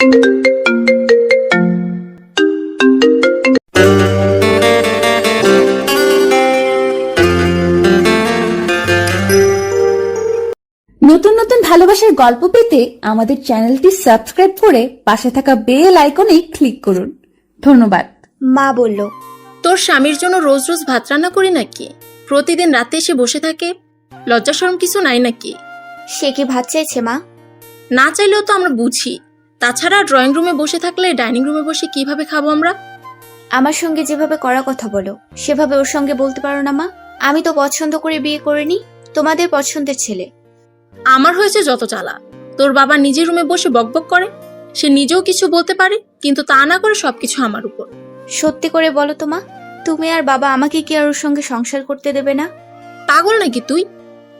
নতুন নতুন ভালোবাসার গল্প পেতে আমাদের চ্যানেলটি সাবস্ক্রাইব করে পাশে থাকা বেল আইকনে ক্লিক করুন। ধন্যবাদ। মা বলল, তোর স্বামীর জন্য রোজ রোজ ভাত রান্না করি নাকি? প্রতিদিন রাতে এসে বসে থাকে, লজ্জা শরম কিছু নাই নাকি? সে কি ভাত চাইছে মা? না চাইলেও তো আমরা বুঝি। তাছাড়া ড্রয়িং রুমে বসে থাকলে ডাইনিং রুমে বসে কিভাবে খাবো আমরা? আমার সঙ্গে যেভাবে করার কথা বলো সেভাবে ওর সঙ্গে বলতে পারো না মা? আমি তো পছন্দ করে বিয়ে করিনি, তোমাদের পছন্দের ছেলে। আমার হয়েছে যত জ্বালা। তোর বাবা নিজের রুমে বসে বকবক করে, সে নিজেও কিছু বলতে পারে, কিন্তু তা না করে সবকিছু আমার উপর। সত্যি করে বলো তো মা, তুমি আর বাবা আমাকে কি আর ওর সঙ্গে সংসার করতে দেবে না? পাগল নাকি তুই?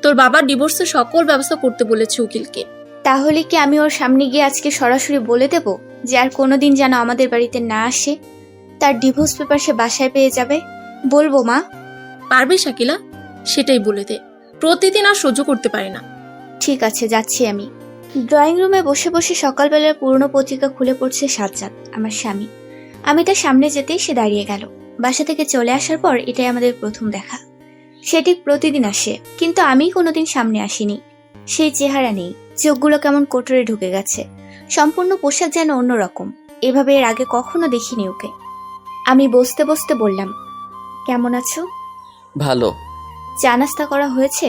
তোর বাবা ডিভোর্সের সকল ব্যবস্থা করতে বলেছে উকিলকে। তাহলে কি আমি ওর সামনে গিয়ে আজকে সরাসরি বলে দেব যে আর কোনোদিন যেন আমাদের বাড়িতে না আসে? তার ডিভোর্স পেপার সে বাসায় পেয়ে যাবে। বলবো মা? পারবি শাকিলা? সেটাই বলে দে। প্রতিদিন আর সহ্য করতে পারি না। ঠিক আছে, যাচ্ছি আমি। ড্রয়িং রুমে বসে বসে সকালবেলার পুরনো পত্রিকা খুলে পড়ছে সাজ্জাদ, আমার স্বামী। আমি তার সামনে যেতেই সে দাঁড়িয়ে গেল। বাসা থেকে চলে আসার পর এটাই আমাদের প্রথম দেখা। সে ঠিক প্রতিদিন আসে, কিন্তু আমি কোনোদিন সামনে আসিনি। সেই চেহারা নেই, চোখগুলো কেমন কোটরে ঢুকে গেছে, সম্পূর্ণ পোশাক যেন অন্যরকম। এভাবে এর আগে কখনো দেখিনি ওকে। আমি বসতে বসতে বললাম, কেমন আছো? ভালো। চা নাস্তা করা হয়েছে?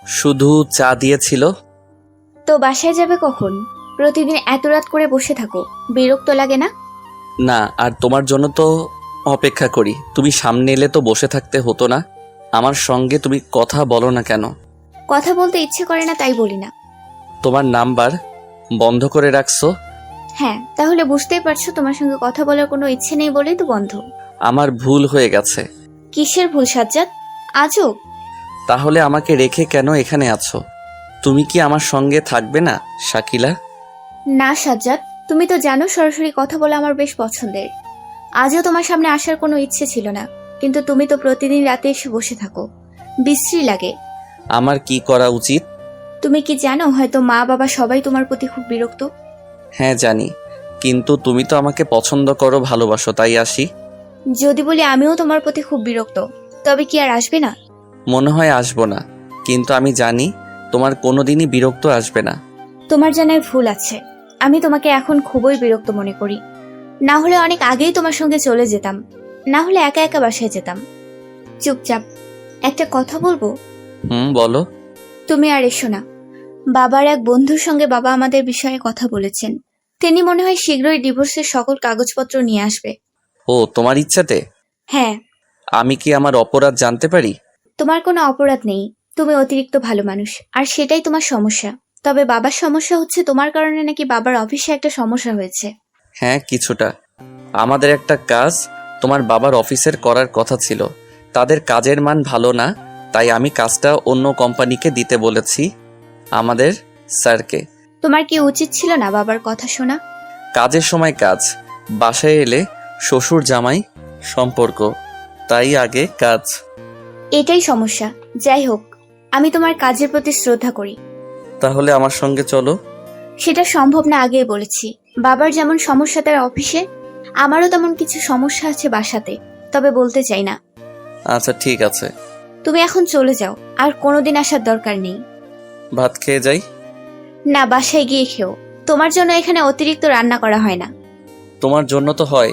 শুধু চা দিয়েছিল। তো বাসায় যাবে কখন? প্রতিদিন এত রাত করে বসে থাকো, বিরক্ত লাগে না? না, আর তোমার জন্য তো অপেক্ষা করি। তুমি সামনে এলে তো বসে থাকতে হতো না? আমার সঙ্গে তুমি কথা বলো না কেন? কথা বলতে ইচ্ছে করে না তাই বলি না। তোমার নাম্বার বন্ধ করে রাখছো? হ্যাঁ, তাহলে বুঝতেই পারছো তোমার সঙ্গে কথা বলার কোনো ইচ্ছে নেই বলেই তো বন্ধ। আমার ভুল হয়ে গেছে। কিসের ভুল সাজ্জাদ? আজও? তাহলে আমাকে রেখে কেন এখানে আছো? তুমি কি আমার সঙ্গে থাকবে না শাকিলা? না সাজ্জাদ, তুমি তো জানো সরাসরি কথা বলা আমার বেশ পছন্দের। আজও তোমার সামনে আসার কোনো ইচ্ছে ছিল না, কিন্তু তুমি তো প্রতিদিন রাতে এসে বসে থাকো, বিশ্রী লাগে। আমার কি করা উচিত? তুমি কি জানো হয়তো মা বাবা সবাই তোমার প্রতি খুব বিরক্ত? হ্যাঁ জানি, কিন্তু তুমি তো আমাকে পছন্দ করো, ভালোবাসো, তাই আসি। যদি বলি আমিও তোমার প্রতি খুব বিরক্ত, তবে কি আর আসবে না? মনে হয় আসবো না, কিন্তু আমি জানি তোমার কোনোদিনই বিরক্ত আসবে না। তোমার জানায় ভুল আছে। আমি তোমাকে এখন খুবই বিরক্ত মনে করি। না হলে অনেক আগেই তোমার সঙ্গে চলে যেতাম, না হলে একা একা বাসায় যেতাম। চুপচাপ একটা কথা বলবো? বলো। তুমি আর এসো না। বাবার এক বন্ধুর সঙ্গে বাবা আমাদের বিষয়ে কথা বলেছেন। তিনি মনে হয় শীঘ্রই ডিভোর্সের সকল কাগজপত্র নিয়ে আসবে। ও, তোমার ইচ্ছাতে? হ্যাঁ। আমি কি আমার অপরাধ জানতে পারি? তোমার কোনো অপরাধ নেই, তুমি অতিরিক্ত ভালো মানুষ, আর সেটাই তোমার সমস্যা। তবে বাবার সমস্যা হচ্ছে তোমার কারণে নাকি বাবার অফিসে একটা সমস্যা হয়েছে। হ্যাঁ, কিছুটা। আমাদের একটা কাজ তোমার বাবার অফিসের করার কথা ছিল। তাদের কাজের মান ভালো না, তাই আমি কাজটা অন্য কোম্পানিকে দিতে বলেছি, আমাদের স্যারকে। তোমার কি উচিত ছিল না বাবার কথা শোনা? কাজের সময় কাজ, বাসায় এলে শ্বশুর জামাই সম্পর্ক, তাই আগে কাজ। এটাই সমস্যা। যাই হোক, আমি তোমার কাজের প্রতি শ্রদ্ধা করি। তাহলে আমার সঙ্গে চলো। সেটা সম্ভব না, আগেই বলেছি। বাবার যেমন সমস্যা তার অফিসে, আমারও তেমন কিছু সমস্যা আছে বাসাতে, তবে বলতে চাই না। আচ্ছা ঠিক আছে। তুমি এখন চলে যাও, আর কোনোদিন আসার দরকার নেই। ভাত খেয়ে যাই? না, বাসায় গিয়ে খেও। তোমার জন্য এখানে অতিরিক্ত রান্না করা হয় না। তোমার জন্য তো হয়,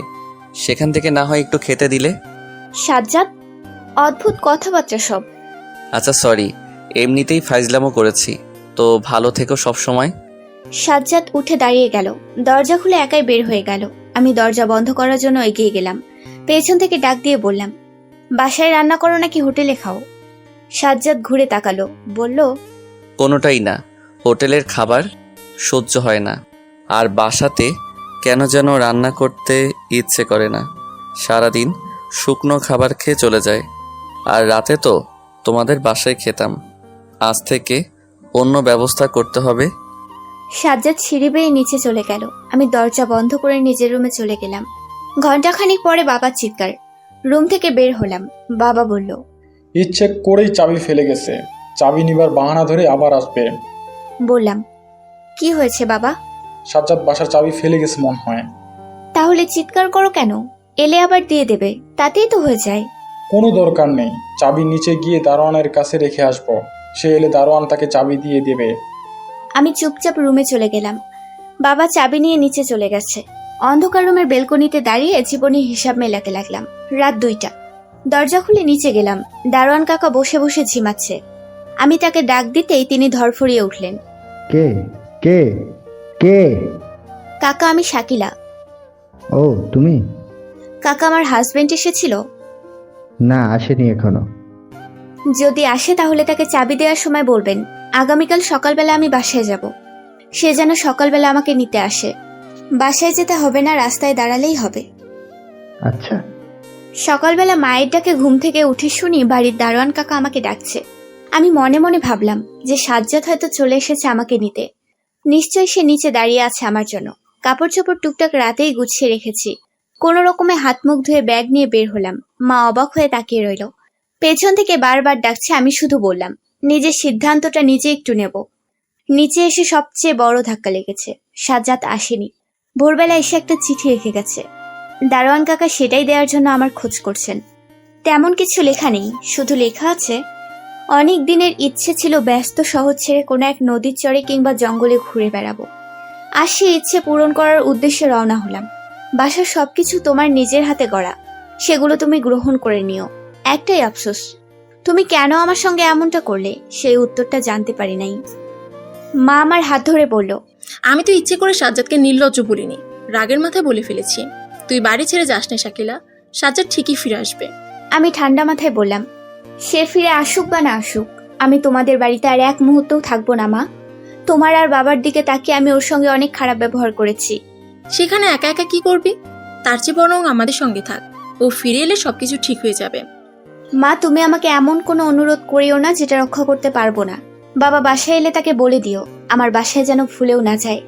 সেখান থেকে না হয় একটু খেতে দিলে। সাজ্জাদ, অদ্ভুত কথাবার্তা সব। আচ্ছা সরি, এমনিতেই ফাইজলামো করেছি। তো ভালো থেকো সব সময়। সাজ্জাদ উঠে দাঁড়িয়ে গেল, দরজা খুলে একাই বের হয়ে গেল। আমি দরজা বন্ধ করার জন্য এগিয়ে গেলাম। পেছন থেকে ডাক দিয়ে বললাম, বাসায় রান্না করো নাকি হোটেলে খাও? সাজ্জাদ ঘুরে তাকালো, বলল, কোনোটাই না। হোটেলের খাবার সহ্য হয় না, আর বাসাতে কেন যেন রান্না করতে ইচ্ছে করে না। সারাদিন শুকনো খাবার খেয়ে চলে যায়, আর রাতে তো তোমাদের বাসায় খেতাম। আজ থেকে অন্য ব্যবস্থা করতে হবে। সাজ্জাদ সিঁড়ি বেয়ে নিচে চলে গেল। আমি দরজা বন্ধ করে নিজের রুমে চলে গেলাম। ঘন্টাখানিক পরে বাবার চিৎকার। রুম থেকে বের হলাম। বাবা বলল, ইচ্ছে করেই চাবি ফেলে গেছে, চাবি নিবার বাহানা ধরে আবার আসবে। বললাম, কি হয়েছে বাবা? সাজ্জাদ বাসার চাবি ফেলে গেছে মনে হয়। তাহলে চিৎকার করো কেন? এলে আবার দিয়ে দেবে, তাতেই তো হয়ে যায়। কোনো দরকার নেই, চাবি নিচে গিয়ে দারোয়ানের কাছে রেখে আসবো। সে এলে দারোয়ান তাকে চাবি দিয়ে দেবে। আমি চুপচাপ রুমে চলে গেলাম। বাবা চাবি নিয়ে নিচে চলে গেছে। অন্ধকার রুমের বেলকনিতে দাঁড়িয়ে জীবনের হিসাব মেলাতে লাগলাম। রাত 2টা। দরজা খুলে নিচে গেলাম। দারোয়ান কাকা বসে বসে ঝিমাচ্ছে। আমি তাকে ডাক দিতেই তিনি ধরফরিয়ে উঠলেন। কে কে কে? কাকা, আমি শাকিলা। ও তুমি? কাকা, আমার হাজবেন্ড এসেছিল। না, আসেনি এখনো। যদি আসে তাহলে তাকে চাবি দেওয়ার সময় বলবেন আগামীকাল সকালবেলা আমি বাসায় যাব। সে যেন সকালবেলা আমাকে নিতে আসে। বাসায় যেতে হবে না, রাস্তায় দাঁড়ালেই হবে। আচ্ছা। সকালবেলা মায়ের ডাকে ঘুম থেকে উঠে শুনি বাড়ির দারোয়ান কাকা আমাকে ডাকছে। আমি মনে মনে ভাবলাম যে সাজ্জাদ হয়তো চলে এসেছে আমাকে নিতে। নিশ্চয়ই সে নিচে দাঁড়িয়ে আছে আমার জন্য। কাপড় চোপড় টুকটাক রাতেই গুছিয়ে রেখেছি। কোনো রকমে হাত মুখ ধুয়ে ব্যাগ নিয়ে বের হলাম। মা অবাক হয়ে তাকিয়ে রইল। পেছন থেকে বারবার ডাকছে, আমি শুধু বললাম নিজের সিদ্ধান্তটা নিজে একটু নেব। নিচে এসে সবচেয়ে বড় ধাক্কা লেগেছে, সাজ্জাদ আসেনি। ভোরবেলা এসে একটা চিঠি রেখে গেছে। দারোয়ান কাকা সেটাই দেওয়ার জন্য আমার খোঁজ করছেন। তেমন কিছু লেখা নেই, শুধু লেখা আছে অনেক দিনের ইচ্ছে ছিল ব্যস্ত শহর ছেড়ে কোনো এক নদীর চরে কিংবা জঙ্গলে ঘুরে বেড়াবো। আর সে ইচ্ছে পূরণ করার উদ্দেশ্যে রওনা হলাম। বাসার সবকিছু তোমার নিজের হাতে গড়া, সেগুলো তুমি গ্রহণ করে নিও। একটাই আফসোস, তুমি কেন আমার সঙ্গে এমনটা করলে সেই উত্তরটা জানতে পারি নাই। মা আমার হাত ধরে বলল, আমি তো ইচ্ছে করে সাজ্জাদকে নির্লজ্জ বলিনি, রাগের মাথায় বলে ফেলেছি। তুই বাড়ি ছেড়ে যাস না শাকিলা, সাজ্জাদ ঠিকই ফিরে আসবে। আমি ঠান্ডা মাথায় বললাম, সে ফিরে আসুক বা না আসুক, আমি তোমাদের বাড়িতে আর এক মুহূর্তও থাকবো না মা। তোমার আর বাবার দিকে তাকিয়ে আমি ওর সঙ্গে অনেক খারাপ ব্যবহার করেছি। সেখানে একা একা কি করবি? তার চেয়ে বরং আমাদের সঙ্গে থাক, ও ফিরে এলে সবকিছু ঠিক হয়ে যাবে। মা, তুমি আমাকে এমন কোনো অনুরোধ করিও না যেটা রক্ষা করতে পারবো না। বাবা বাসায় এলে তাকে বলে দিও আমার বাসায় যেন ভুলেও না যায়।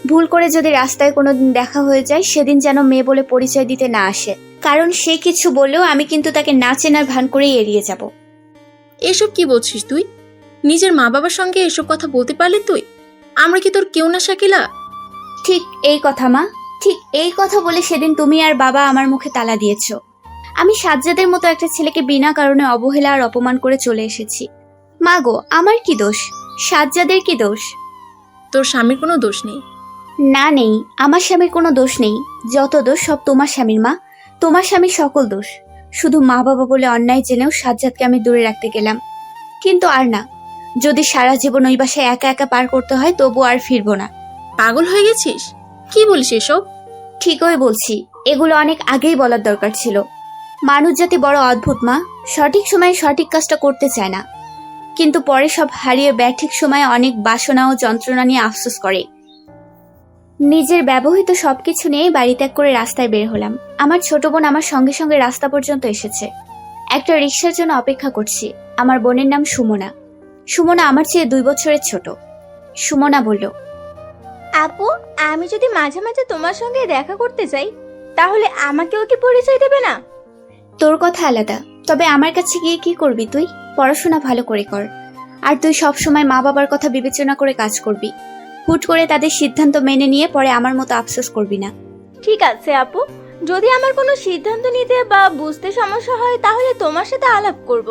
ভুল করে যদি রাস্তায় কোনোদিন দেখা হয়ে যায় সেদিন যেন মেয়ে বলে পরিচয় দিতে না আসে, কারণ সে কিছু বললেও আমি কিন্তু তাকে না চেনার ভান করেই এড়িয়ে যাব। এসব কি বলছিস তুই? নিজের মা বাবার সঙ্গে এসব কথা বলতে পারলি তুই? আমরা কি তোর কেউ না শাকিলা? ঠিক এই কথা মা, ঠিক এই কথা বলে সেদিন তুমি আর বাবা আমার মুখে তালা দিয়েছ। আমি সাজ্জাদের মতো একটা ছেলেকে বিনা কারণে অবহেলা আর অপমান করে চলে এসেছি। মা গো, আমার কি দোষ? সাজ্জাদের কি দোষ? তোর স্বামীর কোনো দোষ নেই। না নেই, আমার স্বামীর কোনো দোষ নেই। যত দোষ সব তোমার স্বামীর মা, তোমার স্বামীর সকল দোষ। শুধু মা বাবা বলে অন্যায় জেনেও সাজ্জাদকে আমি দূরে রাখতে গেলাম, কিন্তু আর না। যদি সারা জীবন ওই বাসায় একা একা পার করতে হয় তবু আর ফিরবো না। পাগল হয়ে গেছিস? কি বলিস এসব? ঠিকই বলছি, এগুলো অনেক আগেই বলার দরকার ছিল। মানুষ জাতি বড় অদ্ভুত মা, সঠিক সময়ে সঠিক কাজটা করতে চায় না, কিন্তু পরে সব হারিয়ে ব্যাঠিক সময়ে অনেক বাসনা ও যন্ত্রণা নিয়ে আফসোস করে। নিজের ব্যবহৃত সবকিছু নিয়ে বাড়ি ত্যাগ করে রাস্তায় বের হলাম। আমার ছোট বোন আমার সঙ্গে সঙ্গে রাস্তা পর্যন্ত এসেছে। একটা রিক্সার জন্য অপেক্ষা করছি। আমার বোনের নাম সুমনা। সুমনা আমার চেয়ে 2 বছরের ছোট। সুমনা বলল, আপু, আমি যদি মাঝে মাঝে তোমার সঙ্গে দেখা করতে যাই তাহলে আমাকেও কি পরিচয় দেবে না? তোর কথা আলাদা, তবে আমার কাছে গিয়ে কি করবি তুই? পড়াশোনা ভালো করে কর। আর তুই সব সময় মা বাবার কথা বিবেচনা করে কাজ করবি। হুট করে তাদের সিদ্ধান্ত মেনে নিয়ে পরে আমার মতো আফসোস করবি না। ঠিক আছে আপু, যদি আমার কোনো সিদ্ধান্ত নিতে বা বুঝতে সমস্যা হয় তাহলে তোমার সাথে আলাপ করব।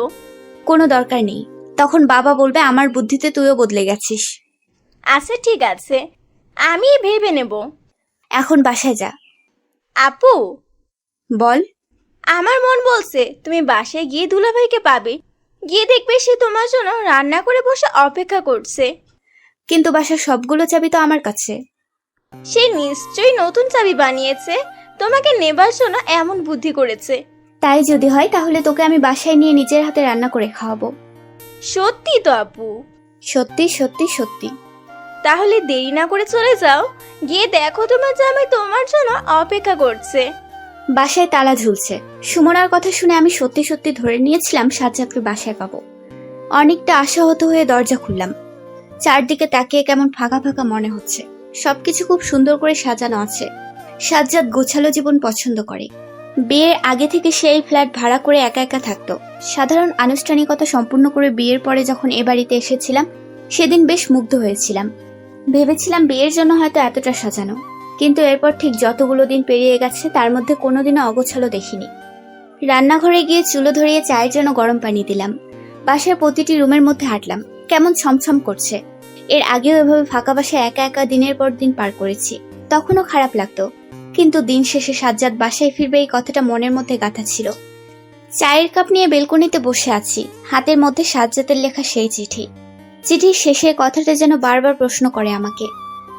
কোনো দরকার নেই, তখন বাবা বলবে আমার বুদ্ধিতে তুইও বদলে গেছিস। আচ্ছা ঠিক আছে, আমি ভেবে নেব। এখন বাসায় যা। আপু, বল। আমার মন বলছে তুমি বাসায় গিয়ে দুলাভাইকে পাবে, গিয়ে দেখবে সে তোমার জন্য রান্না করে বসে অপেক্ষা করছে। কিন্তু বাসার সবগুলো চাবি তো আমার কাছে। সে নিশ্চয়ই নতুন চাবি বানিয়েছে, তোমাকে নেবার জন্য এমন বুদ্ধি করেছে। তাই যদি হয় তাহলে তোকে আমি বাসায় নিয়ে নিজের হাতে রান্না করে খাওয়াবো। সত্যি তো আপু? সত্যি সত্যি সত্যি। তাহলে দেরি না করে চলে যাও, গিয়ে দেখো তোমার জামাই তোমার জন্য অপেক্ষা করছে। বাসায় তালা ঝুলছে। সুমনার কথা শুনে আমি সত্যি সত্যি ধরে নিয়েছিলাম সাজ্জাদকে বাসায় পাবো। অনেকটা আশাহত হয়ে দরজা খুললাম। চারদিকে তাকিয়ে কেমন ফাঁকা ফাঁকা মনে হচ্ছে। সবকিছু খুব সুন্দর করে সাজানো আছে। সাজ্জাদ গোছালো জীবন পছন্দ করে। বিয়ের আগে থেকে সেই ফ্ল্যাট ভাড়া করে একা একা থাকতো। সাধারণ আনুষ্ঠানিকতা সম্পূর্ণ করে বিয়ের পরে যখন এ বাড়িতে এসেছিলাম সেদিন বেশ মুগ্ধ হয়েছিলাম। ভেবেছিলাম বিয়ের জন্য হয়তো এতটা সাজানো, কিন্তু এরপর ঠিক যতগুলো দিন পেরিয়ে গেছে তার মধ্যে কোনোদিনও অগোছালো দেখিনি। রান্নাঘরে গিয়ে চুলো ধরিয়ে চায়ের জন্য গরম পানি দিলাম। বাসার প্রতিটি রুমের মধ্যে হাঁটলাম, কেমন ছমছম করছে। এর আগেও এভাবে ফাঁকা বাসায় একা একা দিনের পর দিন পার করেছি, তখনও খারাপ লাগতো, কিন্তু দিন শেষে সাজ্জাদ বাসায় ফিরবে এই কথাটা মনের মধ্যে গাঁথা ছিল। চায়ের কাপ নিয়ে বেলকনিতে বসে আছি, হাতের মধ্যে সাজ্জাদের লেখা সেই চিঠি। চিঠির শেষের কথাটা যেন বারবার প্রশ্ন করে আমাকে।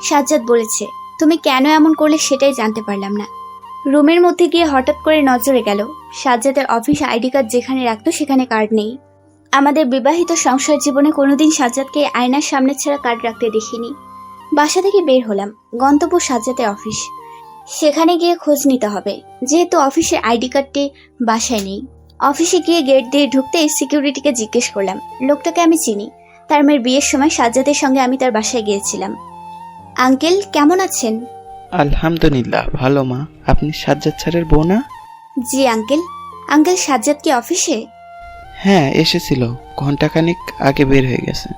সাজ্জাদ বলেছে, তুমি কেন এমন করলে সেটাই জানতে পারলাম না। রুমের মধ্যে গিয়ে হঠাৎ করে নজরে গেল সাজ্জাদের অফিস আইডি কার্ড যেখানে রাখতো সেখানে কার্ড নেই। আমাদের বিবাহিত সংসার জীবনে কোনোদিন সাজ্জাদকে আয়নার সামনে ছাড়া কার্ড রাখতে দেখিনি। বাসা থেকে বের হলাম, গন্তব্য সাজ্জাদের অফিস। সেখানে গিয়ে খোঁজ নিতে হবে, যেহেতু অফিসের আইডি কার্ডটি বাসায় নেই। অফিসে গিয়ে গেট দিয়ে ঢুকতেই সিকিউরিটিকে জিজ্ঞেস করলাম, লোকটাকে আমি চিনি, তার মেয়ের বিয়ের সময় সাজ্জাদের সঙ্গে আমি তার বাসায় গিয়েছিলাম। আঙ্কেল কেমন আছেন? আলহামদুলিল্লাহ ভালো মা। আপনি সাজ্জাদ স্যারের বউ না? জি আঙ্কেল। আঙ্কেল সাজ্জাদ কি অফিসে? হ্যাঁ এসেছিল, ঘন্টাখানিক আগে বের হয়ে গেছে।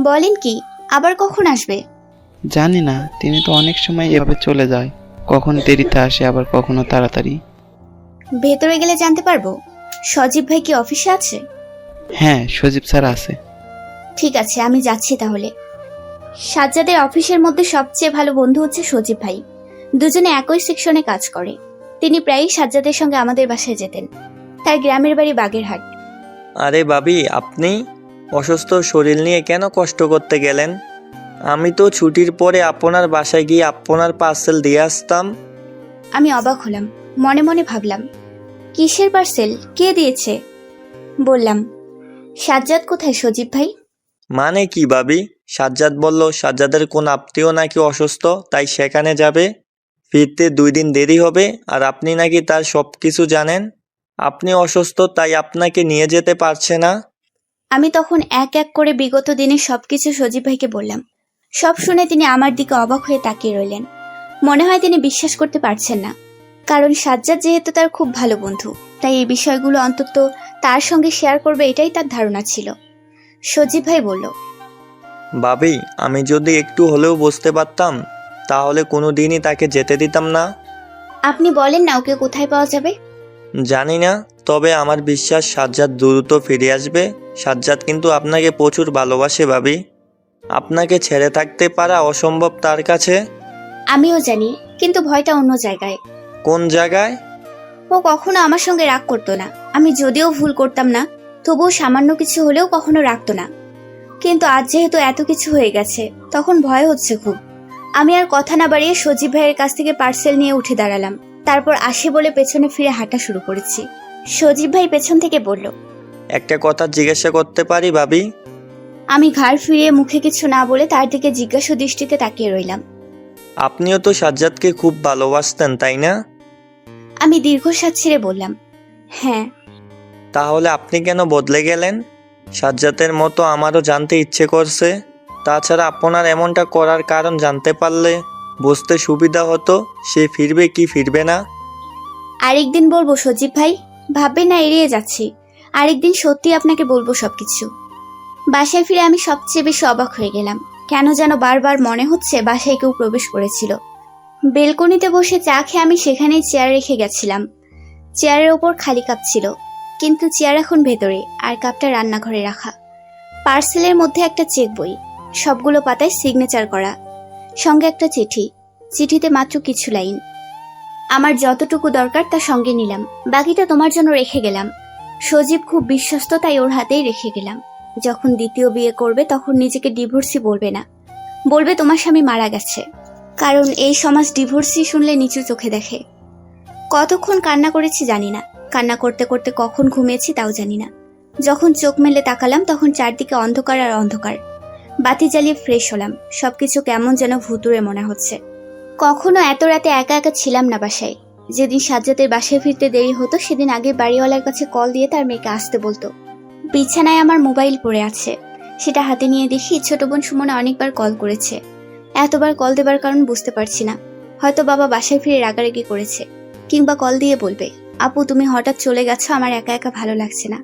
বলেন কি, আবার কখন আসবে? জানি না, তিনি তো অনেক সময় এভাবে চলে যায়, কখন দেরিতে আসে আবার কখনো তাড়াতাড়ি। ভেতরে গেলে জানতে পারবো। সজীব ভাই কি অফিসে আছে? হ্যাঁ সজীব স্যার আছে। ঠিক আছে, আমি যাচ্ছি তাহলে। সাজ্জাদের অফিসের মধ্যে সবচেয়ে ভালো বন্ধু হচ্ছে সজীব ভাই। দুজনে একই সেকশনে কাজ করে। তিনি প্রায়ই সাজ্জাদের সঙ্গে আমাদের বাসায় যেতেন। তার গ্রামের বাড়ি বাগেরহাট। আরে ভাবি, আপনি অসুস্থ শরীর নিয়ে কেন কষ্ট করতে গেলেন? আমি তো ছুটির পরে আপনার বাসায় গিয়ে আপনার পার্সেল দিয়ে আসতাম। আমি অবাক হলাম, মনে মনে ভাবলাম, কিসের পার্সেল, কে দিয়েছে? বললাম, সাজ্জাদ কোথায় সজীব ভাই? মানে কি ভাবি? সাজ্জাদ বলল সাজ্জাদের কোন আত্মীয় নাকি অসুস্থ, তাই সেখানে যাবে। ফিরতে 2 দিন দেরি হবে, আর আপনি নাকি তার সব কিছু জানেন। আপনি অসুস্থ তাই আপনাকে নিয়ে যেতে পারছে না। আমি তখন এক এক করে বিগত দিনের সবকিছু সজীব ভাইকে বললাম। সব শুনে তিনি আমার দিকে অবাক হয়ে তাকিয়ে রইলেন। মনে হয় তিনি বিশ্বাস করতে পারছেন না, কারণ সাজ্জাদ যেহেতু তার খুব ভালো বন্ধু, তাই এই বিষয়গুলো অন্তত তার সঙ্গে শেয়ার করবে এটাই তার ধারণা ছিল। সজীব ভাই বলল, ভাবি, আমি যদি একটু হলেও বুঝতে পারতাম তাহলে কোনো দিনই তাকে যেতে দিতাম না। আপনি বলেন না ওকে কোথায় পাওয়া যাবে? জানি না, তবে আমার বিশ্বাস সাজ্জাদ দ্রুত ফিরে আসবে। সাজ্জাদ কিন্তু আপনাকে প্রচুর ভালোবাসে ভাবি। আপনাকে ছেড়ে থাকতে পারা অসম্ভব তার কাছে। আমিও জানি, কিন্তু ভয়টা অন্য জায়গায়। কোন জায়গায়? ও কখনো আমার সঙ্গে রাগ করতো না। আমি যদিও ভুল করতাম না, তবুও সামান্য কিছু হলেও কখনো রাখতো না। কিন্তু আজ যেহেতু এত কিছু হয়ে গেছে, তখন ভয় হচ্ছে খুব। আমি আর কথা না বাড়িয়ে সজীব ভাইয়ের কাছ থেকে পার্সেল নিয়ে উঠে দাঁড়ালাম। তারপর আসে বলে পেছনে ফিরে হাঁটা শুরু করেছি। সজীব ভাই পেছন থেকে বলল, একটা কথা জিজ্ঞাসা করতে পারি ভাবি? আমি ঘাড় ফিরিয়ে মুখে কিছু না বলে তার দিকে জিজ্ঞাসা দৃষ্টিতে তাকিয়ে রইলাম। আপনিও তো সাজ্জাদকে খুব ভালোবাসতেন তাই না? আমি দীর্ঘশ্বাস ছেড়ে বললাম, হ্যাঁ। তাহলে আপনি কেন বদলে গেলেন? সাজ্জাদের মতো আমারও জানতে ইচ্ছে করছে। তাছাড়া আপনার এমনটা করার কারণ জানতে পারলে বুঝতে সুবিধা হতো, সে ফিরবে কি ফিরবে না। আরেকদিন বলবো সজীব ভাই, ভাববেন না এড়িয়ে যাচ্ছি। আরেকদিন সত্যি আপনাকে বলবো সবকিছু। বাসায় ফিরে আমি সবচেয়ে বেশি অবাক হয়ে গেলাম। কেন যেন বারবার মনে হচ্ছে বাসায় কেউ প্রবেশ করেছিল। বেলকনিতে বসে চা খেয়ে আমি সেখানেই চেয়ার রেখে গেছিলাম। চেয়ারের ওপর খালি কাপ ছিল, কিন্তু চেয়ার এখন ভেতরে, আর কাপটা রান্নাঘরে রাখা। পার্সেলের মধ্যে একটা চেক বই, সবগুলো পাতায় সিগনেচার করা, সঙ্গে একটা চিঠি। চিঠিতে মাত্র কিছু লাইন। আমার যতটুকু দরকার তা সঙ্গে নিলাম, বাকিটা তোমার জন্য রেখে গেলাম। সজীব খুব বিশ্বস্ত, তাই ওর হাতেই রেখে গেলাম। যখন দ্বিতীয় বিয়ে করবে তখন নিজেকে ডিভোর্সি বলবে না, বলবে তোমার স্বামী মারা গেছে। কারণ এই সমাজ ডিভোর্সি শুনলে নিচু চোখে দেখে। কতক্ষণ কান্না করেছি জানি না, কান্না করতে করতে কখন ঘুমিয়েছি তাও জানি না। যখন চোখ মেলে তাকালাম তখন চারদিকে অন্ধকার আর অন্ধকার। বাতি জ্বালিয়ে ফ্রেশ হলাম। সবকিছু কেমন যেন ভুতুড়ে মনে হচ্ছে। কখনো এত রাতে একা একা ছিলাম না বাসায়। যেদিন সাজ্জাদের বাসায় ফিরতে দেরি হতো সেদিন আগে বাড়িওয়ালার কাছে কল দিয়ে তার মেয়েকে আসতে বলতো। বিছানায় আমার মোবাইল পড়ে আছে, সেটা হাতে নিয়ে দেখি ছোট বোন সুমনা অনেকবার কল করেছে। এতবার কল দেবার কারণ বুঝতে পারছি না। হয়তো বাবা বাসায় ফিরে রাগারাগি করেছে, কিংবা কল দিয়ে বলবে, আপু তুমি হঠাৎ চলে গেছো, আমার একা একা ভালো লাগছে না।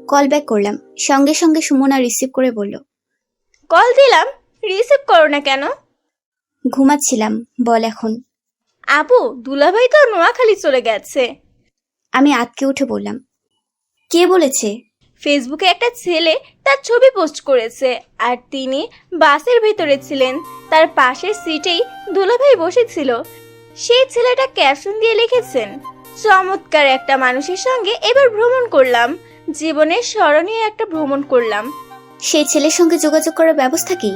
কল ব্যাক করলাম, সঙ্গে সঙ্গে সুমনা রিসিভ করে বলল, কল দিলাম, রিসিভ করো না কেন? ঘুমাচ্ছিলাম। বল এখন। আপু, দুলাভাই তো নোয়াখালী চলে গেছে। আমি আতকে উঠে বললাম, কে বলেছে? ফেসবুকে একটা ছেলে তার ছবি পোস্ট করেছে, আর তিনি বাসের ভেতরে ছিলেন। তার পাশের সিটেই দুলাভাই বসেছিল। সেই ছেলেটা ক্যাপশন দিয়ে লিখেছেন, চমৎকার একটা মানুষের সঙ্গে এবার ভ্রমণ করলাম, জীবনের স্মরণীয় একটা ভ্রমণ করলাম। সেই ছেলের সঙ্গে যোগাযোগ করার ব্যবস্থা কি?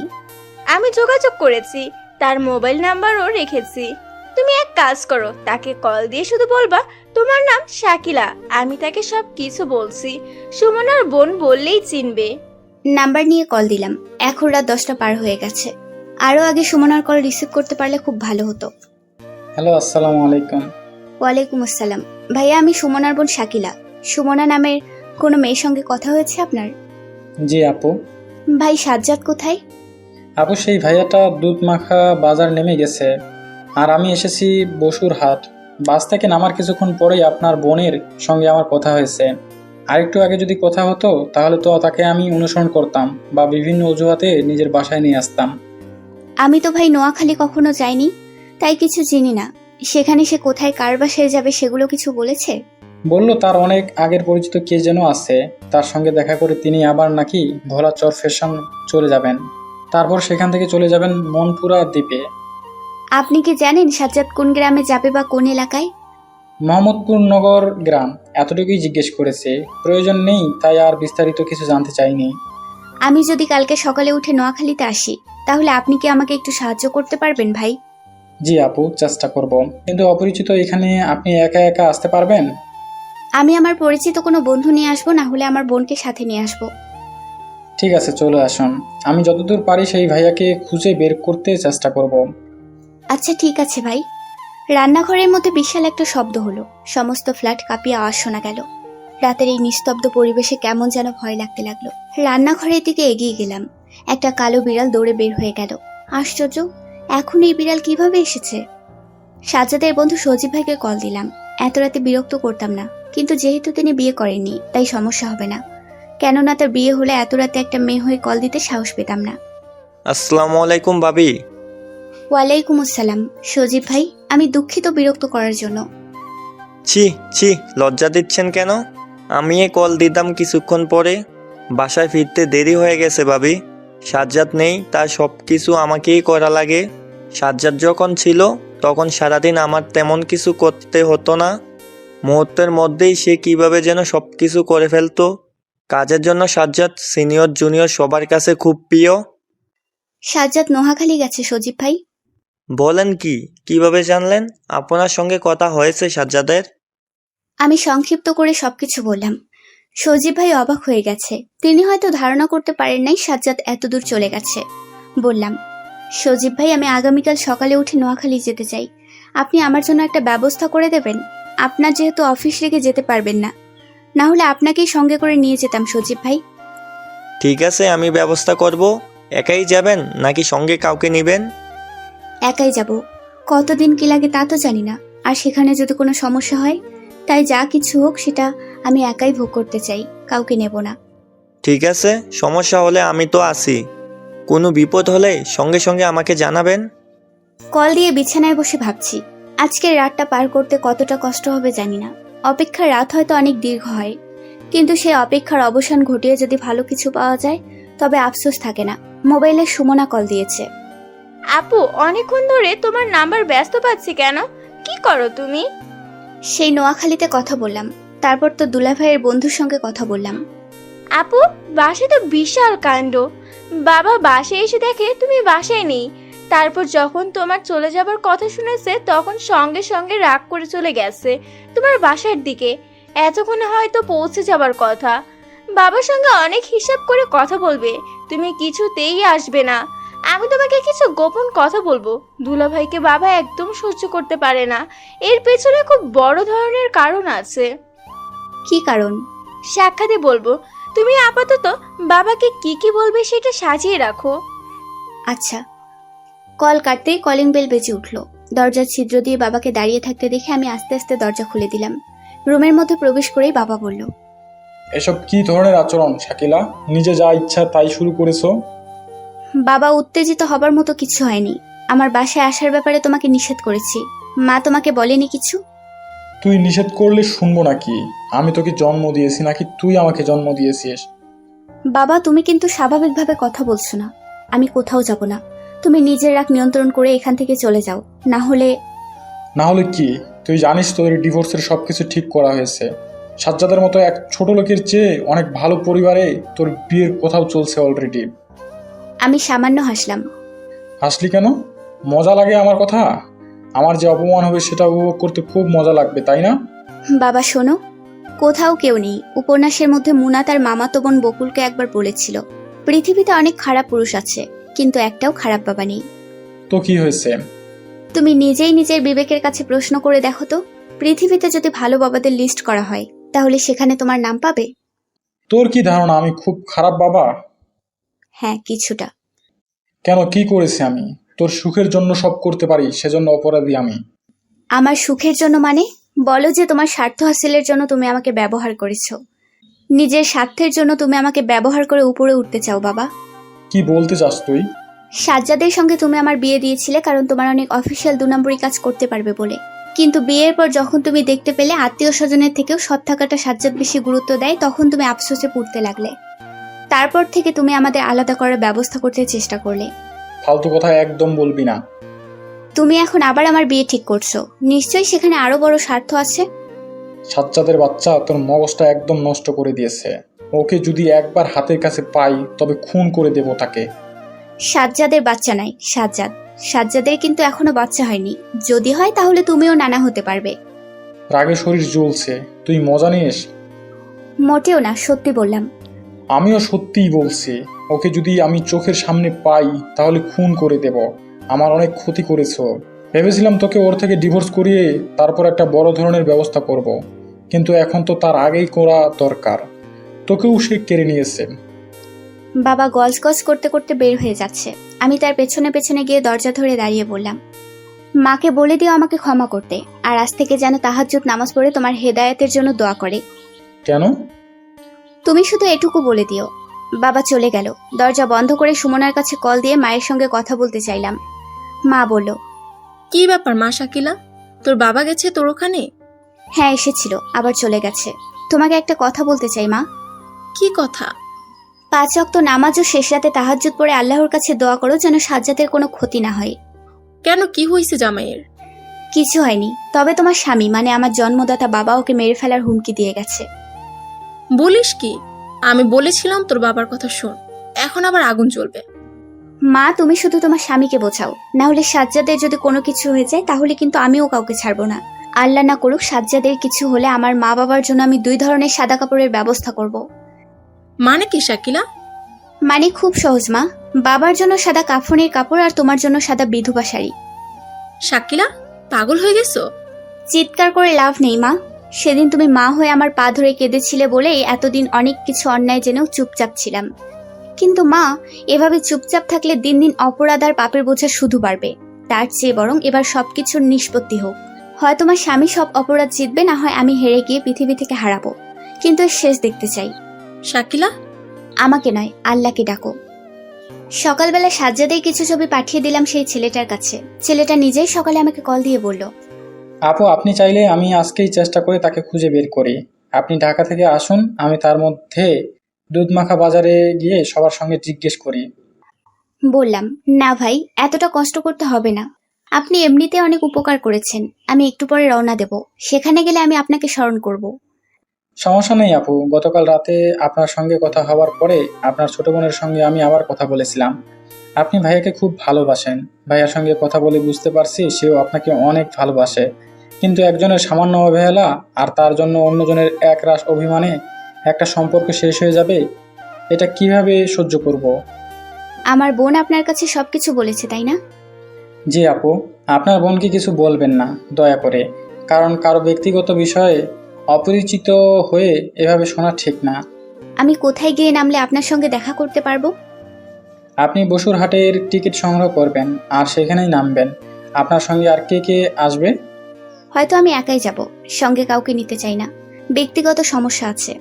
আমি যোগাযোগ করেছি, তার মোবাইল নাম্বারও রেখেছি। তুমি এক কাজ করো, তাকে কল দিয়ে শুধু বলবা তোমার নাম শাকিলা, আমি তাকে সব কিছু বলছি। সুমনার বোন বললেই চিনবে। নাম্বার নিয়ে কল দিলাম। এখন রাত 10টা পার হয়ে গেছে। আরো আগে সুমনার কল রিসিভ করতে পারলে খুব ভালো হতো। হ্যালো, আসসালামু আলাইকুম। ওয়ালাইকুম আসসালাম। ভাইয়া, আমি সুমনার বোন শাকিলা। সুমনা নামের কোনো মেয়ের সঙ্গে কথা হয়েছে আপনার? জি আপু। ভাই, সাজ্জাদ কোথায়? আপু, সেই ভাইয়াটা দুধ মাখা বাজার নেমে গেছে, আর আমি এসেছি বসুর হাট। বাস থেকে নামার কিছুক্ষণ পরেই আপনার বোনের সঙ্গে আমার কথা হয়েছে। আরেকটু আগে যদি কথা হতো তাহলে তো তাকে আমি অনুসরণ করতাম বা বিভিন্ন অজুহাতে নিজের বাসায় নিয়ে আসতাম। আমি তো ভাই নোয়াখালী কখনো যাইনি, তাই কিছু চিনি না। সেখানে সে কোথায় কার বাসায় যাবে সেগুলো কিছু বলেছে? বলল তার অনেক আগের পরিচিত কে যেন আছে, তার সঙ্গে দেখা করে তিনি আবার নাকি ভোলাচর ফ্যাশন চলে যাবেন, তারপর সেখান থেকে চলে যাবেন মনপুরা দ্বীপে। আপনি কি জানেন সাজ্জাদ কোন গ্রামে যাবে বা কোন এলাকায়? মোহাম্মদপুর নগর গ্রাম, এতটুকুই জিজ্ঞেস করেছে। প্রয়োজন নেই, তাই আর বিস্তারিত কিছু জানতে চাইনি। আমি যদি কালকে সকালে উঠে নোয়াখালীতে আসি, তাহলে আপনি কি আমাকে একটু সাহায্য করতে পারবেন ভাই? জি আপু, চেষ্টা করব, কিন্তু অপরিচিত এখানে আপনি একা একা আসতে পারবেন? আমি আমার পরিচিত কোনো বন্ধু নিয়ে আসবো, না হলে আমার বোনকে সাথে নিয়ে আসবো। ঠিক আছে, চলে আসুন। আমি যতদূর পারি সেই ভাইয়াকে খুঁজে বের করতে চেষ্টা করব। আচ্ছা ঠিক আছে ভাই। রান্নাঘরের মধ্যে বিশাল একটা শব্দ হলো। সমস্ত ফ্ল্যাট কাঁপিয়ে আওয়াজ শোনা গেল। রাতের এই নিস্তব্ধ পরিবেশে কেমন যেন ভয় লাগতে লাগলো। রান্নাঘরের দিকে এগিয়ে গেলাম। একটা কালো বিড়াল দৌড়ে বের হয়ে গেল। আশ্চর্য, এখন এই বিড়াল কিভাবে এসেছে? সাজ্জাদের বন্ধু সজীব ভাইকে কল দিলাম। এত রাতে বিরক্ত করতাম না, কিন্তু যেহেতু তিনি বিয়ে করেননি তাই সমস্যা হবে না। কেননা তার বিয়ে হলে এত রাতে একটা মেয়ে হয়ে কল দিতে সাহস পেতাম না। আসসালামু আলাইকুম ভাবি। ওয়ালাইকুম আসসালাম। সজীব ভাই, আমি দুঃখিত বিরক্ত করার জন্য। ছি ছি, লজ্জা দিচ্ছেন কেন? আমি কল দিতাম কিছুক্ষণ পরে। বাসায় ফিরতে দেরি হয়ে গেছে ভাবি। সাজ্জাদ নেই, তার সব কিছু আমাকেই করা লাগে। সাজ্জাদ যখন ছিল তখন সারাদিন আমার তেমন কিছু করতে হতো না। মুহূর্তের মধ্যেই সে কিভাবে যেন সব কিছু করে ফেলতো। কাজের জন্য সাজ্জাদ সিনিয়র জুনিয়র সবার কাছে খুব প্রিয়। সাজ্জাদ নোয়াখালী গেছে সজীব ভাই। বলেন কি? কিভাবে জানলেন? আপনার সঙ্গে কথা হয়েছে সাজ্জাদের? আমি সংক্ষিপ্ত করে সবকিছু বললাম। সজীব ভাই অবাক হয়ে গেছে। তিনি হয়তো ধারণা করতে পারেন নাই সাজ্জাদ এতদূর চলে গেছে। বললাম, সজীব ভাই, আমি আগামীকাল সকালে উঠে নোয়াখালী যেতে চাই। আপনি আমার জন্য একটা ব্যবস্থা করে দেবেন? আপনার যেহেতু অফিস রেখে যেতে পারবেন না, না হলে আপনাকেই সঙ্গে করে নিয়ে যেতাম সজীব ভাই। ঠিক আছে, আমি ব্যবস্থা করব। একাই যাবেন নাকি সঙ্গে কাউকে নেবেন? একাই যাব। কতদিন কি লাগে তা তো জানি না, আর সেখানে যদি কোনো সমস্যা হয়, তাই যা কিছু হোক সেটা আমি একাই ভোগ করতে চাই, কাউকে নেব না। ঠিক আছে, সমস্যা হলে আমি তো আছি। কোনো বিপদ হলে সঙ্গে সঙ্গে আমাকে জানাবেন। কল দিয়ে বিছানায় বসে ভাবছি, আজকের রাতটা পার করতে কতটা কষ্ট হবে জানি না। অপেক্ষার রাত হয়তো অনেক দীর্ঘ হয়, কিন্তু সেই অপেক্ষার অবসান ঘটিয়ে যদি ভালো কিছু পাওয়া যায় তবে আফসোস থাকে না। মোবাইলে সুমনা কল দিয়েছে। আপু, অনেকক্ষণ ধরে তোমার নাম্বার ব্যস্ত পাচ্ছি কেন? কি করো তুমি? সেই নোয়াখালীতে কথা বললাম, তারপর তো দুলাভাইয়ের বন্ধুর সঙ্গে কথা বললাম। আপু, বাসে তো বিশাল কাণ্ড। বাবা বাসে এসে দেখে তুমি বাসায় নেই। তারপর যখন তোমার চলে যাবার কথা শুনেছে তখন সঙ্গে সঙ্গে রাগ করে চলে গেছে তোমার বাসার দিকে। এতক্ষণে হয়তো পৌঁছে যাবার কথা। বাবার সঙ্গে অনেক হিসাব করে কথা বলবে, তুমি কিছুতেই আসবে না। আমি তোমাকে কিছু গোপন কথা বলবো। দুলাভাইকে বাবা একদম সহ্য করতে পারে না। এর পেছনে খুব বড় ধরনের কারণ আছে। কি কারণ? সাক্ষাতে বলবো। তুমি আপাতত বাবাকে কি কি বলবে সেটা সাজিয়ে রাখো। আচ্ছা। কল কাটতেই কলিং বেল বেজে উঠল। দরজার ছিদ্র দিয়ে বাবাকে দাঁড়িয়ে থাকতে দেখে আমি আস্তে আস্তে দরজা খুলে দিলাম। রুমের মধ্যে প্রবেশ করেই বাবা বলল, এসব কি ধরনের আচরণ শাকিলা? নিজে যা ইচ্ছা তাই শুরু করেছো। বাবা, উত্তেজিত হবার মতো কিছু হয়নি। আমার বাসায় আসার ব্যাপারে তোমাকে নিষেধ করেছি। মা তোমাকে বলেনি কিছু? তুই নিষেধ করলে শুনবো নাকি? আমি তোকে জন্ম দিয়েছি নাকি তুই আমাকে জন্ম দিয়েছিস? বাবা, তুমি কিন্তু স্বাভাবিকভাবে কথা বলছো না। আমি কোথাও যাব না। তুমি নিজের রাগ নিয়ন্ত্রণ করে এখান থেকে চলে যাও, না হলে। না হলে কি? তুই জানিস তোদের ডিভোর্সের সবকিছু ঠিক করা হয়েছে। সাজ্জাদের মতো এক ছোট লোকের চেয়ে অনেক ভালো পরিবারে তোর বিয়ের কোথাও চলছে অলরেডি। আমি সামান্য হাসলাম। হাসলি কেন? মজা লাগে আমার কথা? আমার যে অপমান হবে সেটা উপভোগ করতে খুব মজা লাগবে, তাই না? বাবা শোনো, কোথাও কেউ নেই। উপন্যাসের মধ্যে মুনা তার মামাতো বোন বকুলকে একবার বলেছিল, পৃথিবীতে অনেক খারাপ পুরুষ আছে, কিন্তু একটাও খারাপ বাবা নেই। তো কি হয়েছে? তুমি নিজেই নিজের বিবেকের কাছে প্রশ্ন করে দেখো তো, পৃথিবীতে যদি ভালো বাবাদের লিস্ট করা হয় তাহলে সেখানে তোমার নাম পাবে? তোর কি ধারণা আমি খুব খারাপ বাবা? হ্যাঁ, কিছুটা। কেন, কি করেছি আমি? তোর সুখের জন্য সব করতে পারি, সেজন্য অপরাধী আমি? আমার সুখের জন্য মানে? বলো যে তোমার স্বার্থ হাসিলের জন্য তুমি আমাকে ব্যবহার করেছো। নিজের স্বার্থের জন্য তুমি আমাকে ব্যবহার করে উপরে উঠতে চাও বাবা। কি বলতে চাস তুই? সাজ্জাদের সঙ্গে তুমি আমার বিয়ে দিয়েছিলে কারণ তোমার অনেক অফিসিয়াল 2 নম্বরই কাজ করতে পারবে বলে। কিন্তু বিয়ের পর যখন তুমি দেখতে পেলে আত্মীয় স্বজনের থেকেও সৎ থাকাটা সাজ্জাদ বেশি গুরুত্ব দেয়, তখন তুমি আফসোসে পড়তে লাগলে। তারপর থেকে তুমি আমাদের আলাদা করার ব্যবস্থা করতে চেষ্টা করলে। ফালতু কথা একদম বলবি না। তুমি এখন আবার আমার বিয়ে ঠিক করছো, নিশ্চয়ই সেখানে আরো বড় স্বার্থ আছে। সাজ্জাদের বাচ্চা তোর মগজটা একদম নষ্ট করে দিয়েছে। ওকে যদি একবার হাতের কাছে পাই তবে খুন করে দেব তাকে। সাজ্জাদের বাচ্চা নাই, সাজ্জাদের কিন্তু এখনো বাচ্চা হয়নি। যদি হয় তাহলে তুমিও নানা হতে পারবে। রাগে শরীর জ্বলছে, তুই মজা নিস? মোটেও না, সত্যি বললাম। আমিও সত্যিই বলছি। ওকে যদি আমি চোখের সামনে পাই তাহলে খুন করে দেব। আমার অনেক ক্ষতি করেছ। ভেবেছিলাম তোকে ওর থেকে ডিভোর্স করিয়ে তারপর একটা বড় ধরনের ব্যবস্থা করব, কিন্তু এখন তো তার আগেই করা দরকার। তোকেও সে কেড়ে নিয়েছে। বাবা গজগজ করতে করতে বের হয়ে যাচ্ছে। আমি তার পেছনে পেছনে গিয়ে দরজা ধরে দাঁড়িয়ে বললাম, মাকে বলে দিও আমাকে ক্ষমা করতে, আর আজ থেকে যেন তাহাজ্জুদ নামাজ পড়ে তোমার হেদায়েতের জন্য দোয়া করে। কেন? তুমি শুধু এটুকু বলে দিও। বাবা চলে গেল। দরজা বন্ধ করে সুমনার কাছে কল দিয়ে মায়ের সঙ্গে কথা বলতে চাইলাম। মা বলল, কি ব্যাপার মা শাকিলা, তোর বাবা গেছে তোর ওখানে? হ্যাঁ এসেছিল, আবার চলে গেছে। তোমাকে একটা কথা বলতে চাই মা। কি কথা? 5 ওয়াক্ত নামাজ ও শেষ রাতে তাহাজ্জুদ পড়ে আল্লাহর কাছে দোয়া করো যেন সাজ্জাদের কোনো ক্ষতি না হয়। কেন, কি হয়েছে জামাইয়ের? কিছু হয়নি, তবে তোমার স্বামী মানে আমার জন্মদাতা বাবা ওকে মেরে ফেলার হুমকি দিয়ে গেছে। বলিস কি? আমি বলেছিলাম তোর বাবার কথা শোন, এখন আবার আগুন জ্বলবে। মা তুমি শুধু তোমার স্বামীকে বোঝাও, না হলে সাজ্জাদের যদি কোনো কিছু হয়ে যায় তাহলে কিন্তু আমিও কাউকে ছাড়বো না। আল্লাহ না করুক সাজ্জাদের কিছু হলে আমার মা বাবার জন্য আমি 2 ধরনের সাদা কাপড়ের ব্যবস্থা করব। মানে কি শাকিলা? মানে খুব সহজ মা, বাবার জন্য সাদা কাফনের কাপড় আর তোমার জন্য সাদা বিধবা শাড়ি। শাকিলা, পাগল হয়ে গেছো? চিৎকার করে লাভ নেই মা। সেদিন তুমি মা হয়ে আমার পা ধরে কেঁদেছিলে বলেই এতদিন অনেক কিছু অন্যায় জেনেও চুপচাপ ছিলাম। কিন্তু মা, এভাবে চুপচাপ থাকলে দিন দিন অপরাধ আর পাপের বোঝা শুধু বাড়বে। তার চেয়ে বরং এবার সবকিছুর নিষ্পত্তি হোক। হয় তোমার স্বামী সব অপরাধ জিতবে, না হয় আমি হেরে গিয়ে পৃথিবী থেকে হারাবো, কিন্তু এর শেষ দেখতে চাই। শাকিলা, আমাকে নয়, আল্লাহকে ডাকো। সকালবেলা সাজ্জাদের কিছু ছবি পাঠিয়ে দিলাম সেই ছেলেটার কাছে। ছেলেটা নিজেই সকালে আমাকে কল দিয়ে বলল, আপু আপনি চাইলে আমি আজকেই চেষ্টা করে তাকে খুঁজে বের করি। আপনি ঢাকা থেকে আসুন, আমি তার মধ্যে দুধমাখা বাজারে গিয়ে সবার সঙ্গে জিজ্ঞেস করি। বললাম, না ভাই, এতটা কষ্ট করতে হবে না। আপনি এমনিতে অনেক উপকার করেছেন। আমি একটু পরে রওনা দেব, সেখানে গেলে আমি আপনাকে স্মরণ করব। সমস্যা নেই আপু, গতকাল রাতে আপনার সঙ্গে কথা হওয়ার পরে আপনার ছোট বোনের সঙ্গে আমি আবার কথা বলেছিলাম। আপনি ভাইয়াকে খুব ভালোবাসেন। ভাইয়ার সঙ্গে কথা বলে বুঝতে পারছি সেও আপনাকে অনেক ভালোবাসে। কিন্তু একজনের সামান্য অবহেলা আর তার জন্য অন্যজনের একরাশ অভিমানে একটা সম্পর্ক শেষ হয়ে যাবে, এটা কিভাবে সহ্য করব? আমার বোন আপনার কাছে সবকিছু বলেছে তাই না? জি আপু, আপনার বোনকে কিছু বলবেন না দয়া করে, কারণ কারো ব্যক্তিগত বিষয়ে অপরিচিত হয়ে এভাবে শোনা ঠিক না। আমি কোথায় গিয়ে নামলে আপনার সঙ্গে দেখা করতে পারবো? আপনি বসুরহাটের টিকিট সংগ্রহ করবেন আর সেখানেই নামবেন। আপনার সঙ্গে আর কে কে আসবে? হয়তো আমি একাই যাব, সঙ্গে কাউকে নিতে চাই না, ব্যক্তিগত সমস্যা আছে।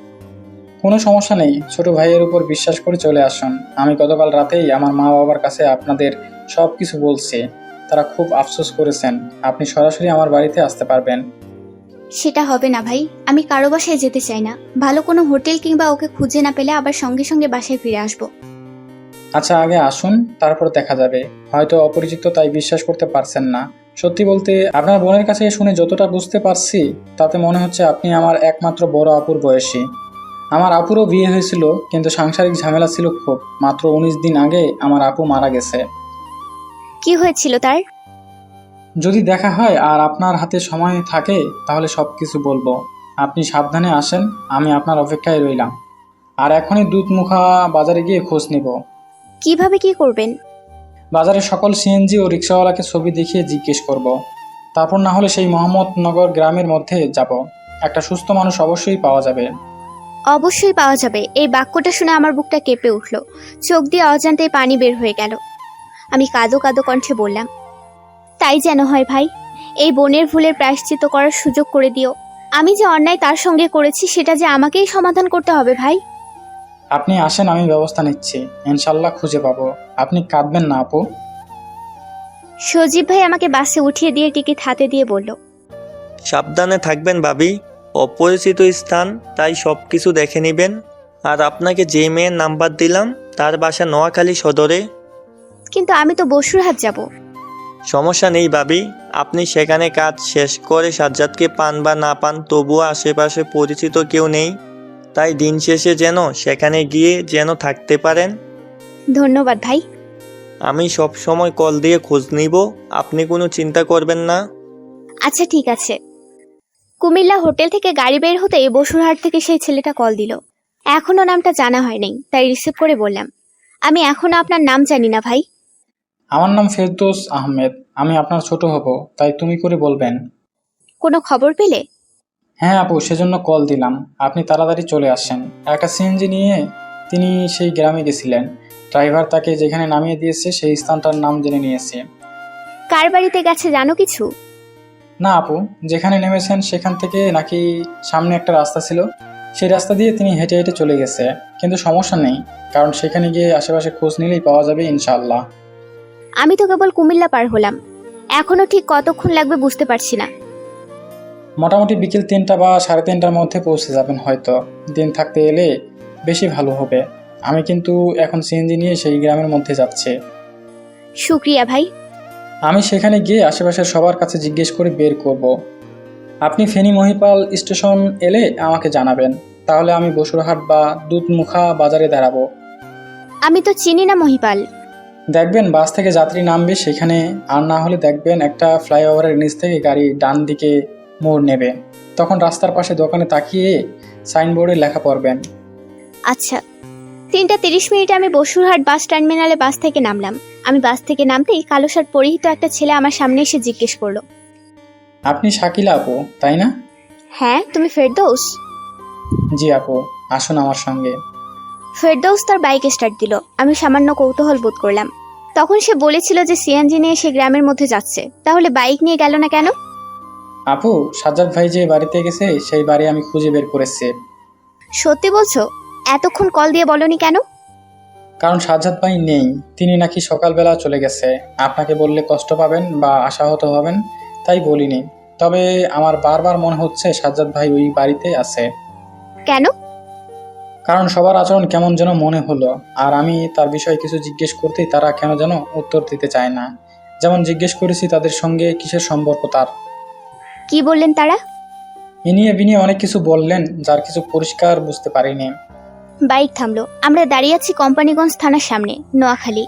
কোনো সমস্যা নেই, ছোট ভাইয়ের উপর বিশ্বাস করে চলে আসুন। আমি গতকাল রাতেই আমার মা বাবার কাছে আপনাদের সব কিছু বলছি। তারা খুব আফসোস করেছেন। আপনি সরাসরি আমার বাড়িতে আসতে পারবেন। সেটা হবে না ভাই, আমি কারো বাসায় যেতে চাই না। ভালো কোনো হোটেল কিংবা ওকে খুঁজে না পেলে আবার সঙ্গে সঙ্গে বাসায় ফিরে আসবো। আচ্ছা, আগে আসুন, তারপর দেখা যাবে। হয়তো অপরিচিত তাই বিশ্বাস করতে পারছেন না। সত্যি বলতে আপনার বোনের কাছে শুনে যতটা বুঝতে পারছি তাতে মনে হচ্ছে আপনি আমার একমাত্র বড় আপুর বয়সী। আমার আপুরও বিয়ে হয়েছিল, কিন্তু সাংসারিক ঝামেলা ছিল খুব। মাত্র 19 দিন আগে আমার আপু মারা গেছে। কি হয়েছিল তার? যদি দেখা হয় আর আপনার হাতে সময় থাকে তাহলে সব কিছু বলবো। আপনি সাবধানে আসেন, আমি আপনার অপেক্ষায় রইলাম। আর এখনই দুধমুখা বাজারে গিয়ে খোঁজ নিব। কিভাবে কি করবেন? বাজারের সকল সিএনজি ও রিক্সাওয়ালাকে ছবি দেখিয়ে জিজ্ঞেস করব। তারপর না হলে সেই মোহাম্মদনগর গ্রামের মধ্যে যাব। একটা সুস্থ মানুষ অবশ্যই পাওয়া যাবে। অবশ্যই পাওয়া যাবে। এই বাক্যটা শুনে আমার বুকটা কেঁপে উঠল, চোখ দিয়ে অজান্তে পানি বের হয়ে গেল। আমি কাঁদো কাঁদো কণ্ঠে বললাম, তাই যেন হয় ভাই। এই বোনের ভুলের প্রায়শ্চিত্ত করার সুযোগ করে দিও। আমি যে অন্যায় তার সঙ্গে করেছি সেটা যে আমাকেই সমাধান করতে হবে ভাই। আপনি আসেন, আমি ব্যবস্থা নিচ্ছি। ইনশাল্লাহ খুঁজে পাবো। আপনি কাঁদবেন না আপু। সজীব ভাই আমাকে বাসে উঠিয়ে দিয়ে টিকিট হাতে দিয়ে বলল, সাবধানে থাকবেন ভাবি, অপরিচিত স্থান, তাই সব কিছু দেখে নেবেন। আর আপনাকে যে মেয়ের নাম্বার দিলাম তার বাসা নোয়াখালী সদরে। কিন্তু আমি তো বসুরহাট যাব। সমস্যা নেই ভাবি, আপনি সেখানে কাজ শেষ করে সাজ্জাদকে পান বা না পান, তবুও আশেপাশে পরিচিত কেউ নেই। তাই দিন শেষে যেন সেখানে গিয়ে যেন থাকতে পারেন। ধন্যবাদ ভাই। আমি সব সময় কল দিয়ে খোঁজ নিব, আপনি কোনো চিন্তা করবেন না। আচ্ছা ঠিক আছে। কুমিল্লা হোটেল থেকে গাড়ি বের হতেই বসুরহাট থেকে সেই ছেলেটা কল দিল। এখনো নামটা জানা হয়নি, তাই রিসিভ করে বললাম, আমি এখনো আপনার নাম জানি না ভাই। আমার নাম ফেরদৌস আহমেদ। আমি আপনার ছোট হব, তাই তুমি করে বলবেন। কোনো খবর পেলে? হ্যাঁ আপু, সেজন্য কল দিলাম। আপনি তাড়াতাড়ি চলে আসেন। একটা সিএনজি নিয়ে তিনি সেই গ্রামে গেছিলেন। ড্রাইভার তাকে যেখানে নামিয়ে দিয়েছে সেই স্থানটার নাম জেনে নিয়েছে। কার বাড়িতে গেছে জানো কিছু? না আপু, যেখানে নেমেছেন সেখান থেকে নাকি সামনে একটা রাস্তা ছিল, সেই রাস্তা দিয়ে তিনি হেঁটে হেঁটে চলে গেছে। কিন্তু সমস্যা নেই, কারণ সেখানে গিয়ে আশেপাশে খোঁজ নিলেই পাওয়া যাবে ইনশাআল্লাহ। আমি তো কেবল কুমিল্লা পার হলাম, এখনো ঠিক কতক্ষণ লাগবে বুঝতে পারছি না। মোটামুটি বিকেল 3টা বা 3:30টার মধ্যে পৌঁছে যাবেন হয়তো। দিন থাকতে এলে বেশি ভালো হবে। আমি কিন্তু এখন সিএনজি নিয়ে সেই গ্রামের মধ্যে যাচ্ছি। শুক্রিয়া ভাই। আমি সেখানে গিয়ে আশেপাশের সবার কাছে জিজ্ঞেস করে বের করব। আপনি ফেনী মহিপাল স্টেশন এলে আমাকে জানাবেন, তাহলে আমি বসুরহাট বা দুধমুখা বাজারে দাঁড়াবো। আমি তো চিনি না মহিপাল। দেখবেন বাস থেকে যাত্রী নামবে সেখানে, আর না হলে দেখবেন একটা ফ্লাইওভারের নিচ থেকে গাড়ি ডান দিকে মোড় নেবে। তখন রাস্তার পাশে দোকানে তাকিয়ে সাইনবোর্ডে লেখা পড়বেন। আচ্ছা। 3:30 আমি বসুরহাট বাস টার্মিনালে বাস থেকে নামলাম। আমি বাস থেকে নামতেই কালো শার্ট পরিহিত একটা ছেলে আমার সামনে এসে জিজ্ঞেস করলো, আপনি শাকিলা আপু, তাই না? হ্যাঁ, তুমি ফেরদৌস? জি আপু, আসুন আমার সঙ্গে। ফেরদৌস তার বাইক স্টার্ট দিল। আমি সামান্য কৌতূহল বোধ করলাম। তখন সে বলেছিল যে সিএনজি নিয়ে সে গ্রামের মধ্যে যাচ্ছে, তাহলে বাইক নিয়ে গেল না কেন? আপু, সাজ্জাদ ভাই যে বাড়িতে গেছে সেই বাড়ি আমি খুঁজে বের করেছি। সত্যি বলছো? এতক্ষণ কল দিয়ে বলনি কেন? কারণ সাজ্জাদ ভাই নেই, তিনি নাকি সকালবেলা চলে গেছে। আপনাকে বললে কষ্ট পাবেন বা আশাহত হবেন, তাই বলিনি। তবে আমার বারবার মনে হচ্ছে সাজ্জাদ ভাই ওই বাড়িতে আছে। কেন? কারণ সবার আচরণ কেমন যেন মনে হলো, আর আমি তার বিষয়ে কিছু জিজ্ঞেস করতেই তারা কেন যেন উত্তর দিতে চায় না। যেমন জিজ্ঞেস করেছি তাদের সঙ্গে কিসের সম্পর্ক তার। কি বললেন তারা? ইনিয়ে বিনিয়ে অনেক কিছু বললেন, যার কিছু পরিষ্কার বুঝতে পারিনি। বাইক থামলো। আমরা দাঁড়িয়ে আছি কোম্পানিগঞ্জ থানার সামনে, নোয়াখালী।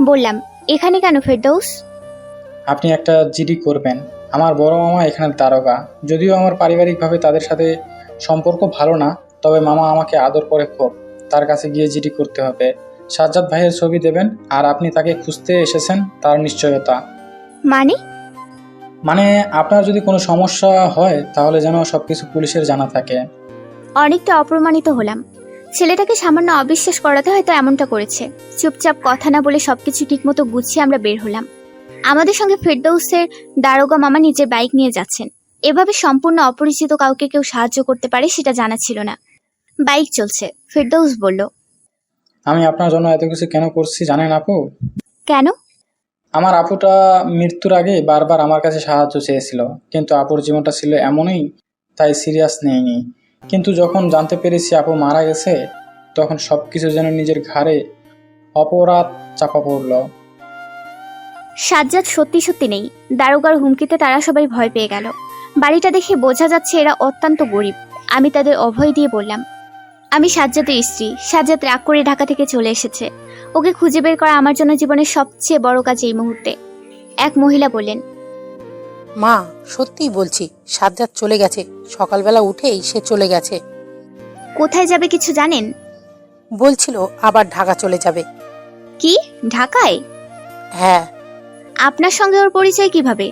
বললাম, এখানে কেন ফেরদৌস? আপনি একটা জিডি করবেন। আমার বড় মামা এখানের দারোগা। যদিও আমার পারিবারিকভাবে তাদের সাথে সম্পর্ক ভালো না, তবে মামা আমাকে আদর করে খুব। তার কাছে গিয়ে জিডি করতে হবে। সাজ্জাদ ভাইয়ের ছবি দেবেন, আর আপনি তাকে খুঁজতে এসেছেন তার নিশ্চয়তা। মানে আপনার যদি কোনো সমস্যা হয় তাহলে যেন সবকিছু পুলিশের জানা থাকে। অনেকটা অপ্রমাণিত হলাম। ছেলেটাকে সামান্য অবিশ্বাস করাতে হয়তো এমনটা করেছে। চুপচাপ কথা না বলে সবকিছু ঠিকমতো গুছিয়ে আমরা বের হলাম। আমাদের সঙ্গে ফেরদৌসের দারোগা মামা নিজের বাইক নিয়ে যাচ্ছেন। এভাবে সম্পূর্ণ অপরিচিত কাউকে কেউ সাহায্য করতে পারে সেটা জানা ছিল না। বাইক চলছে। ফেরদৌস বলল, আমি আপনার জন্য এত কিছু কেন করছি জানেন আপু? কেন? আমার আপুটা মৃত্যুর আগে বারবার আমার কাছে সাহায্য চেয়েছিল, কিন্তু আপুর জীবনটা ছিল এমনই, তাই সিরিয়াস নেইনি। কিন্তু যখন জানতে পেরেছি আপু মারা গেছে, তখন সব কিছু যেন নিজের ঘাড়ে অপরাধ চাপা পড়ল। সাজ্জাদ সত্যি সত্যি নেই। দারোগার হুমকিতে তারা সবাই ভয় পেয়ে গেল। বাড়িটা দেখে বোঝা যাচ্ছে এরা অত্যন্ত গরিব। আমি তাদের অভয় দিয়ে বললাম, আমি সাজ্জাদের স্ত্রী। সাজ্জাদ রাগ করে ঢাকা থেকে চলে এসেছে। ওকে খুঁজে বের করা আমার জন্য জীবনের সবচেয়ে বড় কাজ এই মুহূর্তে। এক মহিলা বললেন, মা, সত্যিই বলছি, সাজ্জাদ চলে গেছে। সকালবেলা উঠেই সে চলে গেছে। কোথায় যাবে কিছু জানেন? বলছিল আবার ঢাকা চলে যাবে। কি, ঢাকায়? হ্যাঁ। আপনার সঙ্গে ওর পরিচয় কিভাবে?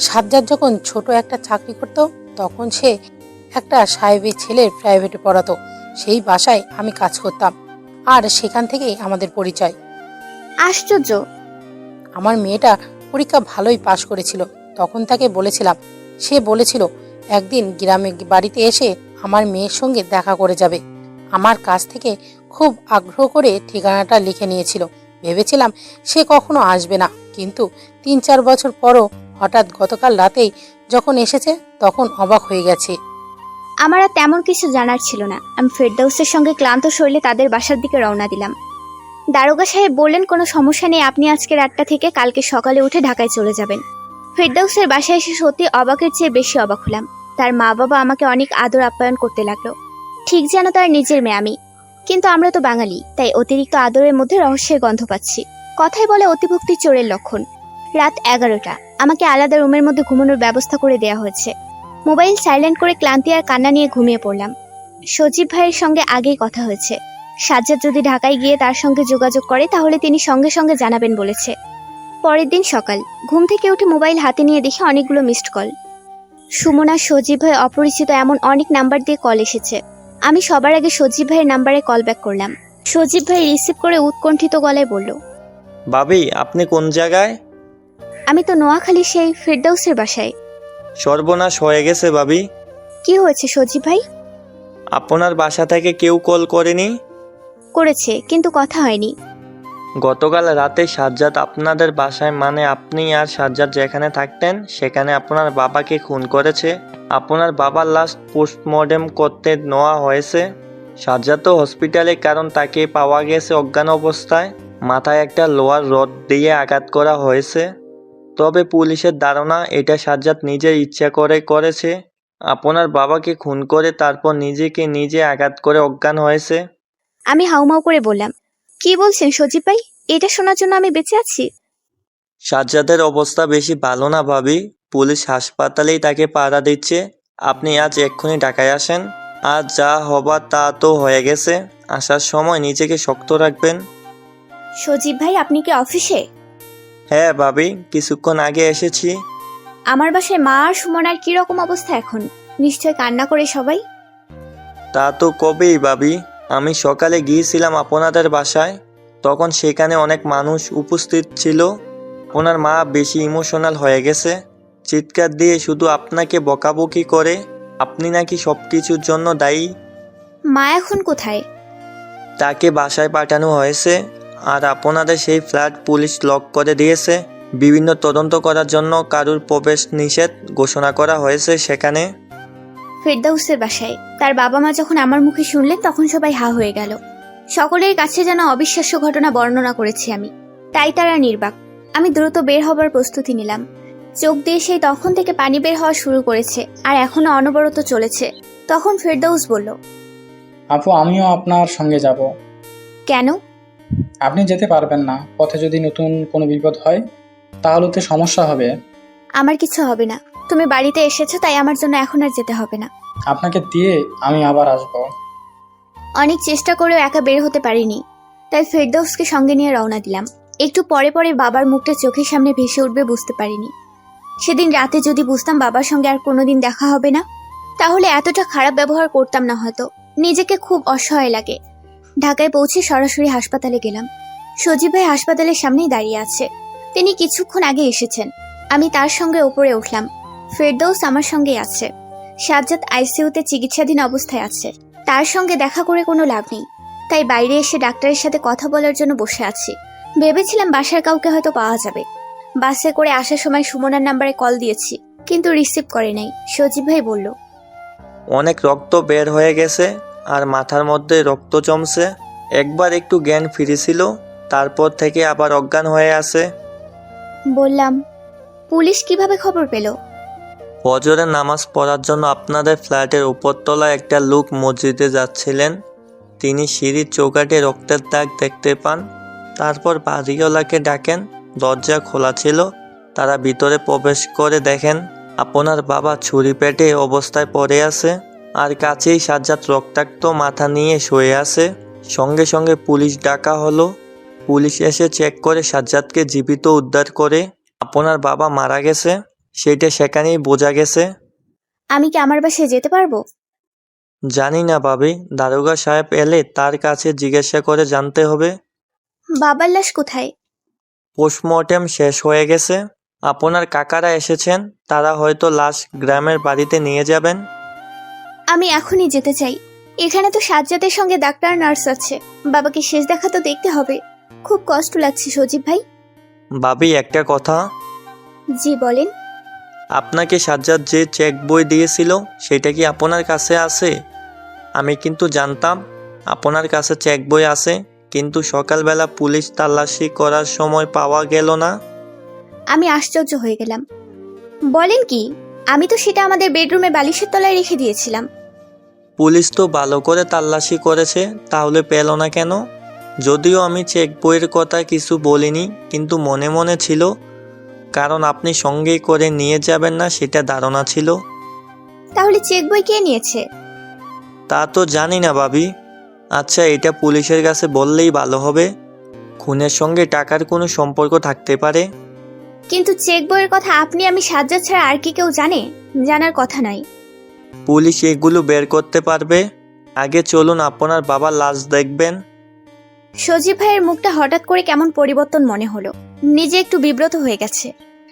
সাজ্জাদ যখন ছোট একটা চাকরি করত, তখন সে একটা সাহেবের ছেলের প্রাইভেটে পড়াতো। সেই বাসায় আমি কাজ করতাম, আর সেখান থেকেই আমাদের পরিচয়। আশ্চর্য। আমার মেয়েটা পরীক্ষা ভালোই পাশ করেছিল। তখন তাকে বলেছিলাম, সে বলেছিল একদিন গ্রামে বাড়িতে এসে আমার মেয়ের সঙ্গে দেখা করে যাবে। আমার কাছ থেকে খুব আগ্রহ করে ঠিকানাটা লিখে নিয়েছিল। ভেবেছিলাম সে কখনো আসবে না, কিন্তু 3-4 বছর পরও হঠাৎ গতকাল রাতেই যখন এসেছে, তখন অবাক হয়ে গেছে। আমার আর তেমন কিছু জানার ছিল না। আমি ফেরদৌসের সঙ্গে ক্লান্ত শরীরে তাদের বাসার দিকে রওনা দিলাম। দারোগা সাহেব বললেন, কোনো সমস্যা নেই, আপনি আজকে রাতটা থেকে কালকে সকালে উঠে ঢাকায় চলে যাবেন। ফেরদৌসের বাসায় এসে সত্যি অবাকের চেয়ে বেশি অবাক হলাম। তার মা বাবা আমাকে অনেক আদর আপ্যায়ন করতে লাগলো, ঠিক যেন তার নিজের মেয়ে আমি। কিন্তু আমরা তো বাঙালি, তাই অতিরিক্ত আদরের মধ্যে রহস্যের গন্ধ পাচ্ছি। কথাই বলে অতিভক্তি চোরের লক্ষণ। রাত 11টা। আমাকে আলাদা রুমের মধ্যে ঘুমানোর ব্যবস্থা করে দেওয়া হয়েছে। মোবাইল সাইলেন্ট করে ক্লান্তি আর কান্না নিয়ে ঘুমিয়ে পড়লাম। সজীব ভাইয়ের সঙ্গে আগেই কথা হয়েছে। সাজ্জাদ যদি ঢাকায় গিয়ে তার সঙ্গে যোগাযোগ করে, তাহলে তিনি সঙ্গে সঙ্গে জানাবেন বলেছে। পরের দিন সকাল, ঘুম থেকে উঠে মোবাইল হাতে নিয়ে দেখি অনেকগুলো মিসড কল। সুমনা, সজীব ভাই, অপরিচিত এমন অনেক নাম্বার দিয়ে কল এসেছে। আমি সবার আগে সজীব ভাইয়ের নাম্বারে কল ব্যাক করলাম। সজীব ভাই রিসিভ করে উৎকণ্ঠিত গলায় বলল, ভাবি, আপনি কোন জায়গায়? আমি তো নোয়াখালী সেই ফেরদৌসের বাসায়। সর্বনাশ হয়ে গেছে ভাবি। কি হয়েছে সজীব ভাই? আপনার বাসা থেকে কেউ কল করেনি? করেছে, কিন্তু কথা হয়নি। গতকাল রাতে সাজ্জাদ আপনাদের বাসায়, মানে আপনি আর সাজ্জাদ যেখানে থাকতেন, সেখানে আপনার বাবাকে খুন করেছে। আপনার বাবার লাশ পোস্টমর্টেম করতে নেওয়া হয়েছে। সাজ্জাদ তো হসপিটালে, কারণ তাকে পাওয়া গেছে অজ্ঞান অবস্থায়। মাথায় একটা লোহার রড দিয়ে আঘাত করা হয়েছে। তবে পুলিশের ধারণা এটা সাজ্জাদ নিজের ইচ্ছা করে করেছে। আপনার বাবাকে খুন করে তারপর নিজেকে নিজে আঘাত করে অজ্ঞান হয়েছে। আমি হাউমাউ করে বললাম, কি বলছেন সজীব ভাই? এটা শোনার জন্য আমি বেঁচে আছি? সাজ্জাদের অবস্থা বেশি ভালো না ভাবি। পুলিশ হাসপাতালেই তাকে পাহারা দিচ্ছে। আপনি আজ এক্ষুনি ঢাকায় আসেন। আজ যা হবার তা তো হয়ে গেছে। আসার সময় নিজেকে শক্ত রাখবেন। সজীব ভাই, আপনি কি অফিসে? হ্যাঁ ভাবি, কিছুক্ষণ আগে এসেছি। আমার বাসায় মা আর সুমনার কি রকম অবস্থা এখন? নিশ্চয় কান্না করে সবাই। তা তো কবেই ভাবি। আমি সকালে গিয়েছিলাম আপনাদের বাসায়, তখন সেখানে অনেক মানুষ উপস্থিত ছিল। ওনার মা বেশি ইমোশনাল হয়ে গেছে, চিৎকার দিয়ে শুধু আপনাকে বকাবকি করে। আপনি নাকি সব কিছুর জন্য দায়ী। মা এখন কোথায়? তাকে বাসায় পাঠানো হয়েছে, আর আপনাদের সেই ফ্ল্যাট পুলিশ লক করে দিয়েছে। বিভিন্ন তদন্ত করার জন্য কারুর প্রবেশ নিষেধ ঘোষণা করা হয়েছে সেখানে। ফেরদৌসের বাসায়। তার বাবা মা যখন আমার মুখে শুনলেন, তখন সবাই হা হয়ে গেল। সকলের কাছে যেন অবিশ্বাস্য ঘটনা বর্ণনা করেছি আমি, তাই তারা নির্বাক। আমি দ্রুত বের হবার প্রস্তুতি নিলাম। চোখ দিয়ে সেই তখন থেকে পানি বের হওয়া শুরু করেছে, আর এখনো অনবরত চলেছে। তখন ফেরদৌস বলল, আপু, আমিও আপনার সঙ্গে যাব। কেন? আপনি যেতে পারবেন না। পথে যদি নতুন কোনো বিপদ হয়, তাহলে তো সমস্যা হবে। আমার কিছু হবে না। তুমি বাড়িতে এসেছো, তাই আমার জন্য এখন আর যেতে হবে না। আপনাকে দিয়ে আমি আবার আসব। অনেক চেষ্টা করেও একা বের হতে পারিনি, তাই ফেরদৌসকে সঙ্গে নিয়ে রওনা দিলাম। একটু পরে পরে বাবার মুখটা চোখের সামনে ভেসে উঠবে বুঝতে পারিনি। সেদিন রাতে যদি বুঝতাম বাবার সঙ্গে আর কোনোদিন দেখা হবে না, তাহলে এতটা খারাপ ব্যবহার করতাম না হয়তো। নিজেকে খুব অসহায় লাগে। ঢাকায় পৌঁছে সরাসরি হাসপাতালে গেলাম। সজীব ভাই হাসপাতালের সামনেই দাঁড়িয়ে আছে। তিনি কিছুক্ষণ আগে এসেছেন। আমি তার সঙ্গে উপরে উঠলাম। ফেরদৌস আমার সঙ্গেই আছে। সাজ্জাদ আইসিইউতে চিকিৎসাধীন অবস্থায় আছে। তার সঙ্গে দেখা করে কোনো লাভ নেই, তাই বাইরে এসে ডাক্তারের সাথে কথা বলার জন্য বসে আছি। ভেবেছিলাম বাসার কাউকে হয়তো পাওয়া যাবে। বাসে করে আসার সময় সুমনার নাম্বারে কল দিয়েছি, কিন্তু রিসিভ করে নাই। সজীব ভাই বলল, অনেক রক্ত বের হয়ে গেছে আর মাথার মধ্যে রক্ত জমছে। একবার একটু জ্ঞান ফিরেছিল, তারপর থেকে আবার অজ্ঞান হয়ে আছে। বললাম, পুলিশ কিভাবে খবর পেল? ফজরের নামাজ পড়ার জন্য আপনাদের ফ্ল্যাটের উপরতলায় একটা লোক মসজিদে যাচ্ছিলেন। তিনি সিঁড়ির চৌকাঠে রক্তের দাগ দেখতে পান। তারপর বাড়িওয়ালাকে ডাকেন, দরজা খোলা ছিল। তারা ভিতরে প্রবেশ করে দেখেন আপনার বাবা ছুরি পেটে অবস্থায় পড়ে আছে, আর কাছেই সাজ্জাদ রক্তাক্ত মাথা নিয়ে শুয়ে আছে। সঙ্গে সঙ্গে পুলিশ ডাকা হলো। পুলিশ এসে চেক করে সাজ্জাদকে জীবিত উদ্ধার করে। আপনার বাবা মারা গেছে সেটা সেখানেই বোঝা গেছে। আমি কি আমার বাসায় যেতে পারবো? জানি না ভাবি, দারোগা সাহেব এলে তার কাছে জিজ্ঞাসা করে জানতে হবে। বাবার লাশ কোথায়? পোস্টমর্টেম শেষ হয়ে গেছে। আপনার কাকারা এসেছেন, তারা হয়তো লাশ গ্রামের বাড়িতে নিয়ে যাবেন। আমি এখনই যেতে চাই। এখানে তো সাজ্জাদের সঙ্গে ডাক্তার নার্স আছে। বাবাকে শেষ দেখা তো দেখতে হবে। খুব কষ্ট লাগছে সজীব ভাই। ভাবি একটা কথা, জি বলেন। আপনাকে সাজ্জাদ যে চেক বই দিয়েছিল সেটা কি আপনার কাছে আছে? আমি কিন্তু জানতাম আপনার কাছে চেক বই আছে, কিন্তু সকালবেলা পুলিশ তল্লাশি করার সময় পাওয়া গেল না। আমি আশ্চর্য হয়ে গেলাম। বলেন কি? আমি তো সেটা আমাদের বেডরুমে বালিশের তলায় রেখে দিয়েছিলাম। পুলিশ তো ভালো করে তল্লাশি করেছে, তাহলে পেল না কেন? যদিও আমি চেক বইয়ের কথা কিছু বলিনি, কিন্তু মনে মনে ছিল, কারণ আপনি সঙ্গে করে নিয়ে যাবেন না সেটা ধারণা ছিল। তাহলে চেক বই কে নিয়েছে? তা তো জানি না ভাবি। আচ্ছা, এটা পুলিশের কাছে বললেই ভালো হবে। খুনের সঙ্গে টাকার কোনো সম্পর্ক থাকতে পারে। কিন্তু চেক বইয়ের কথা আপনি আমি সাজ্জাদ ছাড়া আর কি কেউ জানে? জানার কথা নয়। পুলিশ এগুলো বের করতে পারবে। আগে চলুন আপনার বাবার লাশ দেখবেন। সজীব ভাইয়ের মুখটা হঠাৎ করে কেমন পরিবর্তন মনে হলো। নিজে একটু বিব্রত হয়ে গেছে।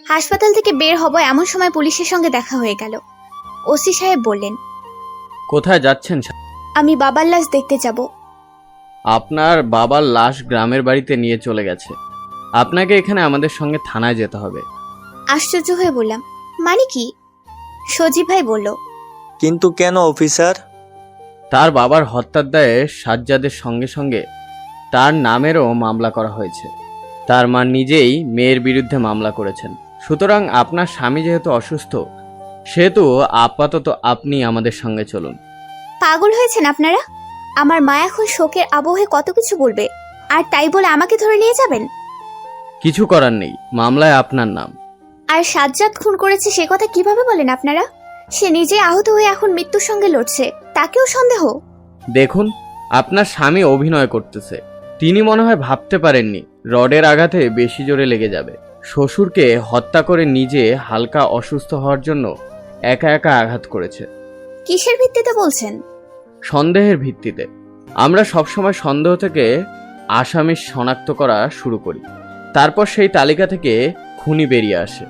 হাসপাতাল থেকে বের হব এমন সময় পুলিশের সঙ্গে দেখা হয়ে গেল। ওসি সাহেব বললেন, কোথায় যাচ্ছেন? আমি বাবার লাশ দেখতে যাব। আপনার বাবার লাশ গ্রামের বাড়িতে নিয়ে চলে গেছে। আপনাকে এখানে আমাদের সঙ্গে থানায় যেতে হবে। আশ্চর্য হয়ে বললাম, মানে কি? সজীব ভাই বলল, কিন্তু কেন অফিসার? তার বাবার হত্যার দায়ে সাজ্জাদের সঙ্গে সঙ্গে তার নামেরও মামলা করা হয়েছে। তার মা নিজেই মেয়ের বিরুদ্ধে মামলা করেছেন। সুতরাং আপনার স্বামী যেহেতু অসুস্থ, সেহেতু আপাতত আপনি আমাদের সঙ্গে চলুন। পাগল হয়েছেন আপনারা? আমার মা এখন শোকের আবহে কত কিছু বলবে, আর তাই বলে আমাকে ধরে নিয়ে যাবেন? কিছু করার নেই, মামলায় আপনার নাম। আর সাজ্জাদ খুন করেছে সে কথা কিভাবে বলেন আপনারা? সে নিজে আহত হয়ে এখন মৃত্যুর সঙ্গে লড়ছে, তাকেও সন্দেহ? দেখুন, আপনার স্বামী অভিনয় করতেছে। তিনি মনে হয় ভাবতে পারেননি রডের আঘাতে বেশি জোরে লেগে যাবে। শ্বশুরকে হত্যা করে নিজে হালকা অসুস্থ হওয়ার জন্য একা একা আঘাত করেছে। কিসের ভিত্তিতে বলছেন? সন্দেহের ভিত্তিতে। আমরা সবসময় সন্দেহ থেকে আসামি শনাক্ত করা শুরু করি, তারপর সেই তালিকা থেকে খুনি বেরিয়ে আসে।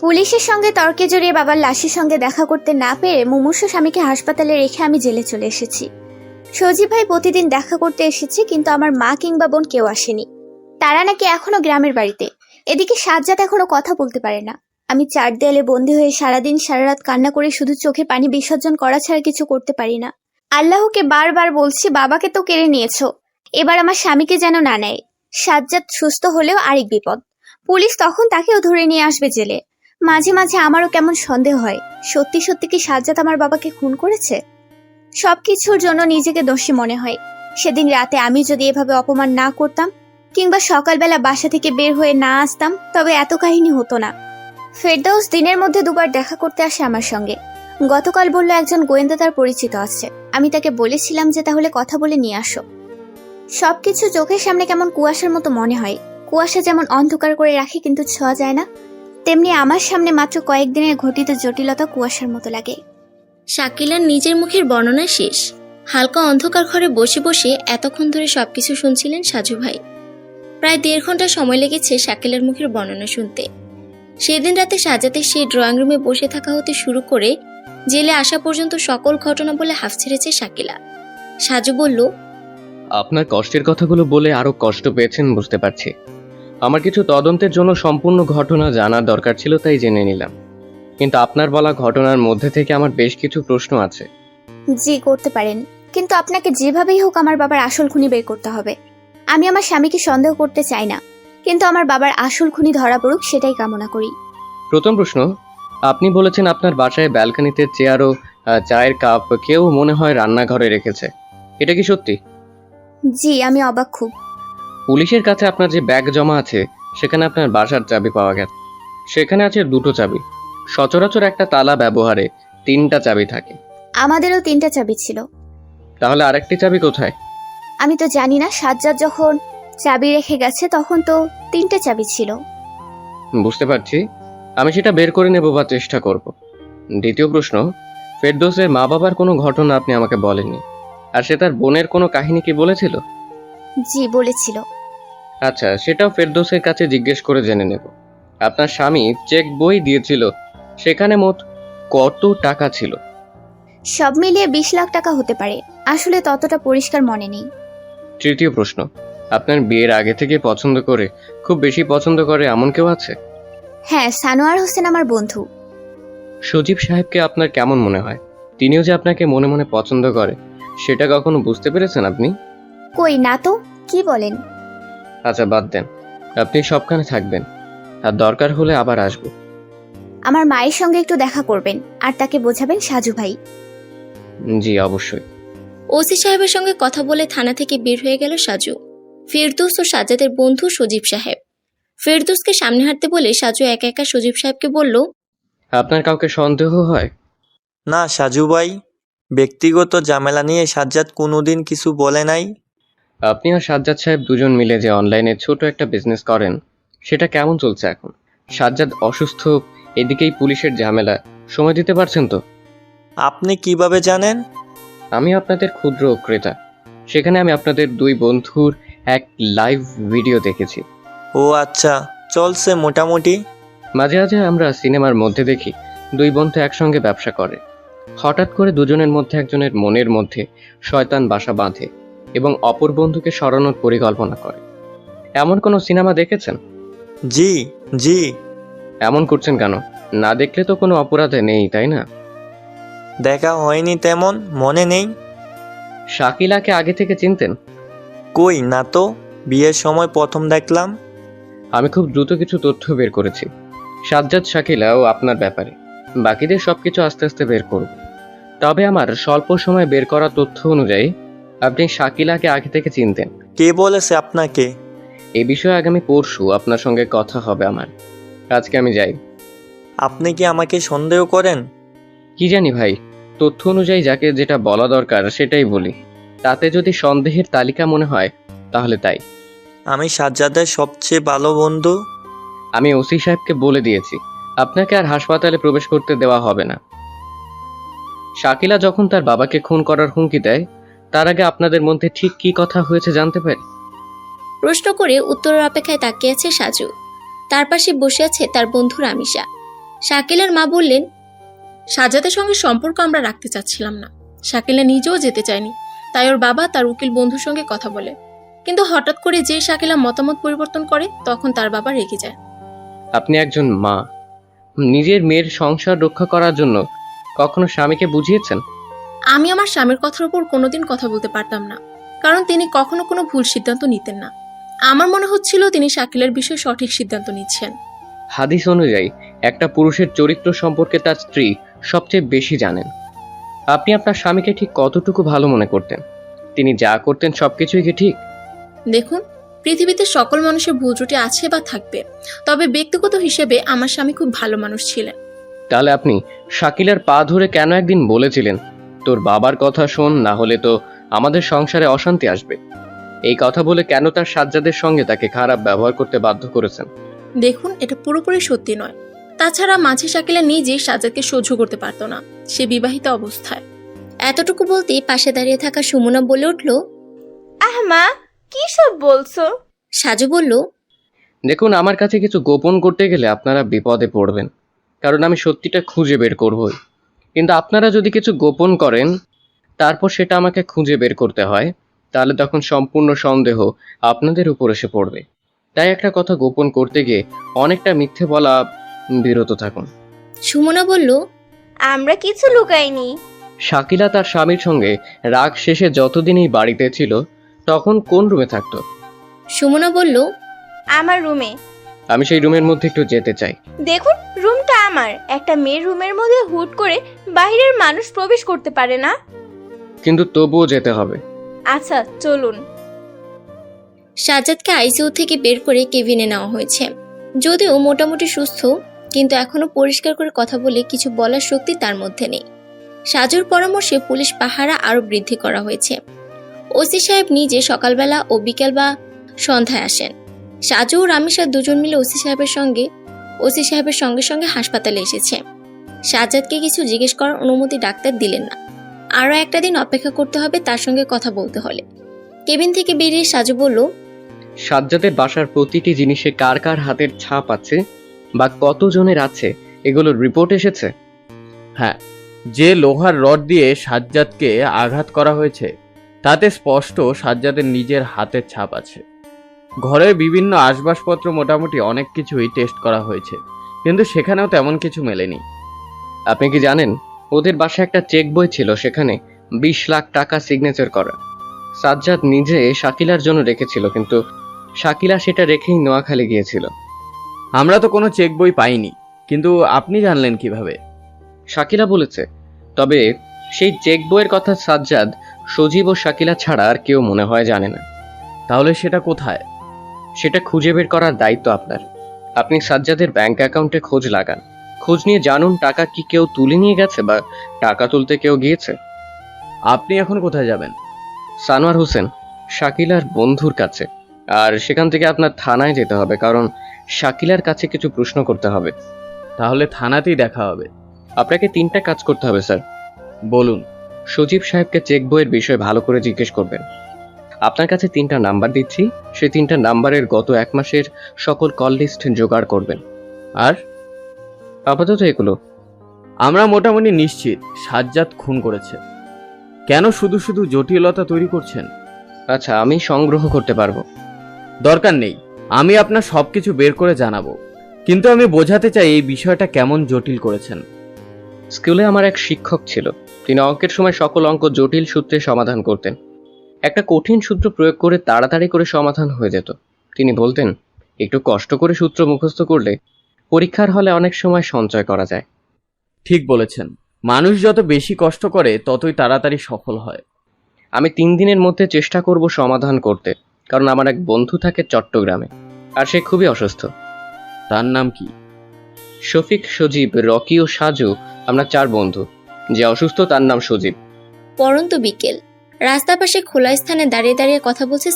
পুলিশের সঙ্গে তর্কে জড়িয়ে বাবার লাশের সঙ্গে দেখা করতে না পেরে মুমূর্ষ স্বামীকে হাসপাতালে রেখে আমি জেলে চলে এসেছি। সজীব ভাই প্রতিদিন দেখা করতে এসেছে, কিন্তু আমার মা কিংবা বোন কেউ আসেনি। তারা নাকি এখনো গ্রামের বাড়িতে। এদিকে সাজ্জাদ এখনো কথা বলতে পারে না। আমি 4 দেয়ালে বন্দী হয়ে সারাদিন সারারাত কান্না করে শুধু চোখে পানি বিসর্জন করা ছাড়া কিছু করতে পারি না। আল্লাহকে বারবার বলছি, বাবাকে তো কেড়ে নিয়েছো, এবার আমার স্বামীকে যেন না নেয়। সাজ্জাদ সুস্থ হলেও আরেক বিপদ। পুলিশ তখন তাকেও ধরে নিয়ে আসবে জেলে। মাঝে মাঝে আমারও কেমন সন্দেহ হয়, সত্যি সত্যি কি সাজ্জাদ আমার বাবাকে খুন করেছে? সবকিছুর জন্য নিজেকে দোষী মনে হয়। সেদিন রাতে আমি যদি এভাবে অপমান না করতাম, কিংবা সকালবেলা বাসা থেকে বের হয়ে না আসতাম, তবে এত কাহিনী হতো না। ফেরদৌস দিনের মধ্যে 2 বার দেখা করতে আসে আমার সঙ্গে। গতকাল বলল একজন গোয়েন্দা তার পরিচিত আছে। আমি তাকে বলেছিলাম যে তাহলে কথা বলে নিয়ে আসো। সবকিছু চোখের সামনে কেমন কুয়াশার মতো মনে হয়। কুয়াশা যেমন অন্ধকার করে রাখে কিন্তু ছোঁয়া যায় না, তেমনি আমার সামনে মাত্র কয়েকদিনের ঘটিত জটিলতা কুয়াশার মতো লাগে। শাকিলার নিজের মুখের বর্ণনা শেষ। হালকা অন্ধকার ঘরে বসে বসে এতক্ষণ ধরে সবকিছু শুনছিলেন সাজু ভাই। প্রায় 1.5 ঘন্টা সময় লেগেছে শাকিলার মুখের বর্ণনা শুনতে। সেদিন রাতে সাজ্জাদের সেই ড্রয়িং রুমে বসে থাকা হতে শুরু করে জেলে আসা পর্যন্ত সকল ঘটনা বলে হাফ ছেড়েছে শাকিলা। সাজু বলল, আপনার কষ্টের কথাগুলো বলে আরো কষ্ট পেয়েছেন বুঝতে পারছি। আমার কিছু তদন্তের জন্য সম্পূর্ণ ঘটনা জানার দরকার ছিল, তাই জেনে নিলাম। কিন্তু আপনার বলা ঘটনার মধ্যে থেকে আমার বেশ কিছু প্রশ্ন আছে। জি করতে পারেন, কিন্তু আপনাকে যেভাবেই হোক আমার বাবার আসল খুনি বের করতে হবে। আমি আমার স্বামীকে সন্দেহ করতে চাই না, কিন্তু আমার বাবার আসল খুনি ধরা পড়ুক সেটাই কামনা করি। প্রথম প্রশ্ন, আপনি বলেছেন আপনার বাসায় ব্যালকনিতে চেয়ার ও চায়ের কাপ কেউ মনে হয় রান্নাঘরে রেখেছে, এটা কি সত্যি? জি, আমি অবাক খুব। পুলিশের কাছে আপনার যে ব্যাগ জমা আছে সেখানে আপনার বাসার চাবি পাওয়া গেছে। সেখানে আছে 2টো চাবি। সচরাচর একটা তালা ব্যবহারে 3টা চাবি থাকে। আমাদেরও 3টা চাবি ছিল। তাহলে আরেকটি চাবি কোথায়? আমি তো জানি না, সাজ্জাদ যখন চাবি রেখে গেছে তখন তো 3টে চাবি ছিল। বুঝতে পারছি, আমি সেটা বের করে নেব বা চেষ্টা করব। দ্বিতীয় প্রশ্ন, ফেরদৌসের মা বাবার কোনো ঘটনা আপনি আমাকে বলেননি, আর সে তার বোনের কোনো কাহিনী কি বলেছিল? জি বলেছিল। আচ্ছা, সেটাও ফেরদৌসের কাছে জিজ্ঞেস করে জেনে নেব। আপনার স্বামী চেক বই দিয়েছিল, সেখানে মোট কত টাকা ছিল? সব মিলিয়ে 20 লাখ টাকা হতে পারে, আসলে ততটা পরিষ্কার মনে নেই। তৃতীয় প্রশ্ন, আপনার বিয়ের আগে থেকে পছন্দ করে, খুব বেশি পছন্দ করে এমন কেউ আছে? হ্যাঁ, সানোয়ার হোসেন আমার বন্ধু। সজীব সাহেবকে আপনার কেমন মনে হয়? তিনিও যে আপনাকে মনে মনে পছন্দ করে, সেটা কখনো বুঝতে পেরেছেন আপনি? কই না তো, কি বলেন? আচ্ছা বাদ দেন, আপনি সবখানে থাকবেন, আর দরকার হলে আবার আসবো। আমার মায়ের সঙ্গে একটু দেখা করবেন, আর তাকে বোঝাবেন সাজু ভাই। জি অবশ্যই। ওসি সাহেবের সঙ্গে কথা বলে থানা থেকে বের হয়ে গেল সাজু। ফেরদৌস ও সাজ্জাদের বন্ধু সজীব সাহেব। ফেরদৌসকে সামনে হাঁটতে বলে সাজু একা একা সজীব সাহেবকে বলল, আপনার কাউকে সন্দেহ হয়? না সাজু ভাই, ব্যক্তিগত ঝামেলা নিয়ে সাজ্জাদ কোনোদিন কিছু বলে নাই। আপনি আর সাজ্জাদ সাহেব দুজন মিলে যে অনলাইনে ছোট একটা বিজনেস করেন, সেটা কেমন চলছে এখন? সাজ্জাদ অসুস্থ, এদিকেই পুলিশের ঝামেলা, সময় দিতে পারছেন তো? আপনি কিভাবে জানেন? আমি আপনাদের ক্ষুদ্র ক্রেতা, সেখানে আমি আপনাদের 2 বন্ধুর এক লাইভ ভিডিও দেখেছি। ও আচ্ছা, চলছে মোটামুটি। মাঝে মাঝে আমরা সিনেমার মধ্যে দেখি 2 বন্ধু একসঙ্গে ব্যবসা করে। হঠাৎ করে দুজনের মধ্যে একজনের মনের মধ্যে শয়তান বাসা বাঁধে এবং অপর বন্ধুকে সরানোর পরিকল্পনা করে। এমন কোনো সিনেমা দেখেছেন? জি জি। এমন করছেন কেন? না দেখলে তো কোনো অপরাধে নেই, তাই না? দেখা হয়নি তেমন, মনে নেই। শাকিলাকে আগে থেকে চিনতেন? কই না তো, বিয়ের সময় প্রথম দেখলাম। আমি খুব দ্রুত কিছু তথ্য বের করেছি সাজ্জাদ, শাকিলা ও আপনার ব্যাপারে। বাকিদের সবকিছু আস্তে আস্তে বের করব। তবে আমার স্বল্প সময় বের করা তথ্য অনুযায়ী আপনি শাকিলাকে আগে থেকে চিনতেন। কে বলেছে আপনাকে? এই বিষয়ে আগামী পরশু আপনার সঙ্গে কথা হবে আমার। আজকে আমি যাই। আপনি কি আমাকে সন্দেহ করেন? কি জানি ভাই, তথ্য অনুযায়ী যাকে যেটা বলা দরকার সেটাই বলি। তাতে যদি সন্দেহের তালিকা মনে হয় তাহলে তাই। আমি সাজ্জাদের সবচেয়ে ভালো বন্ধু। আমি ওসি সাহেবকে বলে দিয়েছি আপনাকে আর হাসপাতালে প্রবেশ করতে দেওয়া হবে না। শাকিলা যখন তার বাবাকে খুন করার হুমকি দেয়, তার আগে আপনাদের মধ্যে ঠিক কি কথা হয়েছে জানতে পারি? প্রশ্ন করে উত্তরের অপেক্ষায় তাকিয়ে আছে সাজু। তার পাশে বসে আছে তার বন্ধু রামিসা। শাকিলার মা বললেন, সাজ্জাদের সঙ্গে সম্পর্ক আমরা রাখতে চাচ্ছিলাম না। শাকিলা নিজেও যেতে চায়নি, তাই ওর বাবা তার উকিল বন্ধুর সঙ্গে কথা বলে। কিন্তু হঠাৎ করে যে শাকিলা মতামত পরিবর্তন করে, তখন তার বাবা রেগে যায়। আপনি একজন মা, নিজের মেয়ের সংসার রক্ষা করার জন্য কখনো স্বামীকে বুঝিয়েছেন? আমি আমার স্বামীর কথার উপর কোনোদিন কথা বলতে পারতাম না, কারণ তিনি কখনো কোনো ভুল সিদ্ধান্ত নিতেন না। আমার মনে হচ্ছিল তিনি শাকিলার বিষয়ে সঠিক সিদ্ধান্ত নিচ্ছেন। হাদিস অনুযায়ী একটা পুরুষের চরিত্র সম্পর্কে তার স্ত্রী সবচেয়ে বেশি জানেন। আপনি আপনার স্বামীকে ঠিক কতটুকু ভালো মনে করতেন? তিনি যা করতেন সবকিছুই কি ঠিক? দেখুন, পৃথিবীতে সকল মানুষের ভুল ত্রুটি আছে বা থাকবে, তবে ব্যক্তিগত হিসেবে আমার স্বামী খুব ভালো মানুষ ছিলেন। তাহলে আপনি শাকিলার পা ধরে কেন একদিন বলেছিলেন, তোর বাবার কথা শোন, না হলে তো আমাদের সংসারে অশান্তি আসবে? এই কথা বলে কেন তার সাজ্জাদের সঙ্গে তাকে খারাপ ব্যবহার করতে বাধ্য করেছেন? দেখুন, এটা পুরোপুরি সত্যি নয়। তাছাড়া মাঝে শাকিলা নিজেই সাজ্জাদকে সহ্য করতে পারত না, সে বিবাহিত অবস্থায়। এতটুকু বলতেই পাশে দাঁড়িয়ে থাকা সুমনা বলে উঠল, মা, কি সব বলছো? সাজু বলল, দেখুন, আমার কাছে কিছু গোপন করতে গেলে আপনারা বিপদে পড়বেন, কারণ আমি সত্যিটা খুঁজে বের করবই। কিন্তু আপনারা যদি কিছু গোপন করেন, তারপর সেটা আমাকে খুঁজে বের করতে হয়, তাহলে তখন সম্পূর্ণ সন্দেহ আপনাদের উপর এসে পড়বে। তাই একটা কথা গোপন করতে গিয়ে অনেকটা মিথ্যে বলা বিরত থাকুন। সুমনা বলল, আমরা কিছু লুকাইনি। শাকিলা তার স্বামীর সঙ্গে রাগ শেষে যতদিন এই বাড়িতে ছিল তখন কোন রুমে থাকতো? সুমনা বলল, আমার রুমে। আমি সেই রুমের মধ্যে একটু যেতে চাই। দেখুন, রুমটা আমার। একটা মেয়ের রুমের মধ্যে হুট করে বাইরের মানুষ প্রবেশ করতে পারে না। কিন্তু তবুও যেতে হবে। আচ্ছা, চলুন। সাজ্জাদকে আইসিইউ থেকে বের করে কেবিনে নেওয়া হয়েছে। যদিও মোটামুটি সুস্থ, কিন্তু এখনো পরিষ্কার করে কথা বলে কিছু বলার শক্তি তার মধ্যে নেই। সাজুর পরামর্শে পুলিশ পাহারা আরো বৃদ্ধি করা হয়েছে। ওসি সাহেব নিজে সকালবেলা ও বিকেল বা সন্ধ্যায় আসেন। সাজু ও রামিসা দুজন মিলে ওসি সাহেবের সঙ্গে সঙ্গে হাসপাতালে এসেছে। সাজ্জাদকে কিছু জিজ্ঞেস করার অনুমতি ডাক্তার দিলেন না। আরো একটা দিন অপেক্ষা করতে হবে তার সঙ্গে কথা বলতে হলে। কেবিন থেকে বেরিয়ে সাজু বলল, সাজ্জাদের বাসার প্রতিটি জিনিসে কার কার হাতের ছাপ আছে বা কতজনের আছে এগুলোর রিপোর্ট এসেছে? হ্যাঁ, যে লোহার রড দিয়ে সাজ্জাদকে আঘাত করা হয়েছে তাতে স্পষ্ট সাজ্জাদের নিজের হাতের ছাপ আছে। ঘরের বিভিন্ন আসবাবপত্র মোটামুটি অনেক কিছুই টেস্ট করা হয়েছে, কিন্তু সেখানেও তেমন কিছু মেলেনি। আপনি কি জানেন ওদের বাসায় একটা চেক বই ছিল, সেখানে 20 লাখ টাকা সিগনেচার করা। সাজ্জাদ নিজে শাকিলার জন্য রেখেছিল, কিন্তু শাকিলা সেটা রেখেই নোয়াখালী গিয়েছিল। আমরা তো কোনো চেক বই পাইনি, কিন্তু আপনি জানলেন কিভাবে? শাকিলা বলেছে। তবে সেই চেক বইয়ের কথা সাজ্জাদ, সজীব ও শাকিলা ছাড়া আর কেউ মনে হয় জানে না। তাহলে সেটা কোথায়? সেটা খুঁজে বের করার দায়িত্ব আপনার। আপনি সাজ্জাদের ব্যাংক অ্যাকাউন্টে খোঁজ লাগান, খোঁজ নিয়ে জানুন টাকা কি কেউ তুলে নিয়ে গেছে বা টাকা তুলতে কেউ গিয়েছে। আপনি এখন কোথায় যাবেন? সানোয়ার হোসেন, শাকিলার বন্ধুর কাছে। আর সেখান থেকে আপনার থানায় যেতে হবে, কারণ শাকিলার কাছে কিছু প্রশ্ন করতে হবে। তাহলে থানাতেই দেখা হবে। আপনাকে 3টা কাজ করতে হবে স্যার। বলুন। সজীব সাহেবকে চেক বইয়ের বিষয়ে ভালো করে জিজ্ঞেস করবেন। আপনার কাছে 3টা নাম্বার দিচ্ছি, সেই 3টা নাম্বারের গত 1 মাসের সকল কল লিস্ট জোগাড় করবেন। আর আপাতত এগুলো। আমরা মোটামুটি নিশ্চিত সাজ্জাদ খুন করেছে। কেন শুধু শুধু জটিলতা তৈরি করছেন? আচ্ছা, আমি সংগ্রহ করতে পারবো। দরকার নেই, আমি আপনার সবকিছু বের করে জানাবো, কিন্তু আমি বোঝাতে চাই এই বিষয়টা কেমন জটিল করেছেন। স্কুলে আমার এক শিক্ষক ছিল, তিনি অঙ্কের সময় সকল অঙ্ক জটিল সূত্রে সমাধান করতেন। একটা কঠিন সূত্র প্রয়োগ করে তাড়াতাড়ি করে সমাধান হয়ে যেত। তিনি বলতেন, একটু কষ্ট করে সূত্র মুখস্থ করলে পরীক্ষার হলে অনেক সময় সঞ্চয় করা যায়। ঠিক বলেছেন, মানুষ যত বেশি কষ্ট করে ততই তাড়াতাড়ি সফল হয়। আমি 3 দিনের মধ্যে চেষ্টা করব সমাধান করতে, কারণ আমার এক বন্ধু থাকে চট্টগ্রামে, আর সে খুবই অসুস্থ। তার নাম কি? শফিক, সজীব, রকি ও সাজু, আমরা 4 বন্ধু। যে অসুস্থ তার নাম সজীব। পরন্ত বিকেল। রাস্তার পাশে খোলা স্থানে দাঁড়িয়ে দাঁড়িয়ে কথা বলছে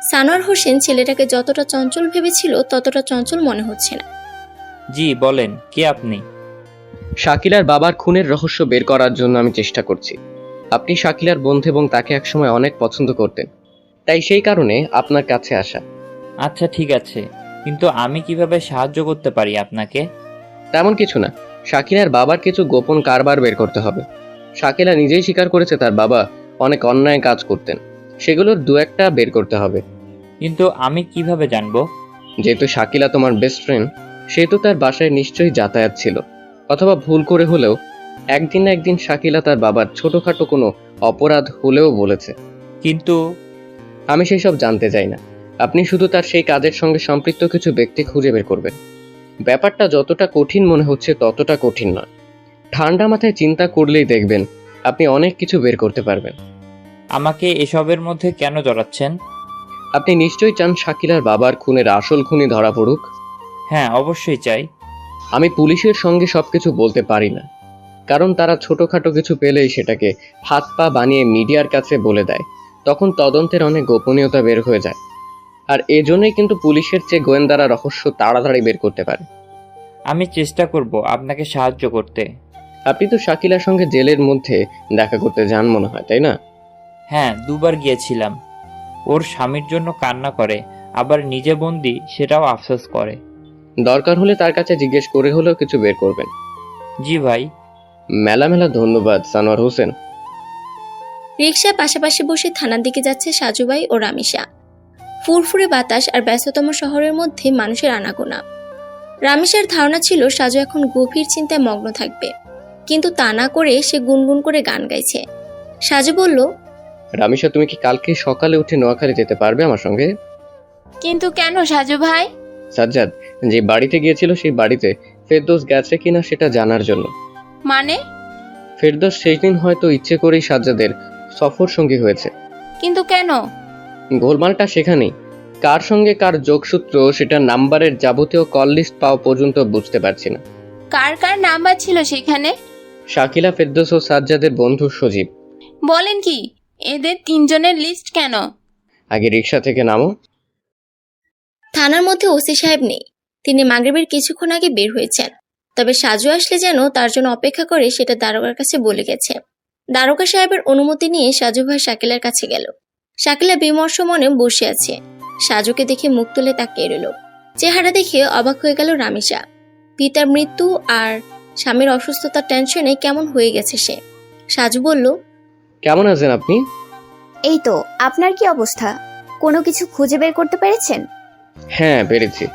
সানোয়ার হোসেন ছেলেটাকে যতটা চঞ্চল ভেবেছিল ততটা চঞ্চল মনে হচ্ছে না। জি বলেন, কে আপনি? শাকিলার বাবার খুনের রহস্য বের করার জন্য আমি চেষ্টা করছি। আপনি শাকিলার বন্ধু এবং তাকে একসময় অনেক পছন্দ করতেন, তাই সেই কারণে আপনার কাছে আসা। আচ্ছা ঠিক আছে, কিন্তু আমি কিভাবে সাহায্য করতে পারি আপনাকে? তেমন কিছু না, শাকিলার বাবার কিছু গোপন কারবার বের করতে হবে। শাকিলা নিজেই স্বীকার করেছে তার বাবা অনেক অন্যায় কাজ করতেন, সেগুলোর 2-1টা বের করতে হবে। কিন্তু আমি কিভাবে জানবো? যেহেতু শাকিলা তোমার বেস্ট ফ্রেন্ড, সেহেতু তার বাসায় নিশ্চয়ই যাতায়াত ছিল, অথবা ভুল করে হলেও একদিন না একদিন শাকিলা তার বাবার ছোটখাটো কোনো অপরাধ হলেও বলেছে। কিন্তু আমি সেই সব জানতে চাই না। আপনি শুধু তার সেই কাজের সঙ্গে সম্পৃক্ত কিছু ব্যক্তি খুঁজে বের করবেন। ব্যাপারটা যতটা কঠিন মনে হচ্ছে ততটা কঠিন নয়। ঠান্ডা মাথায় চিন্তা করলেই দেখবেন আপনি অনেক কিছু বের করতে পারবেন। আমাকে এসবের মধ্যে কেন জড়াচ্ছেন? আপনি নিশ্চয়ই চান শাকিলার বাবার খুনের আসল খুনি ধরা পড়ুক। হ্যাঁ, অবশ্যই চাই। আমি পুলিশের সঙ্গে সবকিছু বলতে পারি না, কারণ তারা ছোটখাটো কিছু পেলেই সেটাকে হাত পা বানিয়ে মিডিয়ার কাছে বলে দেয়। তখন তদন্তের অনেক গোপনীয়তা বের হয়ে যায়, আর এজন্যই কিন্তু পুলিশের চেয়ে গোয়েন্দারা রহস্য তাড়াতাড়ি বের করতে পারে। আমি চেষ্টা করব আপনাকে সাহায্য করতে। আপনি তো শাকিলার সঙ্গে জেলের মধ্যে দেখা করতে যান মনে হয়, তাই না? হ্যাঁ, 2 বার গিয়েছিলাম। ওর স্বামীর জন্য কান্না করে, আবার নিজে বন্দি সেটাও আফসোস করে। দরকার হলে তার কাছে জিজ্ঞেস করে হলেও কিছু বের করবেন। জি ভাই। মেলা মেলা ধন্যবাদ সানোয়ার হোসেন। রিকশায় পাশাপাশি বসে থানার দিকে যাচ্ছে সাজুভাই ও রামিসা। ফুরফুরে বাতাস আর ব্যস্ততম শহরের মধ্যে মানুষের আনাগোনা। রামিসার ধারণা ছিল সাজু এখন গভীর চিন্তায় মগ্ন থাকবে, কিন্তু তা না করে সে গুনগুন করে গান গাইছে। সাজু বলল, রামিসা, তুমি কি কালকে সকালে উঠে নোয়াখালী যেতে পারবে আমার সঙ্গে? কিন্তু কেন সাজু ভাই? সাজ্জাদ যে বাড়িতে গিয়েছিল সেই বাড়িতে ফেরদৌস গেছে কিনা সেটা জানার জন্য। মানে? ফেরদৌস সেই দিন হয়তো ইচ্ছে করেই সাজ্জাদের সফর সঙ্গী হয়েছে। কিন্তু কেন? গোলমালটা সেখানেই। কার সঙ্গে কার যোগসূত্র সেটা নাম্বারের যাবতীয় কল লিস্ট পাওয়া পর্যন্ত বুঝতে পারছি না। কার কার নাম্বার ছিল সেখানে? শাকিলা, ফেরদৌস ও সাজ্জাদের বন্ধু সজীব। বলেন কি? এদের তিনজনের লিস্ট কেন? আগে রিকশা থেকে নামো। থানার মধ্যে ওসি সাহেব নেই, তিনি মাগরিবের কিছুক্ষণ আগে বের হয়েছেন। তবে সাজু আসলে যেন তার জন্য অপেক্ষা করে সেটা দারোগার কাছে বলে গেছে। দারোগা সাহেবের অনুমতি নিয়ে সাজু ভাই শাকিলার কাছে গেল। শাকিলা বিমর্ষ মনে বসে আছে। সাজুকে দেখে মুখ তুলে তাকিয়ে রইল। চেহারা দেখে অবাক হয়ে গেল রামিসা। পিতার মৃত্যু আর স্বামীর অসুস্থতার টেনশনে কেমন হয়ে গেছে সে। সাজু বলল, কেমন আছেন আপনি? এই তো, আপনার কি অবস্থা? কোনো কিছু খুঁজে বের করতে পেরেছেন? হ্যাঁ, পেরেছি।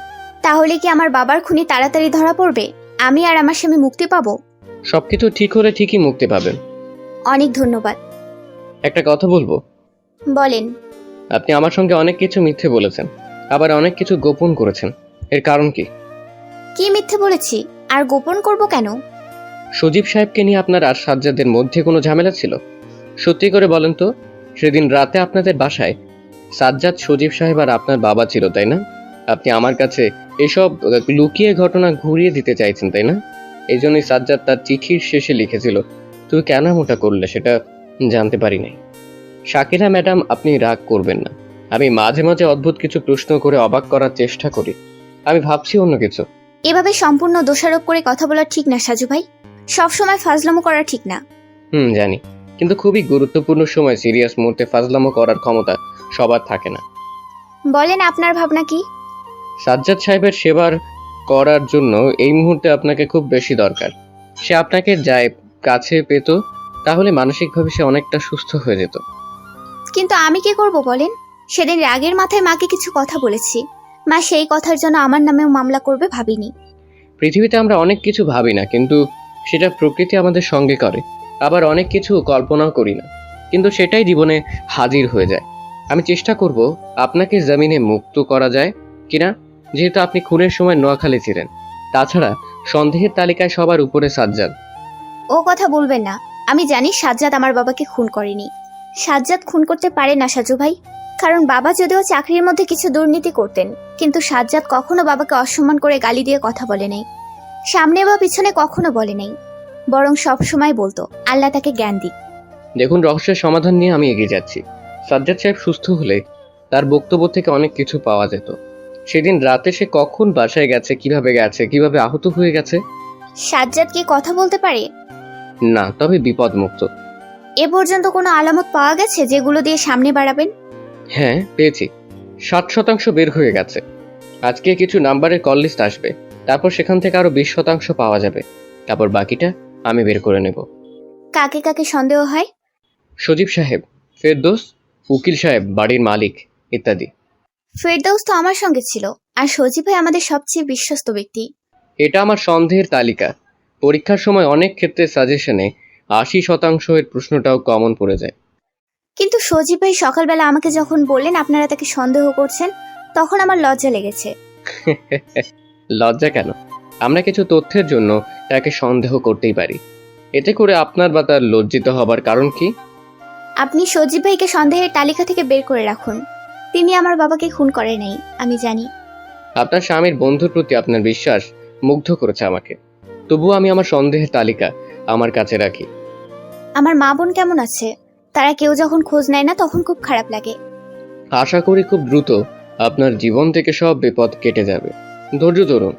তাহলে কি আমার বাবার খুনি তাড়াতাড়ি ধরা পড়বে? আমি আর আমার স্বামী মুক্তি পাবো? সবকিছু ঠিক হলে ঠিকই মুক্তি পাবেন। অনেক ধন্যবাদ। একটা কথা বলবো? বলেন। আপনি আমার সঙ্গে অনেক কিছু মিথ্যে বলেছেন, আবার অনেক কিছু গোপন করেছেন। এর কারণ কি? কি মিথ্যে বলেছি আর গোপন করব কেন? সজীব সাহেবকে নিয়ে আপনার আর সাজ্জাদের মধ্যে কোনো ঝামেলা ছিল? সত্যি করে বলেন তো, সেদিন রাতে আপনাদের বাসায় সাজ্জাদ, সজীব সাহেব আর আপনার বাবা ছিল, তাই না? আপনি আমার কাছে এসব লুকিয়ে ঘটনা ঘুরিয়ে দিতে চাইছেন, তাই না? এই জন্যই সাজ্জাদ তার চিঠির শেষে লিখেছিল, তুমি কেন এমনটা করলে সেটা জানতে পারি নাই। শাকিরা ম্যাডাম, আপনি রাগ করবেন না। আমি মাঝে মাঝে অদ্ভুত কিছু প্রশ্ন করে অবাক করার চেষ্টা করি। আমি ভাবছি অন্য কিছু। এভাবে সম্পূর্ণ দোষারোপ করে কথা বলা ঠিক না সাজু ভাই। সবসময় ফাজলামো করা ঠিক না। জানি, কিন্তু খুবই গুরুত্বপূর্ণ সময় সিরিয়াস মুহূর্তে ফাজলামো করার ক্ষমতা সবার থাকে না। বলেন আপনার ভাবনা কি? সাজ্জাদ সাহেবের সেবার করার জন্য এই মুহূর্তে আপনাকে খুব বেশি দরকার। সে আপনাকে যায় কাছে পেত, তাহলে মানসিকভাবে সে অনেকটা সুস্থ হয়ে যেত। কিন্তু আমি কি করব বলেন? সেদিন রাগের মাথায় মাকে কিছু কথা বলেছি। মা সেই কথার জন্য আমার নামেও মামলা করবে ভাবিনি। পৃথিবীতে আমরা অনেক কিছু ভাবি না, কিন্তু সেটা প্রকৃতি আমাদের সঙ্গে করে। আবার অনেক কিছু কল্পনাও করি না, কিন্তু সেটাই জীবনে হাজির হয়ে যায়। আমি চেষ্টা করব আপনাকে জমিনে মুক্ত করা যায় কিনা, যেহেতু আপনি খুনের সময় নোয়াখালী ছিলেন। তাছাড়া সন্দেহের তালিকায় সবার উপরে সাজ্জাদ। ও কথা বলবেন না। আমি জানি সাজ্জাদ আমার বাবাকে খুন করেনি। সাজ্জাদ খুন করতে পারে না সাজু ভাই, কারণ বাবা যদিও চাকরির মধ্যে কিছু দুর্নীতি করতেন, কিন্তু সাজ্জাদ কখনো বাবাকে অসম্মান করে গালি দিয়ে কথা বলে নাই। সামনে বা পিছনে কখনো বলে নাই, বরং সব সময় বলতো আল্লাহ তাকে জ্ঞান দিক। দেখুন, রহস্যের সমাধান নিয়ে আমি এগিয়ে যাচ্ছি। সাজ্জাদ সাহেব সুস্থ হলে তার বক্তব্য থেকে অনেক কিছু পাওয়া যেত। সেদিন রাতে সে কখন বাসায় গেছে, কিভাবে আহত হয়ে গেছে। সাজ্জাদ কি কথা বলতে পারে? না, তবে বিপদমুক্ত। এ পর্যন্ত কোনো আলামত পাওয়া গেছে যেগুলো দিয়ে সামনে বাড়াবেন? হ্যাঁ, পেয়েছি। 60% বের হয়ে গেছে। আজকে কিছু নাম্বারের কল লিস্ট আসবে, তারপর সেখান থেকে আরো 20% পাওয়া যাবে। তারপর বাকিটা আমি বের করে নেব। কাকে কাকে সন্দেহ হয়? সজীব সাহেব, ফেরদৌস, উকিল সাহেব, বাড়ির মালিক ইত্যাদি। ফেরদৌস তো আমার সঙ্গে ছিল, আর সজীব ভাই আমাদের সবচেয়ে বিশ্বস্ত ব্যক্তি। এটা আমার সন্দেহের তালিকা। পরীক্ষার সময় অনেক ক্ষেত্রে সাজেশনে 80% প্রশ্নটাও কমন পড়ে যায়। কিন্তু সজীব ভাই সকালবেলা আমাকে যখন বললেন আপনারা তাকে সন্দেহ করছেন, তখন আমার লজ্জা লেগেছে। লজ্জা কেন? আমরা কিছু তথ্যের জন্য তাকে সন্দেহ করতেই পারি। এতে করে আপনার বা তার লজ্জিত হবার কারণ কি? আপনি সজীব ভাইকে সন্দেহের তালিকা থেকে বের করে রাখুন। তিনি আমার বাবাকে খুন করে নাই, আমি জানি। আপনার স্বামীর বন্ধুর প্রতি আপনার বিশ্বাস মুগ্ধ করেছে আমাকে। তবুও আমি আমার সন্দেহের তালিকা আমার কাছে রাখি। আমার মা বোন কেমন আছে? তারা কেউ যখন খোঁজ নেয় না তখন খুব খারাপ লাগে। আশা করি খুব দ্রুত আপনার জীবন থেকে সব বিপদ কেটে যাবে। ধৈর্য ধরুন।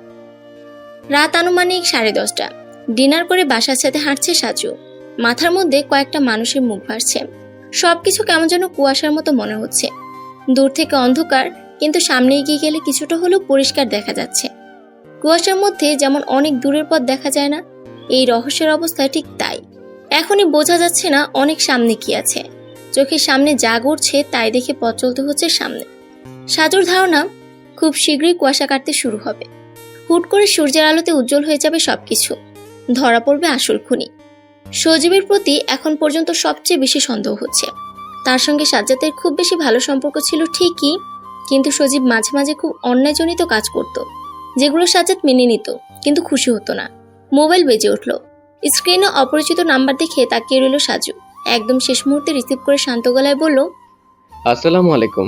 রাত আনুমানিক 10:30। ডিনার করে বাসার সাথে হাঁটছে সাজু। মাথার মধ্যে কয়েকটা মানুষের মুখ ভাসছে। সবকিছু কেমন যেন কুয়াশার মতো মনে হচ্ছে। দূর থেকে অন্ধকার, কিন্তু সামনে এগিয়ে গেলে কিছুটা হলেও পরিষ্কার দেখা যাচ্ছে। কুয়াশার মধ্যে যেমন অনেক দূরের পথ দেখা যায় না, এই রহস্যের অবস্থা ঠিক তাই। এখনই বোঝা যাচ্ছে না অনেক সামনে কি আছে। চোখের সামনে যা ঘটছে তাই দেখে পথ চলতে হচ্ছে সামনে। সাজুর ধারণা খুব শীঘ্রই কুয়াশা কাটতে শুরু হবে। হুট করে সূর্যের আলোতে উজ্জ্বল হয়ে যাবে সবকিছু, ধরা পড়বে আসল খুনি। সজীবের প্রতি এখন পর্যন্ত সবচেয়ে বেশি সন্দেহ হচ্ছে। তার সঙ্গে সাজ্জাদের খুব বেশি ভালো সম্পর্ক ছিল ঠিকই, কিন্তু সজীব মাঝে মাঝে খুব অন্যায়জনিত কাজ করত, যেগুলো সাজ্জাদ মেনে নিত কিন্তু খুশি হতো না। মোবাইল বেজে উঠল। স্ক্রিনে অপরিচিত নাম্বার দেখে তাকিয়ে রইল সাজু। একদম শেষ মুহূর্তে রিসিভ করে শান্ত গলায় বলল, আসসালামু আলাইকুম।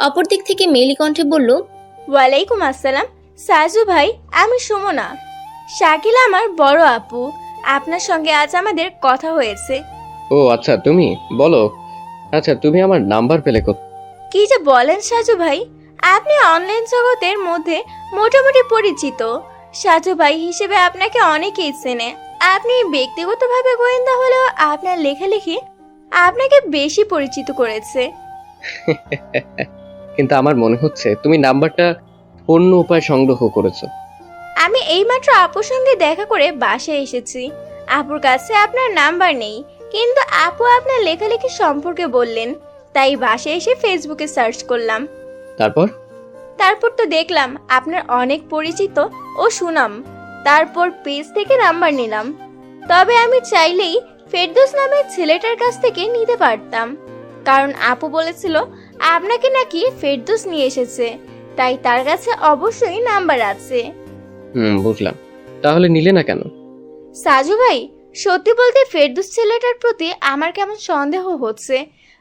অপর দিক থেকে মেয়েলি কণ্ঠে বলল, ওয়ালাইকুম আসসালাম সাজু ভাই, আমি সুমনা। শাকিলা আমার বড় আপু, আপনার সঙ্গে আজ আমাদের কথা হয়েছে। ও আচ্ছা, তুমি বলো। আচ্ছা, তুমি আমার নাম্বার পেলে কোথায়? কি যে বলেন সাজু ভাই, আপনি অনলাইন জগতের মধ্যে মোটামুটি পরিচিত। সাজু ভাই হিসেবে আপনাকে অনেকেই চেনে। আপনি ব্যক্তিগতভাবে গোয়েন্দা হলেও আপনার লেখালেখি আপনাকে বেশি পরিচিত করেছে। কিন্তু আমার মনে হচ্ছে তুমি নাম্বারটা অন্য উপায় সংগ্রহ করেছো। আমি এইমাত্র আপুর সঙ্গে দেখা করে বাসায় এসেছি। আপুর কাছে আপনার নাম্বার নেই, কিন্তু আপু আপনার লেখালেখি সম্পর্কে বললেন, তাই বাসায় এসে ফেসবুকে সার্চ করলাম। তারপর তো দেখলাম আপনার অনেক পরিচিত ও সুনাম। তারপর পেজ থেকে নাম্বার নিলাম। তবে আমি চাইলেই ফেরদৌস নামের ছেলেটার কাছ থেকে নিতে পারতাম, কারণ আপু বলেছিল আপনাকে নাকি ফেরদৌস নিয়ে এসেছে, তাই তার কাছে অবশ্যই নাম্বার আছে। বুঝলাম। তাহলে নিলে না কেন? সাজু ভাই, সত্যি বলতে ফেরদৌস ছেলেটার প্রতি আমার কেমন সন্দেহ হচ্ছে।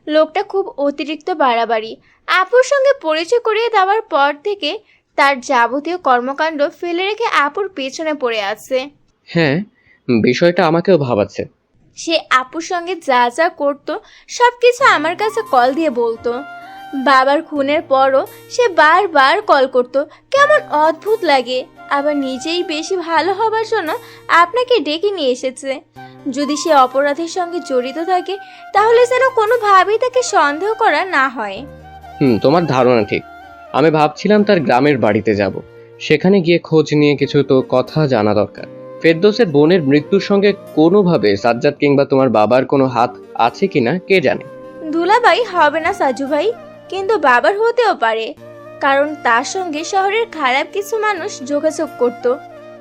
লোকটা খুব অতিরিক্ত বাড়াবাড়ি। আপুর সঙ্গে পরিচয় করিয়ে দেওয়ার পর থেকে তার যাবতীয় কর্মকাণ্ড ফেলে রেখে আপুর পেছনে পড়ে আছে। হ্যাঁ, বিষয়টা আমাকেও ভাবাচ্ছে। সে আপুর সঙ্গে যা যা করতো সবকিছু আমার কাছে কল দিয়ে বলতো। বাবার খুনের পরও সে বারবার কল করতো। কেমন অদ্ভুত লাগে। আবার নিজেই বেশি ভালো হবার জন্য আপনাকে ডেকে নিয়ে এসেছে। যদি সে অপরাধের সঙ্গে জড়িত থাকে তাহলে যেন কোনোভাবেই তাকে সন্দেহ করা না হয়। তোমার ধারণা ঠিক। আমি ভাবছিলাম তার গ্রামের বাড়িতে যাব, সেখানে গিয়ে খোঁজ নিয়ে কিছু তো কথা জানা দরকার। ফেরদৌসের বোনের মৃত্যুর সঙ্গে কোনোভাবে সাজ্জাদ কিংবা তোমার বাবার কোনো হাত আছে কিনা কে জানে। দুলাভাই হবে না সাজু ভাই, কিন্তু বাবার হতেও পারে, কারণ তার সঙ্গে শহরের খারাপ কিছু মানুষ যোগাযোগ করত।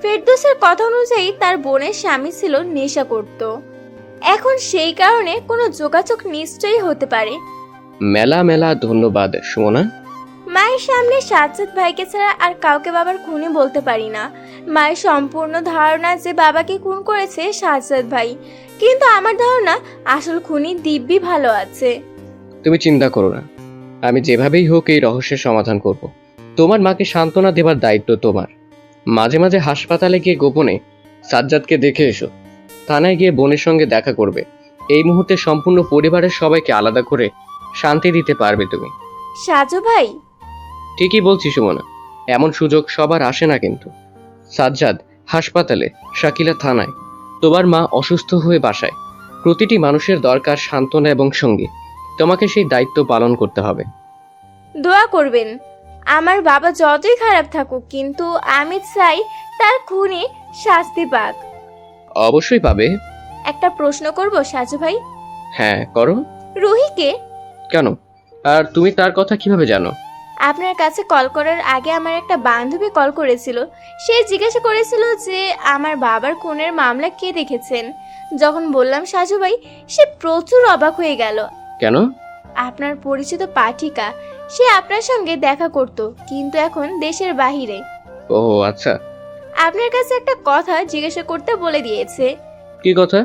ফেরদৌসের কথা অনুযায়ী তার বোনের স্বামী ছিল নেশা করত। এখন সেই কারণে কোনো যোগাযোগ নিশ্চয়ই হতে পারে। মেলা মেলা ধন্যবাদ সুমনা। মায়ের সামনে সাজ্জাদ ভাইকে ছাড়া আর কাউকে বাবার খুনি বলতে পারি না। মায়ের সম্পূর্ণ ধারণা যে বাবাকে খুন করেছে সাজ্জাদ ভাই, কিন্তু আমার ধারণা আসল খুনি দিব্যি ভালো আছে। তুমি চিন্তা করো না, আমি যেভাবেই হোক এই রহস্যের সমাধান করব। তোমার মাকে সান্ত্বনা দেবার দায়িত্ব তোমার। মাঝে মাঝে হাসপাতালে গিয়ে গোপনে সাজ্জাদকে দেখে এসো। থানায় গিয়ে বোনের সঙ্গে দেখা করবে। এই মুহূর্তে সম্পূর্ণ পরিবারের সবাইকে আলাদা করে শান্তি দিতে পারবে তুমি। সাজু ভাই, ঠিকই বলছি সুমনা, এমন সুযোগ সবার আসে না। কিন্তু সাজ্জাদ হাসপাতালে, শাকিলা থানায়, তোমার মা অসুস্থ হয়ে বাসায়। প্রতিটি মানুষের দরকার সান্ত্বনা এবং সঙ্গী। তোমাকে সেই দায়িত্ব পালন করতে হবে। দোয়া করবেন আমার বাবা যতই খারাপ থাকুক, কিন্তু আমি চাই তার খুনি শাস্তি পাক। অবশ্যই পাবে। একটা প্রশ্ন করব সাজু ভাই? হ্যাঁ করো। রুহিকে? কেন? আর তুমি তার কথা কিভাবে জানো? আপনার কাছে কল করার আগে আমার একটা বান্ধবী কল করেছিল। সে জিজ্ঞাসা করেছিল যে আমার বাবার খুনের মামলা কে দেখেছেন। যখন বললাম সাজু ভাই, সে প্রচুর অবাক হয়ে গেল। কেন? আপনার পরিচিত পাঠিকা, সে আপনার সঙ্গে দেখা করত, কিন্তু এখন দেশের বাহিরে। ও আচ্ছা। আপনার কাছে একটা কথা জিজ্ঞাসা করতে বলে দিয়েছে। কি কথা?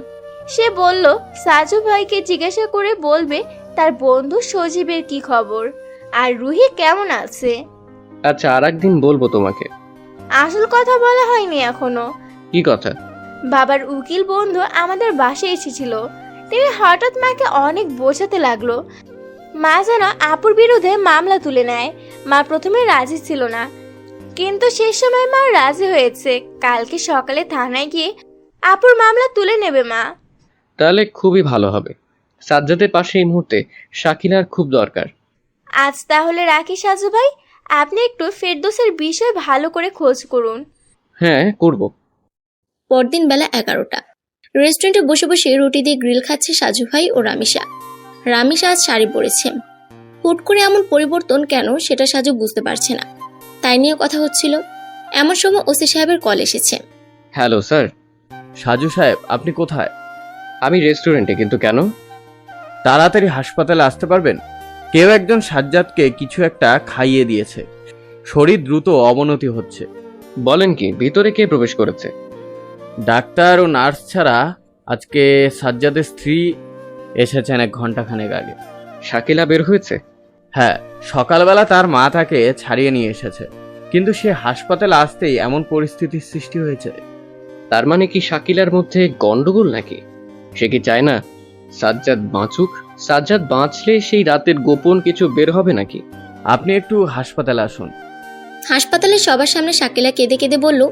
সে বলল সাজু ভাইকে জিজ্ঞাসা করে বলবে তার বন্ধু সজীবের কি খবর, আর রুহি কেমন আছে। আচ্ছা, আর একদিন বলবো তোমাকে। আসল কথা বলা হয়নি এখনো। কি কথা? বাবার উকিল বন্ধু আমাদের বাসায় এসেছিল। তিনি হঠাৎ মাকে অনেক বোঝাতে লাগলো। মা যেন আপুর বিরুদ্ধে মামলা তুলে নেয়। মা প্রথমে রাজি ছিল না, কিন্তু শেষ সময় মা রাজি হয়েছে। কালকে সকালে থানায় গিয়ে আপুর মামলা তুলে নেবে মা। তাহলে খুবই ভালো হবে। সাজ্জাদের পাশে এই মুহূর্তে শাকিলার খুব দরকার। আজ তাহলে রাখি সাজু ভাই, আপনি একটু ফেরদৌসের বিষয় ভালো করে খোঁজ করুন। হ্যাঁ করব। পরদিন বেলা 11টা। রেস্টুরেন্টে বসে বসে রুটি দিয়ে গ্রিল খাচ্ছে সাজু ভাই ও রামিসা। রামিসা আজ শাড়ি পরেছে। হুট করে এমন পরিবর্তন কেন সেটা সাজু বুঝতে পারছে না। তাই নিয়ে কথা হচ্ছিল। এমন সময় ওসি সাহেবের কল এসেছে। Hello sir. সাজু সাহেব, আপনি কোথায়? আমি রেস্টুরেন্টে। কিন্তু কেন? তাড়াতাড়ি হাসপাতালে আসতে পারবেন? কেউ একজন সাজ্জাদকে কিছু একটা খাইয়ে দিয়েছে, শরীর দ্রুত অবনতি হচ্ছে। বলেন কি, ভিতরে কে প্রবেশ করেছে? ডাক্তার ও নার্স ছাড়া আজকে সাজ্জাদের স্ত্রী এসেছেন 1 ঘন্টাখানেক আগে। শাকিলা বের হয়েছে? হ্যাঁ, সকালবেলা তার মা তাকে ছাড়িয়ে নিয়ে এসেছে, কিন্তু সে হাসপাতালে আসতেই এমন পরিস্থিতির সৃষ্টি হয়েছে। তার মানে কি শাকিলার মধ্যে গন্ডগোল নাকি? সে কি চায় না সাজ্জাদ বাঁচুক? সাজ্জাদ বাঁচলে সেই রাতের গোপন কিছু বের হবে নাকি? আপনি একটু হাসপাতালে আসুন। হাসপাতালে সবার সামনে শাকিলা কেঁদে কেঁদে বলল,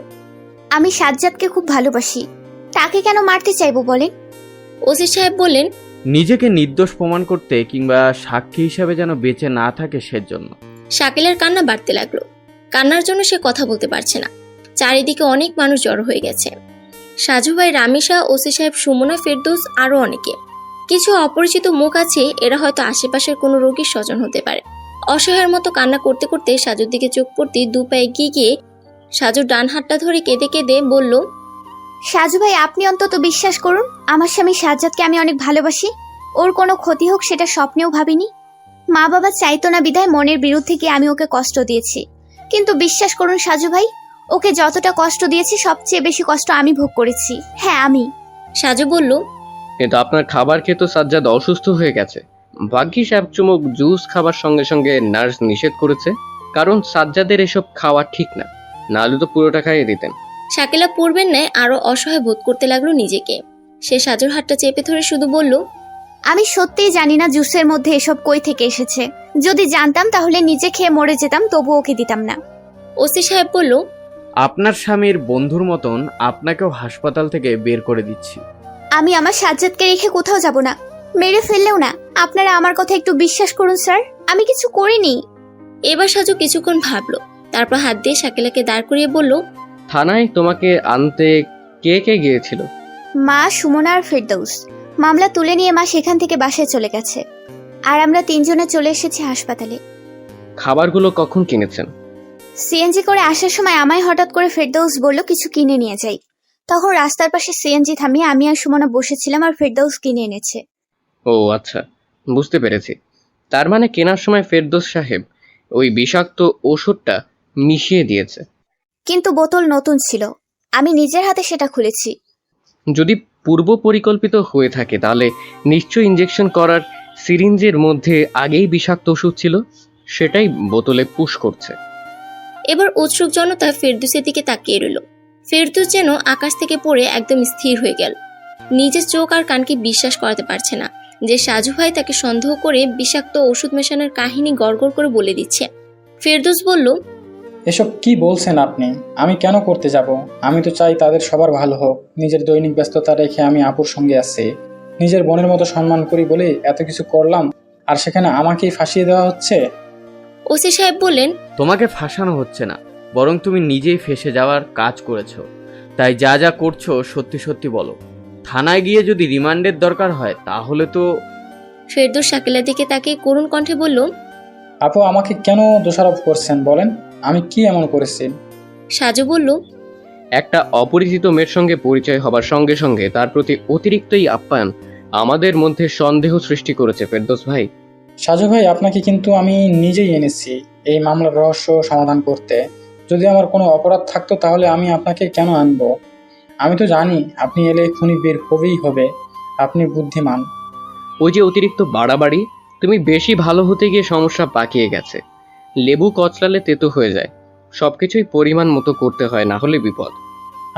আমি সাজ্জাদকে খুব ভালোবাসি, তাকে কেন মারতে চাইবো বলেন? ওসি সাহেব বললেন, নিজেকে নির্দোষ প্রমাণ করতে কিংবা সাক্ষী হিসাবে যেন বেঁচে না থাকে সেজন্য। শাকিলার কান্না বাড়তে লাগলো। কান্নার জন্য সে কথা বলতে পারছে না। চারিদিকে অনেক মানুষ জড়ো হয়ে গেছে। সাজু ভাই, রামিসা, ওসি সাহেব, সুমনা, ফেরদৌস, আরো অনেকে। কিছু অপরিচিত মুখ আছে, এরা হয়তো আশেপাশের কোনো রোগীর স্বজন হতে পারে। অসহায়ের মতো কান্না করতে করতে সাজুর দিকে চোখ পড়তেই 2 পা এগিয়ে গিয়ে সাজুর ডান হাতটা ধরে কেঁদে কেঁদে বলল, সাজু ভাই, আপনি অন্তত বিশ্বাস করুন, আমার স্বামী সাজ্জাদকে আমি অনেক ভালোবাসি। ওর কোনো ক্ষতি হোক সেটা স্বপ্নেও ভাবিনি। মা বাবা চাইতো না বিধায় মনের বিরুদ্ধে গিয়ে আমি ওকে কষ্ট দিয়েছি। কিন্তু বিশ্বাস করুন সাজু ভাই, ওকে যতটা কষ্ট দিয়েছি সবচেয়ে বেশি কষ্ট আমি ভোগ করেছি। হ্যাঁ, আমি। সাজু বলল, কিন্তু আপনার খাবার খেয়ে তো সাজ্জাদ অসুস্থ হয়ে গেছে। ভাগ্যিস 1 চুমুক জুস খাবার সঙ্গে সঙ্গে নার্স নিষেধ করেছে, কারণ সাজ্জাদের এসব খাওয়া ঠিক না, নাহলে তো পুরোটা খাইয়ে দিতেন। শাকিলা পূর্বের ন্যায় আরো অসহায় বোধ করতে লাগলো নিজেকে। সে সাজুর হাতটা চেপে ধরে শুধু বলল, আমি সত্যিই জানি না জুসের মধ্যে এসব কই থেকে এসেছে। যদি জানতাম তাহলে নিজে খেয়ে মরে যেতাম, তবু ওকে দিতাম না। ওসি সাহেব বলল, আপনার স্বামীর বন্ধুর মতন আপনাকেও হাসপাতাল থেকে বের করে দিচ্ছি। আমি আমার সাজ্জাদকে রেখে কোথাও যাব না, মেরে ফেললেও না। আপনারা আমার কথা একটু বিশ্বাস করুন স্যার, আমি কিছু করিনি। এবার সাজু কিছুক্ষণ ভাবলো, তারপর হাত দিয়ে শাকিলাকে দাঁড় করিয়ে বলল, থানায় তোমাকে আনতে কে কে গিয়েছিল? মা, সুমনা আর ফেরদৌস। মামলা তুলে নিয়ে মা সেখান থেকে বাসায় চলে গেছে, আর আমরা 3 জনে চলে এসেছি হাসপাতালে। খাবারগুলো কখন কিনেছেন? সিএনজি করে আসার সময় আমায় হঠাৎ করে ফেরদৌস বলল কিছু কিনে নিয়ে যাই। তখন রাস্তার পাশে সিএনজি থামিয়ে আমি আর সুমনা বসেছিলাম, আর ফেরদৌস কিনে এনেছে। ও আচ্ছা, বুঝতে পেরেছি। তার মানে কেনার সময় ফেরদৌস সাহেব ওই বিষাক্ত ওষুধটা মিশিয়ে দিয়েছে। কিন্তু বোতল নতুন ছিল, আমি নিজের হাতে সেটা খুলেছি। যদি পূর্ব পরিকল্পিত হয়ে থাকে তাহলে নিশ্চয়ই ইনজেকশন করার সিরিঞ্জের মধ্যে আগেই বিষাক্ত ওষুধ ছিল, সেটাই বোতলে পুশ করছে। এবার উৎসুক জনতা ফেরদৌসের দিকে তাকিয়ে রইল। ফেরদৌস যেন আকাশ থেকে পড়ে একদম স্থির হয়ে গেল। নিজের চোখ আর কানকে বিশ্বাস করাতে পারছে না যে সাজু ভাই তাকে সন্দেহ করে বিষাক্ত ওষুধ মেশানোর কাহিনী গড়গড় করে বলে দিচ্ছে। ফেরদৌস বলল, এসব কি বলছেন আপনি? আমি কেন করতে যাব? আমি তো চাই তাদের সবার ভালো হোক। নিজের দৈনিক ব্যস্ততা রেখে আমি আপুর সঙ্গে আছি, নিজের বোনের মতো সম্মান করি বলে এত কিছু করলাম, আর সেখানে আমাকেই ফাঁসিয়ে দেওয়া হচ্ছে। ওসি সাহেব বললেন, তোমাকে ফাঁসানো হচ্ছে না, বরং তুমি নিজেই ফেঁসে যাওয়ার কাজ করেছো। তাই যা যা করছো সত্যি সত্যি বলো। থানায় গিয়ে যদি রিমান্ডের দরকার হয় তাহলে তো। ফেরদৌস শাকিলার দিকে তাকিয়ে করুণ কণ্ঠে বলল, আপু, আমাকে কেন দোষারোপ করছেন বলেন? আমি কি এমন করেছি? সাজু বলল, একটা অপরিচিত মেয়ের সঙ্গে পরিচয় হবার সঙ্গে সঙ্গে তার প্রতি অতিরিক্তই আপ্যায়ন আমাদের মধ্যে সন্দেহ সৃষ্টি করেছে ফেরদৌস ভাই। সাজু ভাই, আপনাকে কিন্তু আমি নিজেই এনেছি এই মামলার রহস্য সমাধান করতে। যদি আমার কোনো অপরাধ থাকতো তাহলে আমি আপনাকে কেন আনবো? আমি তো জানি আপনি এলে খুনি বের হবেই হবে। আপনি বুদ্ধিমান। ওই যে অতিরিক্ত বাড়াবাড়ি, তুমি বেশি ভালো হতে গিয়ে সমস্যা পাকিয়ে গেছে। লেবু কচলালে তেতো হয়ে যায়, সবকিছুই পরিমাণ মতো করতে হয়, না হলে বিপদ।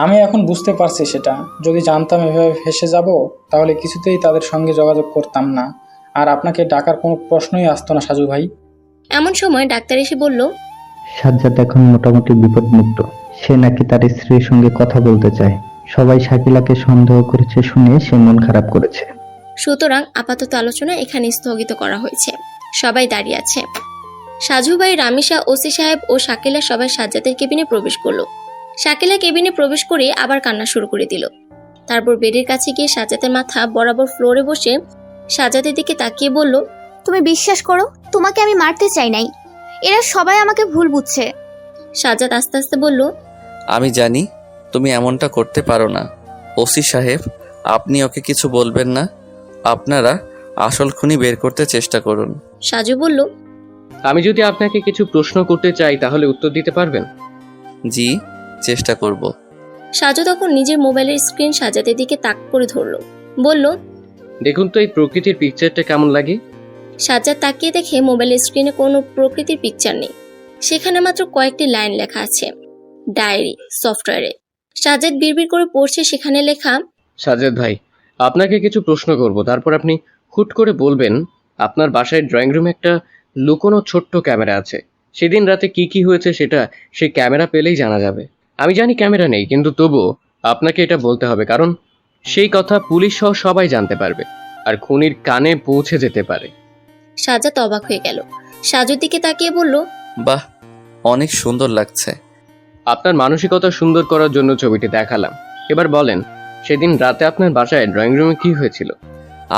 আমি এখন বুঝতে পারছি সেটা। যদি জানতাম এভাবে ফেসে যাব তাহলে কিছুতেই তাদের সঙ্গে যোগাযোগ করতাম না, আর আপনাকে ডাকার কোনো প্রশ্নই আসতো না সাজু ভাই। এমন সময় ডাক্তার এসে বলল, সাজ্জাদ এখন মোটামুটি বিপদমুক্ত। সে নাকি তার স্ত্রীর সঙ্গে কথা বলতে চায়। সবাই শাকিলাকে সন্দেহ করেছে শুনে সে মন খারাপ করেছে। সুতরাং আপাতত আলোচনা এখানে স্থগিত করা হয়েছে। সবাই দাঁড়িয়ে আছে। সাজু ভাই, রামিসা, ওসি সাহেব ও শাকিলা সবাই সাজ্জাদের কেবিনে প্রবেশ করলো। শাকিলা কেবিনে প্রবেশ করে আবার কান্না শুরু করে দিল। তারপর বেডের কাছে গিয়ে সাজ্জাদের মাথা বরাবর ফ্লোরে বসে সাজ্জাদের দিকে তাকিয়ে বলল, তুমি বিশ্বাস করো, তোমাকে আমি মারতে চাই নাই। এরা সবাই আমাকে ভুল বুঝছে। সাজ্জাদ আস্তে আস্তে বলল, আমি জানি তুমি এমনটা করতে পারো না। ওসি সাহেব, আপনি ওকে কিছু বলবেন না। আপনারা আসল খুনি বের করতে চেষ্টা করুন। সাজু বলল, আমি যদি আপনাকে কিছু প্রশ্ন করতে চাই তাহলে উত্তর দিতে পারবেন? জি, চেষ্টা করব। সাজু তখন নিজের মোবাইলের স্ক্রিন সাজ্জাদের দিকে তাক করে ধরলো, বলল, দেখুন তো এই প্রকৃতির পিকচারটা কেমন লাগে? সাজ্জাদ তাকিয়ে দেখে মোবাইলের স্ক্রিনে কোনো প্রকৃতির পিকচার নেই, সেখানে মাত্র কয়েকটি লাইন লেখা আছে ডায়েরি সফটওয়্যারে। সাজ্জাদ বিড়বিড় করে পড়ছে সেখানে লেখা, সাজ্জাদ ভাই, আপনাকে কিছু প্রশ্ন করব, তারপর আপনি হুট করে বলবেন আপনার বাসায় ড্রয়িং রুমে একটা লুকোনো ছোট্ট ক্যামেরা আছে। সেদিন রাতে কি কি হয়েছে সেটা সেই ক্যামেরা পেলেই জানা যাবে। আমি জানি ক্যামেরা নেই, কিন্তু তবুও আপনাকে এটা বলতে হবে, কারণ সেই কথা পুলিশ সহ সবাই জানতে পারবে আর খুনির কানে পৌঁছে যেতে পারে। সাজ্জাদ অবাক হয়ে গেল। সাজুর দিকে তাকিয়ে বলল, বাহ, অনেক সুন্দর লাগছে। আপনার মানসিকতা সুন্দর করার জন্য ছবিটি দেখালাম। এবার বলেন, সেদিন রাতে আপনার বাসায় ড্রয়িং রুমে কি হয়েছিল?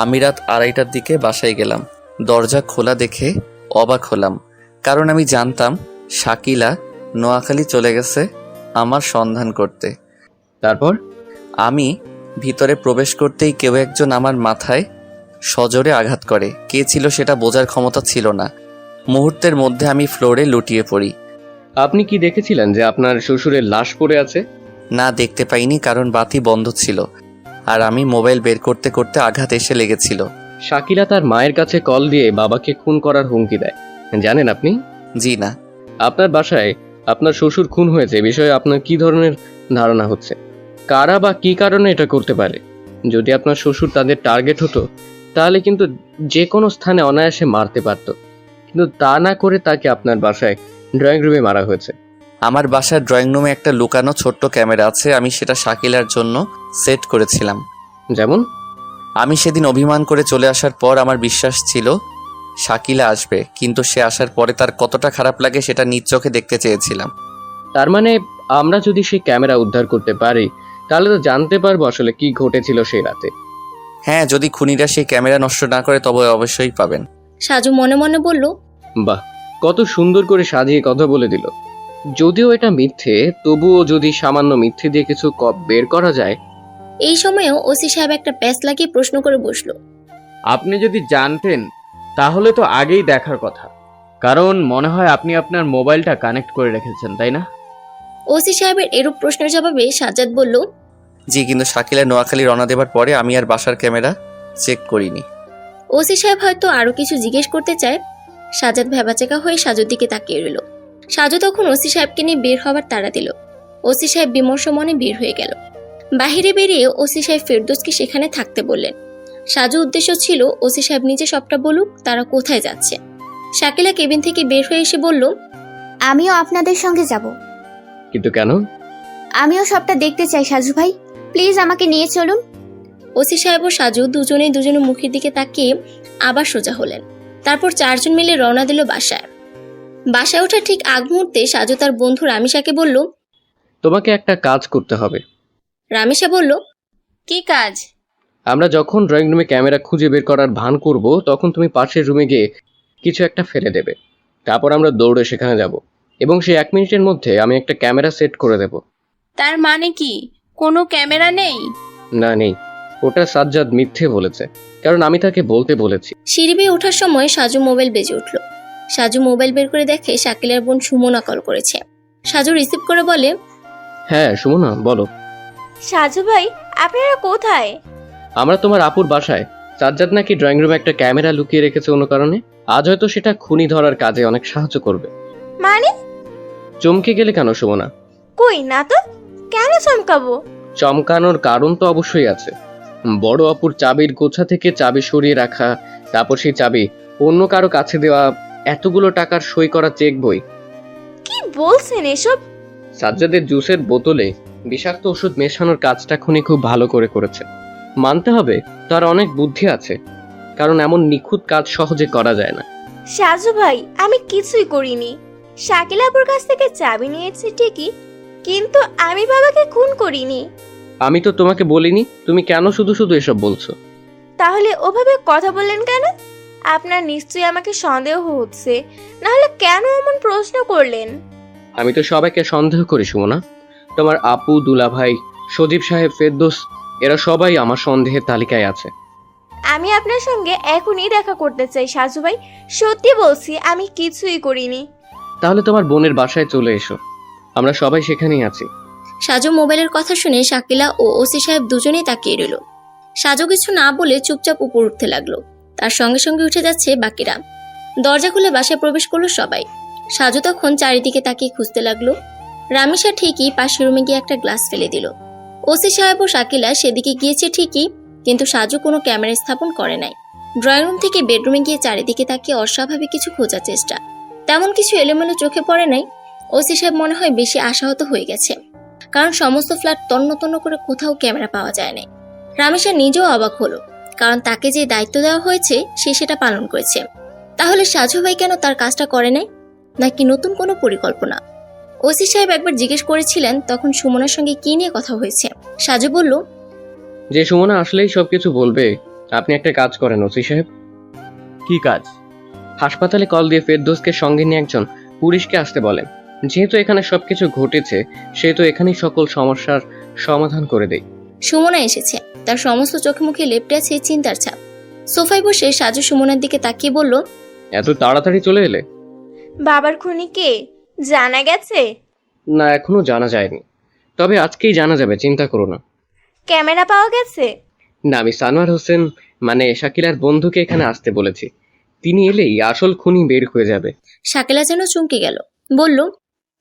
আমি রাত 2:30টার দিকে বাসায় গেলাম। দরজা খোলা দেখে অবাক হলাম, কারণ আমি জানতাম শাকিলা নোয়াখালী চলে গেছে আমার সন্ধান করতে। তারপর আমি ভিতরে প্রবেশ করতেই কেউ একজন আমার মাথায় সজোরে আঘাত করে। কে ছিল সেটা বোঝার ক্ষমতা ছিল না। মুহূর্তের মধ্যে আমি ফ্লোরে লুটিয়ে পড়ি। আপনি কি দেখেছিলেন যে আপনার শ্বশুরের লাশ পড়ে আছে? না, দেখতে পাইনি, কারণ বাতি বন্ধ ছিল আর আমি মোবাইল বের করতে করতে আঘাত এসে লেগেছিল। শাকিলা তার মায়ের কাছে কল দিয়ে বাবাকে খুন করার হুমকি দেয়, জানেন আপনি? জি না। আপনার বাসায় আপনার শ্বশুর খুন হয়েছে বিষয়ে আপনার কি ধরনের ধারণা হচ্ছে? কারা বা কি কারণে এটা করতে পারে? যদি আপনার শ্বশুর তাদের টার্গেট হতো তাহলে কিন্তু যে কোনো স্থানে অনায়াসে মারতে পারত, কিন্তু তা না করে তাকে আপনার বাসায় ড্রয়িং রুমে মারা হয়েছে। আমার বাসার ড্রয়িং রুমে একটা লুকানো ছোট্ট ক্যামেরা আছে। আমি সেটা শাকিলার জন্য সেট করেছিলাম। যেমন? আমি সেদিন অভিমান করে চলে আসার পর আমার বিশ্বাস ছিল শাকিলা আসবে, কিন্তু সে আসার পরে তার কতটা খারাপ লাগে সেটা নিজ চোখে দেখতে চেয়েছিলাম। তার মানে আমরা যদি সেই ক্যামেরা উদ্ধার করতে পারি তাহলে তো জানতে পারবো আসলে কি ঘটেছিল সেই রাতে। হ্যাঁ, যদি খুনিরা সেই ক্যামেরা নষ্ট না করে তবে অবশ্যই পাবেন। সাজু মনে মনে বলল, বাহ, কত সুন্দর করে সাজিয়ে কথা বলে দিল। যদিও এটা মিথ্যে, তবুও যদি সামান্য মিথ্যে দিয়ে কিছু বের করা যায়। এই সময়েও ওসি সাহেব একটা প্যাচ লাগিয়ে প্রশ্ন করে বসলো, আপনি যদি জানতেন তাহলে তো আগেই দেখার কথা, কারণ মনে হয় আপনি আপনার মোবাইলটা কানেক্ট করে রেখেছেন, তাই না? ওসি সাহেবের এরূপ প্রশ্নের জবাবে সাজ্জাদ বলল, জি, কিন্তু শাকিলা নোয়াখালী রওনা দেবার পরে আমি আর বাসার ক্যামেরা চেক করিনি। ওসি সাহেব হয়তো আরো কিছু জিজ্ঞেস করতে চায়। সাজ্জাদ ভেবাচেকা হয়ে সাজুর দিকে তাকিয়ে রইল। সাজু তখন ওসি সাহেবকে নিয়ে বের হবার তাড়া দিল। ওসি সাহেব বিমর্ষ মনে বের হয়ে গেল। বাহিরে বেরিয়ে ওসি সাহেব ফেরদৌসকে সেখানে থাকতে বললেন। সাজু উদ্দেশ্য ছিল ওসি সাহেব নিজে সবটা বলুক তারা কোথায় যাচ্ছে। শাকিলা কেবিন থেকে বের হয়ে এসে বলল, আমিও আপনাদের সঙ্গে যাব। কিন্তু কেন? আমিও সবটা দেখতে চাই সাজু ভাই, প্লিজ আমাকে নিয়ে চলুন। ওসি সাহেব ও সাজু দুজনেই দুজনের মুখের দিকে তাকিয়ে আবার সোজা হলেন। তারপর চারজন মিলে রওনা দিল বাসায়। বাসায় ওঠার ঠিক আগ মুহূর্তে সাজু তার বন্ধু রামিসাকে বলল, তোমাকে একটা কাজ করতে হবে। রামিসা বলল, কি কাজ? আমরা যখন ড্রয়িং রুমে ক্যামেরা খুঁজে বের করার ভান করব তখন তুমি পাশের রুমে গিয়ে কিছু একটা ফেলে দেবে। তারপর আমরা দৌড়ে সেখানে যাব এবং সেই 1 মিনিটের মধ্যে আমি একটা ক্যামেরা সেট করে দেব। তার মানে কি কোনো ক্যামেরা নেই? না, নেই। ওটা সাজ্জাদ মিথ্যে বলেছে, কারণ আমি তাকে বলতে বলেছি। সিঁড়ি বেয়ে ওঠার সময় সাজু মোবাইল বেজে উঠল। সাজু মোবাইল বের করে দেখে শাকিলার বোন সুমনা কল করেছে। সাজু রিসিভ করে বলে, হ্যাঁ সুমনা, বলো। সাজু ভাই, আপনারা কোথায়? আমরা তোমার আপুর বাসায়। সাজ্জাদ নাকি ড্রয়িং রুমে একটা ক্যামেরা লুকিয়ে রেখেছে কোনো কারণে। আজ হয়তো সেটা খুনি ধরার কাজে অনেক সাহায্য করবে। মানে? চমকে গেলে কেন সুমনা? কই না তো, কেন চমকাবো? চমকানোর কারণ তো অবশ্যই আছে। বড় আপুর চাবির গোছা থেকে চাবি সরিয়ে রাখা, তারপর সেই চাবি অন্য কারো কাছে দেওয়া, এতগুলো টাকার সই করা চেক বই। কি বলছেন এসব? সাজ্জাদের জুসের বোতলে বিষাক্ত ওষুধ মেশানোর কাজটা খুনি খুব ভালো করে করেছে। মানতে হবে তার অনেক বুদ্ধি আছে, কারণ এমন নিখুঁত কাজ সহজে করা যায় না। সাজু ভাই, আমি কিছুই করিনি। শাকিলাপুর কাছ থেকে চাবি নিয়েছি ঠিকই, কিন্তু আমি বাবাকে খুন করিনি। আমি তো তোমাকে বলিনি, তুমি কেন শুধু শুধু এসব বলছো? তাহলে ওভাবে কথা বললেন কেন? আপনার নিশ্চয়ই আমাকে সন্দেহ হচ্ছে, নাহলে কেন এমন প্রশ্ন করলেন? আমি তো সবাইকে সন্দেহ করি সুমনা। তোমার আপু, দুলাভাই, সজীব সাহেব, ফেরদৌস, এরা সবাই আমার সন্দেহের তালিকায় আছে। আমি আপনার সঙ্গে এখনই দেখা করতে চাই সাজু ভাই, সত্যি বলছি আমি কিছুই করিনি। তাহলে তোমার বোনের বাসায় চলে এসো, আমরা সবাই সেখানেই আছি। সাজু মোবাইলের কথা শুনে শাকিলা ও ওসি সাহেব দুজনেই তাকিয়ে রইল। সাজু কিছু না বলে চুপচাপ উপর উঠতে লাগলো। তার সঙ্গে সঙ্গে উঠে যাচ্ছে বাকিরা। দরজা খুলে বাসায় প্রবেশ করলো সবাই। সাজু তখন চারিদিকে তাকিয়ে খুঁজতে লাগলো। রামিসা ঠিকই পাশের রুমে গিয়ে একটা গ্লাস ফেলে দিল। ওসি সাহেব ও শাকিলা সেদিকে গিয়েছে ঠিকই, কিন্তু সাজু কোনো ক্যামেরা স্থাপন করে নাই। ড্রয়িং রুম থেকে বেডরুমে গিয়ে চারিদিকে তাকিয়ে অস্বাভাবিক কিছু খোঁজার চেষ্টা। তেমন কিছু এলোমেলো চোখে পড়ে নাই। ওসি সাহেব মনে হয় বেশি আশাহত হয়ে গেছে, কারণ সমস্ত ফ্ল্যাট তন্ন তন্ন করে কোথাও ক্যামেরা পাওয়া যায় না। রামেশা নিজেও অবাক হলো, কারণ তাকে যে দায়িত্ব দেওয়া হয়েছে সে সেটা পালন করেছে। তাহলে সাজু ভাই কেন তার কাজটা করে নাই? নাকি নতুন কোনো পরিকল্পনা? ওসি সাহেব একবার জিজ্ঞেস করেছিলেন তখন সুমনার সঙ্গে কি নিয়ে কথা হয়েছে। সাজু বলল, যে সুমনা আসলেই সবকিছু বলবে। আপনি একটা কাজ করেন ওসি সাহেব। কি কাজ? হাসপাতালে কল দিয়ে ফেরদৌসকে সঙ্গে নিয়ে একজন পুলিশকে আসতে বলেন। যেহেতু এখানে সবকিছু ঘটেছে, সেহেতু এখানেই সকল সমস্যার সমাধান করে দেয়। সুমনা এসেছে। তার সমস্ত চোখে মুখে লেপ্টে আছে চিন্তার ছাপ। সোফায় বসে সাজু সুমনার দিকে তাকিয়ে বলল, এত তাড়াতাড়ি চলে এলে? বাবার খুনি কে জানা গেছে? না, এখনো জানা যায়নি, তবে আজকেই জানা যাবে, চিন্তা করো না। ক্যামেরা পাওয়া গেছে? না, আমি সানোয়ার হোসেন মানে শাকিলার বন্ধুকে এখানে আসতে বলেছি। তিনি এলেই আসল খুনি বের হয়ে যাবে। শাকিলা যেন চমকে গেল, বলল,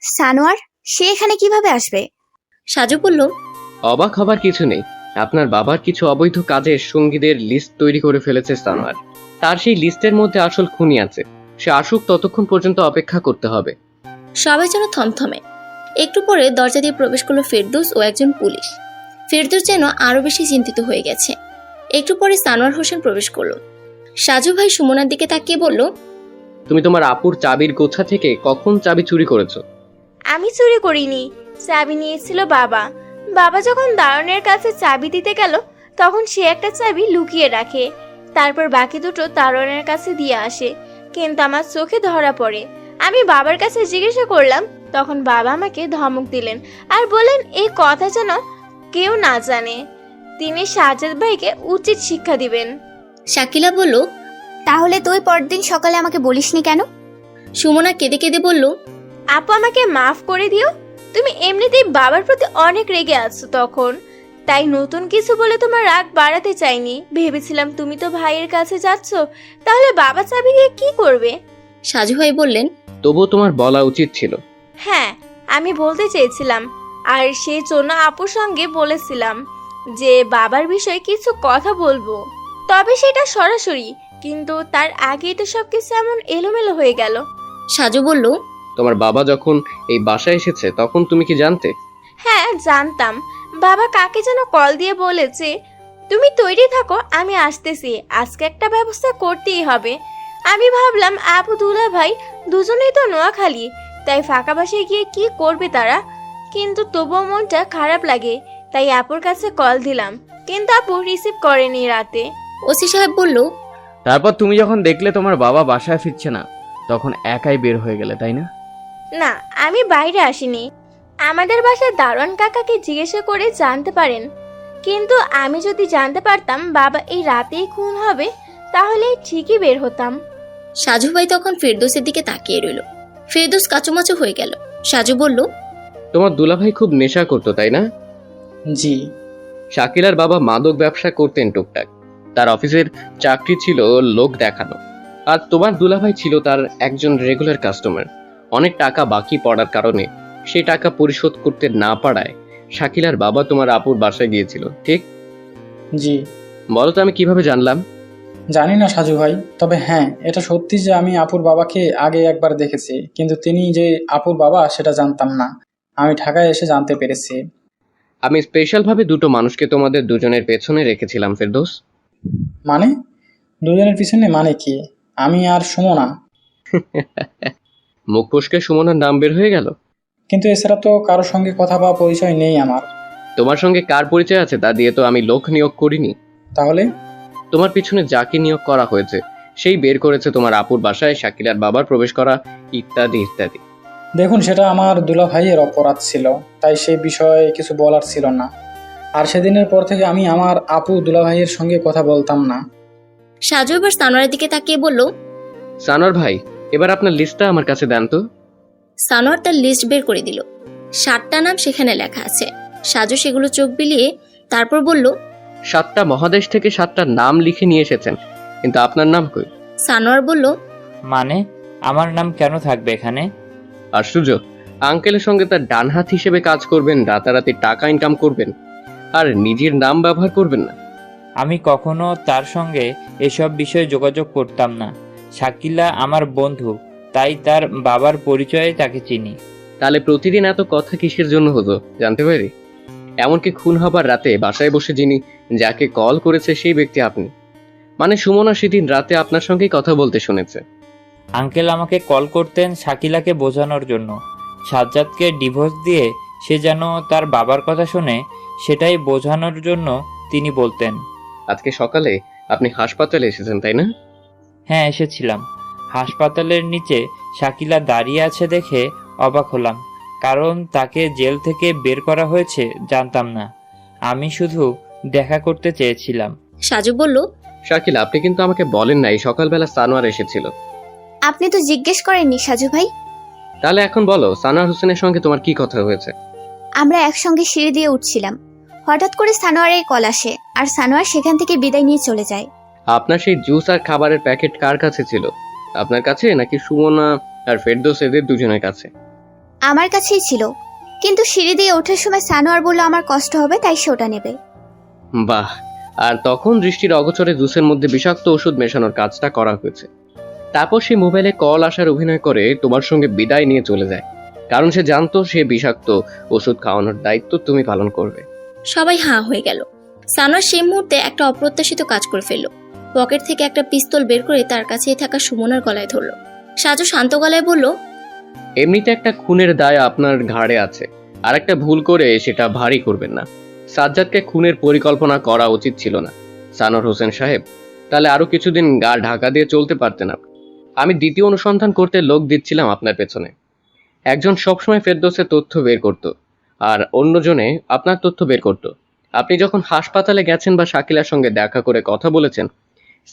সানোয়ার সে এখানে কিভাবে আসবে? সাজু বলল, অবাক হবার কিছু নেই। আপনার বাবার কিছু অবৈধ কাজের সঙ্গীদের লিস্ট তৈরি করে ফেলেছে সানোয়ার। তার সেই লিস্টের মধ্যে আসল খুনি আছে। সে আসুক, ততক্ষণ পর্যন্ত অপেক্ষা করতে হবে। সবাই যেন থমথমে। একটু পরে দরজা দিয়ে প্রবেশ করলো ফেরদৌস ও একজন পুলিশ। ফেরদৌস যেন আরো বেশি চিন্তিত হয়ে গেছে। একটু পরে সানোয়ার হোসেন প্রবেশ করলো। সাজু ভাই সুমনার দিকে তাকিয়ে বলল, তুমি তোমার আপুর চাবির গোছা থেকে কখন চাবি চুরি করেছো? আমি চুরি করিনি, চাবি নিয়েছিল বাবা। বাবা যখন দারোয়ানের কাছে চাবি দিতে গেল তখন সে একটা চাবি লুকিয়ে রাখে, তারপর বাকি দুটো দারোয়ানের কাছে দিয়ে আসে। কিন্তু আমার চোখে ধরা পড়ে। আমি বাবার কাছে জিজ্ঞাসা করলাম, তখন বাবা আমাকে ধমক দিলেন আর বললেন এই কথা যেন কেউ না জানে। তিনি সাজ্জাদ ভাইকে উচিত শিক্ষা দিবেন। শাকিলা বলল, তাহলে তুই পরদিন সকালে আমাকে বলিসনি কেন? সুমনা কেঁদে কেঁদে বলল, আপু আমাকে মাফ করে দিও, তুমি এমনিতেই বাবার প্রতি অনেক রেগে আছো তখন, তাই নতুন কিছু বলে তোমার রাগ বাড়াতে চাইনি। ভেবেছিলাম তুমি তো ভাইয়ের কাছে যাচ্ছ, তাহলে বাবা চাবি দিয়ে কি করবে? সাজু ভাই বললেন, তবুও তোমার বলা উচিত ছিল। হ্যাঁ, আমি বলতে চেয়েছিলাম, আর সেই জন্য আপুর সঙ্গে বলেছিলাম যে বাবার বিষয়ে কিছু কথা বলবো, তবে সেটা সরাসরি। কিন্তু তার আগেই তো সবকিছু এমন এলোমেলো হয়ে গেল। সাজু বলল, তোমার বাবা যখন এই বাসায় এসেছে তখন তুমি কি জানতে? হ্যাঁ জানতাম। বাবা কাকে যেন কল দিয়ে বলেছে, তুমি তৈরি থাকো, আমি আসতেছি, আজকে একটা ব্যবস্থা করতেই হবে। আমি ভাবলাম আপু দুলা ভাই দুজনেই তো নোয়াখালী, তাই ফাঁকা বাসায় গিয়ে কি করবে তারা। কিন্তু তবুও মনটা খারাপ লাগে, তাই আপুর কাছে কল দিলাম, কিন্তু আপু রিসিভ করেনি রাতে। ওসি সাহেব বলল, তারপর তুমি যখন দেখলে তোমার বাবা বাসায় ফিরছে না, তখন একাই বের হয়ে গেলে, তাই না? না, আমি বাইরে আসিনি। আমাদের বাসার দারোয়ান কাকাকে জিজ্ঞাসা করে জানতে পারেন। কিন্তু আমি যদি জানতে পারতাম বাবা এই রাতেই খুন হবে, তাহলে ঠিকই বের হতাম। সাজু ভাই তখন ফেরদৌসের দিকে তাকিয়ে রইল। ফেরদৌস কাচুমাচু হয়ে গেল। সাজু বলল, তোমার দুলাভাই খুব নেশা করতো, তাই না? জি। শাকিলার বাবা মাদক ব্যবসা করতেন টুকটাক। তার অফিসের চাকরি ছিল লোক দেখানো। আর তোমার দুলাভাই ছিল তার একজন রেগুলার কাস্টমার। অনেক টাকা বাকি পড়ার কারণে সেই টাকা পরিশোধ করতে না পারায় শাকিলার বাবা তোমার আপুর বাসায় গিয়েছিল, ঠিক? জি। বলো তো আমি কিভাবে জানলাম? জানি না সাজু ভাই, তবে হ্যাঁ এটা সত্যি যে আমি আপুর বাবাকে আগে একবার দেখেছি, কিন্তু তিনি যে আপুর বাবা সেটা জানতাম না। আমি ঢাকায় এসে জানতে পেরেছি। আমি স্পেশালভাবে দুটো মানুষকে তোমাদের দুজনের পেছনে রেখেছিলাম ফেরদৌস। মানে? দুজনের পিছনে মানে কি? আমি আর সুমনা? মুখ ফসকে সুমনার নাম বের হয়ে গেল। কিন্তু এছাড়া তো কারোর সঙ্গে কথা বা পরিচয় নেই আমার। তোমার সঙ্গে কার পরিচয় আছে তা দিয়ে তো আমি লোক নিয়োগ করিনি। তাহলে? তোমার পিছনে যাকে নিয়োগ করা হয়েছে সেই বের করেছে তোমার আপুর বাসায় শাকিলার বাবার প্রবেশ করা, ইত্যাদি ইত্যাদি। দেখুন, সেটা আমার দুলা ভাইয়ের অপরাধ ছিল, তাই সেই বিষয়ে কিছু বলার ছিল না। আর সেদিনের পর থেকে আমি আমার আপু দুলা ভাইয়ের সঙ্গে কথা বলতাম না। সাজু এবার সানোয়ারের দিকে তাকিয়ে বলল, সানোয়ার ভাই, এবার আপনার লিস্টটা আমার কাছে দেন তো। সানোয়ার তার লিস্ট বের করে দিল। 7টা নাম সেখানে লেখা আছে। সাজু সেগুলো চোখ বিলিয়ে তারপর বলল, 7টা মহাদেশ থেকে 7টা নাম লিখে নিয়ে এসেছেন, কিন্তু আপনার নাম কই? সানোয়ার বলল, মানে আমার নাম কেন থাকবে এখানে? আশ্চর্য, আঙ্কেলের সঙ্গে তার ডান হাত হিসেবে কাজ করবেন, রাতারাতি টাকা ইনকাম করবেন, আর নিজের নাম ব্যবহার করবেন না। আমি কখনো তার সঙ্গে এসব বিষয়ে যোগাযোগ করতাম না। শাকিলা আমার বন্ধু, তাই তার বাবার পরিচয়ে তাকে চিনি। তাহলে প্রতিদিন এত কথা কিসের জন্য হতো জানতে পারি? এমনকি খুন হবার রাতে বাসায় বসে যিনি যাকে কল করেছে সেই ব্যক্তি আপনি। মানে সুমনা সেদিন রাতে আপনার সঙ্গেই কথা বলতে শুনেছে। আঙ্কেল আমাকে কল করতেন শাকিলাকে বোঝানোর জন্য। সাজ্জাদকে ডিভোর্স দিয়ে সে যেন তার বাবার কথা শোনে, সেটাই বোঝানোর জন্য তিনি বলতেন। আজকে সকালে আপনি হাসপাতালে এসেছেন তাই না? হ্যাঁ, এসেছিলাম। হাসপাতালের নিচে শাকিলা দাঁড়িয়ে আছে দেখে অবাক হলাম, কারণ তাকে জেল থেকে বের করা হয়েছে জানতাম না। আমি শুধু দেখা করতে চেয়েছিলাম। সাজু বলল, শাকিলা, আপনি কিন্তু আমাকে বলেন নাই সকালবেলা সানোয়ার এসেছিল। আপনি তো জিজ্ঞেস করেননি সাজু ভাই। তাহলে এখন বলো, সানোয়ার হোসেনের সঙ্গে তোমার কি কথা হয়েছে? আমরা একসঙ্গে সিঁড়ি দিয়ে উঠছিলাম, হঠাৎ করে সানোয়ারের কল আসে, আর সানোয়ার সেখান থেকে বিদায় নিয়ে চলে যায়। আপনার সেই জুস আর খাবারের প্যাকেট কার কাছে ছিল? আপনার কাছে নাকি সুমনা আর ফেরদৌস এদের দুজনের কাছে? আমার কাছেই ছিল, কিন্তু সিঁড়ি দিয়ে ওঠার সময় সানোয়ার বলল আমার কষ্ট হবে, তাই সে ওটা নেবে। বাহ, আর তখন দৃষ্টির অগোচরে জুসের মধ্যে বিষাক্ত ওষুধ মেশানোর কাজটা করা হয়েছে। তারপর সে মোবাইলে কল আসার অভিনয় করে তোমার সঙ্গে বিদায় নিয়ে চলে যায়, কারণ সে জানতো সে বিষাক্ত ওষুধ খাওয়ানোর দায়িত্ব তুমি পালন করবে। সবাই হাঁ হয়ে গেল। সানোয়ার সেই মুহূর্তে একটা অপ্রত্যাশিত কাজ করে ফেলল। পকেট থেকে একটা পিস্তল বের করে তার কাছেই থাকা সুমনার গলায় ধরল। সাজু শান্ত গলায় বলল, এমনিতে একটা খুনের দায় আপনার ঘাড়ে আছে, আর একটা ভুল করে সেটা ভারী করবেন না। সাজ্জাদকে খুনের পরিকল্পনা করা উচিত ছিল না সানোয়ার হোসেন সাহেব, তাহলে আরো কিছুদিন গা ঢাকা দিয়ে চলতে পারতেন আপনি। আমি দ্বিতীয় অনুসন্ধান করতে লোক দিচ্ছিলাম আপনার পেছনে। একজন সবসময় ফেরদৌসের তথ্য বের করত, আর অন্যজনে আপনার তথ্য বের করত। আপনি যখন হাসপাতালে গেছেন বা শাকিলার সঙ্গে দেখা করে কথা বলেছেন,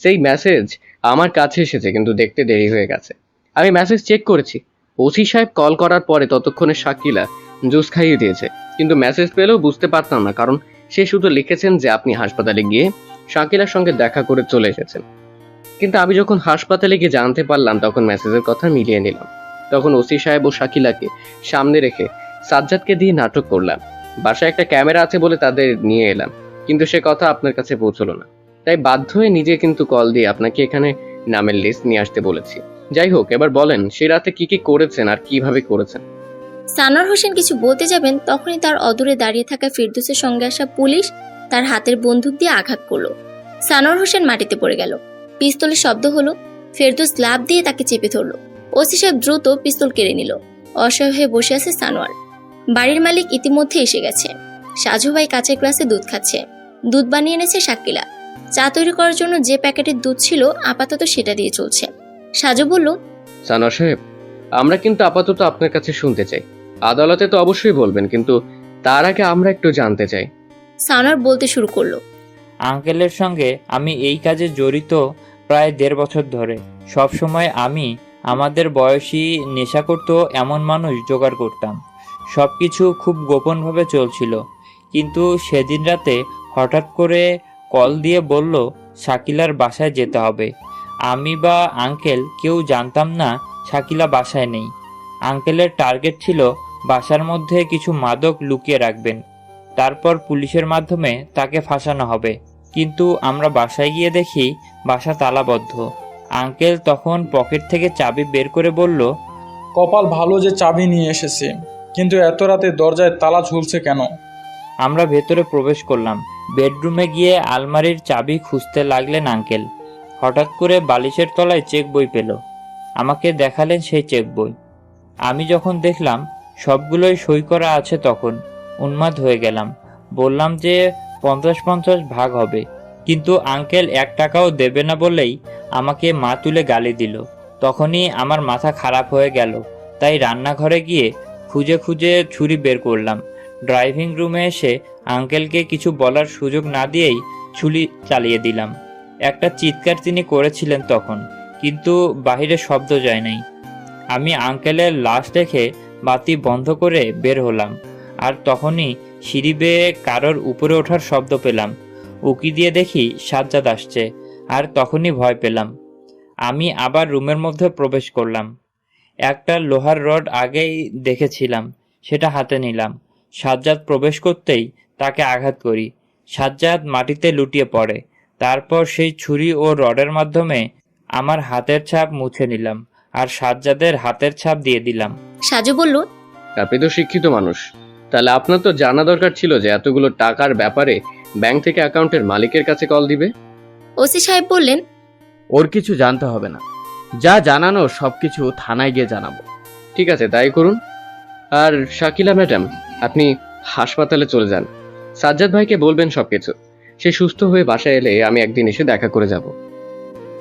সেই মেসেজ আমার কাছে এসেছে, কিন্তু দেখতে দেরি হয়ে গেছে। আমি মেসেজ চেক করেছি। ওসি সাহেব কল করার পরে ততক্ষণে শাকিলা জুস খাইয়ে দিয়েছে, কিন্তু মেসেজ পেলেও বুঝতে পারতাম না, কারণ সে শুধু লিখেছেন যে আপনি হাসপাতালে গিয়ে শাকিলার সঙ্গে দেখা করে চলে এসেছেন। কিন্তু আমি যখন হাসপাতালে গিয়ে জানতে পারলাম, তখন মেসেজের কথা মিলিয়ে নিলাম। তখন ওসি সাহেব ও শাকিলাকে সামনে রেখে সাজ্জাদকে দিয়ে নাটক করলাম। বাসায় একটা ক্যামেরা আছে বলে তাদের নিয়ে এলাম, কিন্তু সে কথা আপনার কাছে পৌঁছলো না, তাই বাধ্য হয়ে নিজে কিন্তু কল দিয়ে আপনাকে এখানে নামের লিস্ট নিয়ে আসতে বলেছি। যাই হোক, এবার বলেন সে রাতে কি কি করেছেন আর কিভাবে করেছেন। সানোয়ার হোসেন কিছু বলতে যাবেন, তখনই তার অদূরে দাঁড়িয়ে থাকা ফেরদৌসের সঙ্গে আসা পুলিশ তার হাতের বন্দুক দিয়ে আঘাত করলো। সানোয়ার হোসেন মাটিতে পড়ে গেল। পিস্তলের শব্দ হলো। ফেরদৌস লাফ দিয়ে তাকে চেপে ধরলো। ওসি সাহেব দ্রুত পিস্তল কেড়ে নিল। অসহায় হয়ে বসে আছে সানোয়ার। বাড়ির মালিক ইতিমধ্যে এসে গেছে। সাজু ভাই কাচের গ্লাসে দুধ খাচ্ছে। দুধ বানিয়ে এনেছে শাকিলা। চা তৈরি করার জন্য যে প্যাকেটের দুধ ছিল আপাতত সেটা দিয়ে চলছে। সাজু বলল, সানোয়ার সাহেব, আমরা কিন্তু আপাতত আপনার কাছে শুনতে চাই। আদালতে তো অবশ্যই বলবেন, কিন্তু তার আগে আমরা একটু জানতে চাই। সানোয়ার বলতে শুরু করলো, আঙ্কেলের সঙ্গে আমি এই কাজে জড়িত প্রায় 1.5 বছর ধরে। সব সময় আমি আমাদের বয়সী নেশা করত এমন মানুষ জোগাড় করতাম। সব কিছু খুব গোপনভাবে চলছিল, কিন্তু সেদিন রাতে হঠাৎ করে কল দিয়ে বলল শাকিলার বাসায় যেতে হবে। আমি বা আঙ্কেল কেউ জানতাম না শাকিলা বাসায় নেই। আঙ্কেলের টার্গেট ছিল বাসার মধ্যে কিছু মাদক লুকিয়ে রাখবেন, তারপর পুলিশের মাধ্যমে তাকে ফাঁসানো হবে। কিন্তু আমরা বাসায় গিয়ে দেখি বাসা তালাবদ্ধ। আঙ্কেল তখন পকেট থেকে চাবি বের করে বলল, কপাল ভালো যে চাবি নিয়ে এসেছে, কিন্তু এত রাতে দরজায় তালা ঝুলছে কেন? আমরা ভেতরে প্রবেশ করলাম। বেডরুমে গিয়ে আলমারির চাবি খুঁজতে লাগলেন আঙ্কেল। হঠাৎ করে বালিশের তলায় চেক বই পেল। আমাকে দেখালেন সেই চেক বই। আমি যখন দেখলাম সবগুলোই সই করা আছে, তখন উন্মাদ হয়ে গেলাম। বললাম যে 50-50 ভাগ হবে। কিন্তু আঙ্কেল 1 টাকাও দেবে না বলেই আমাকে মা তুলে গালি দিল। তখনই আমার মাথা খারাপ হয়ে গেল, তাই রান্নাঘরে গিয়ে খুঁজে খুঁজে ছুরি বের করলাম। ড্রাইভিং রুমে এসে আঙ্কেলকে কিছু বলার সুযোগ না দিয়েই ছুরি চালিয়ে দিলাম। একটা চিৎকার তিনি করেছিলেন তখন, কিন্তু বাহিরে শব্দ যায় নাই। আমি আঙ্কেলের লাশ দেখে বাতি বন্ধ করে বের হলাম, আর তখনই সিঁড়ি বেয়ে কারোর উপরে ওঠার শব্দ পেলাম। উকি দিয়ে দেখি সাজ্জাদ আসছে, আর তখনই ভয় পেলাম। আমি আবার রুমের মধ্যে প্রবেশ করলাম। একটা লোহার রড আগেই দেখেছিলাম, সেটা হাতে নিলাম। সাজ্জাদ প্রবেশ করতেই তাকে আঘাত করি। সাজ্জাদ মাটিতে লুটিয়ে পড়ে। তারপর সেই ছুরি ও রডের মাধ্যমে আমার হাতের ছাপ মুছে নিলাম, আর সাজ্জাদের হাতের ছাপ দিয়ে দিলাম। সাজু বলল, আপনি তো শিক্ষিত মানুষ, তাহলে আপনার তো জানা দরকার ছিল যে এতগুলো টাকার ব্যাপারে ব্যাংক থেকে অ্যাকাউন্টের মালিকের কাছে কল দিবে। ওসি সাহেব বললেন, ওর কিছু জানতে হবে না, যা জানানো সবকিছু থানায় গিয়ে জানাবো। ঠিক আছে, তাই করুন। আর শাকিলা ম্যাডাম, আপনি হাসপাতালে চলে যান। সাজ্জাদ ভাইকে বলবেন সবকিছু। সে সুস্থ হয়ে বাসায় এলে আমি একদিন এসে দেখা করে যাব।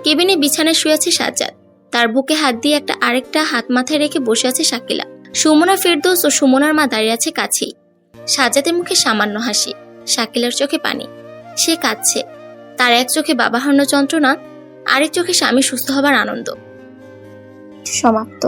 কেবিনে বিছানায় শুয়ে আছে সাজ্জাদ। তার বুকে হাত দিয়ে আরেকটা হাত মাথায় রেখে বসে আছে শাকিলা। সুমনা, ফেরদৌস ও সুমনার মা দাঁড়িয়ে আছে কাছেই। সাজ্জাদের মুখে সামান্য হাসি, শাকিলার চোখে পানি। সে কাঁদছে। তার এক চোখে বাবা হারানোর যন্ত্রণা, আরেক চোখে স্বামী সুস্থ হবার আনন্দ। সমাপ্ত।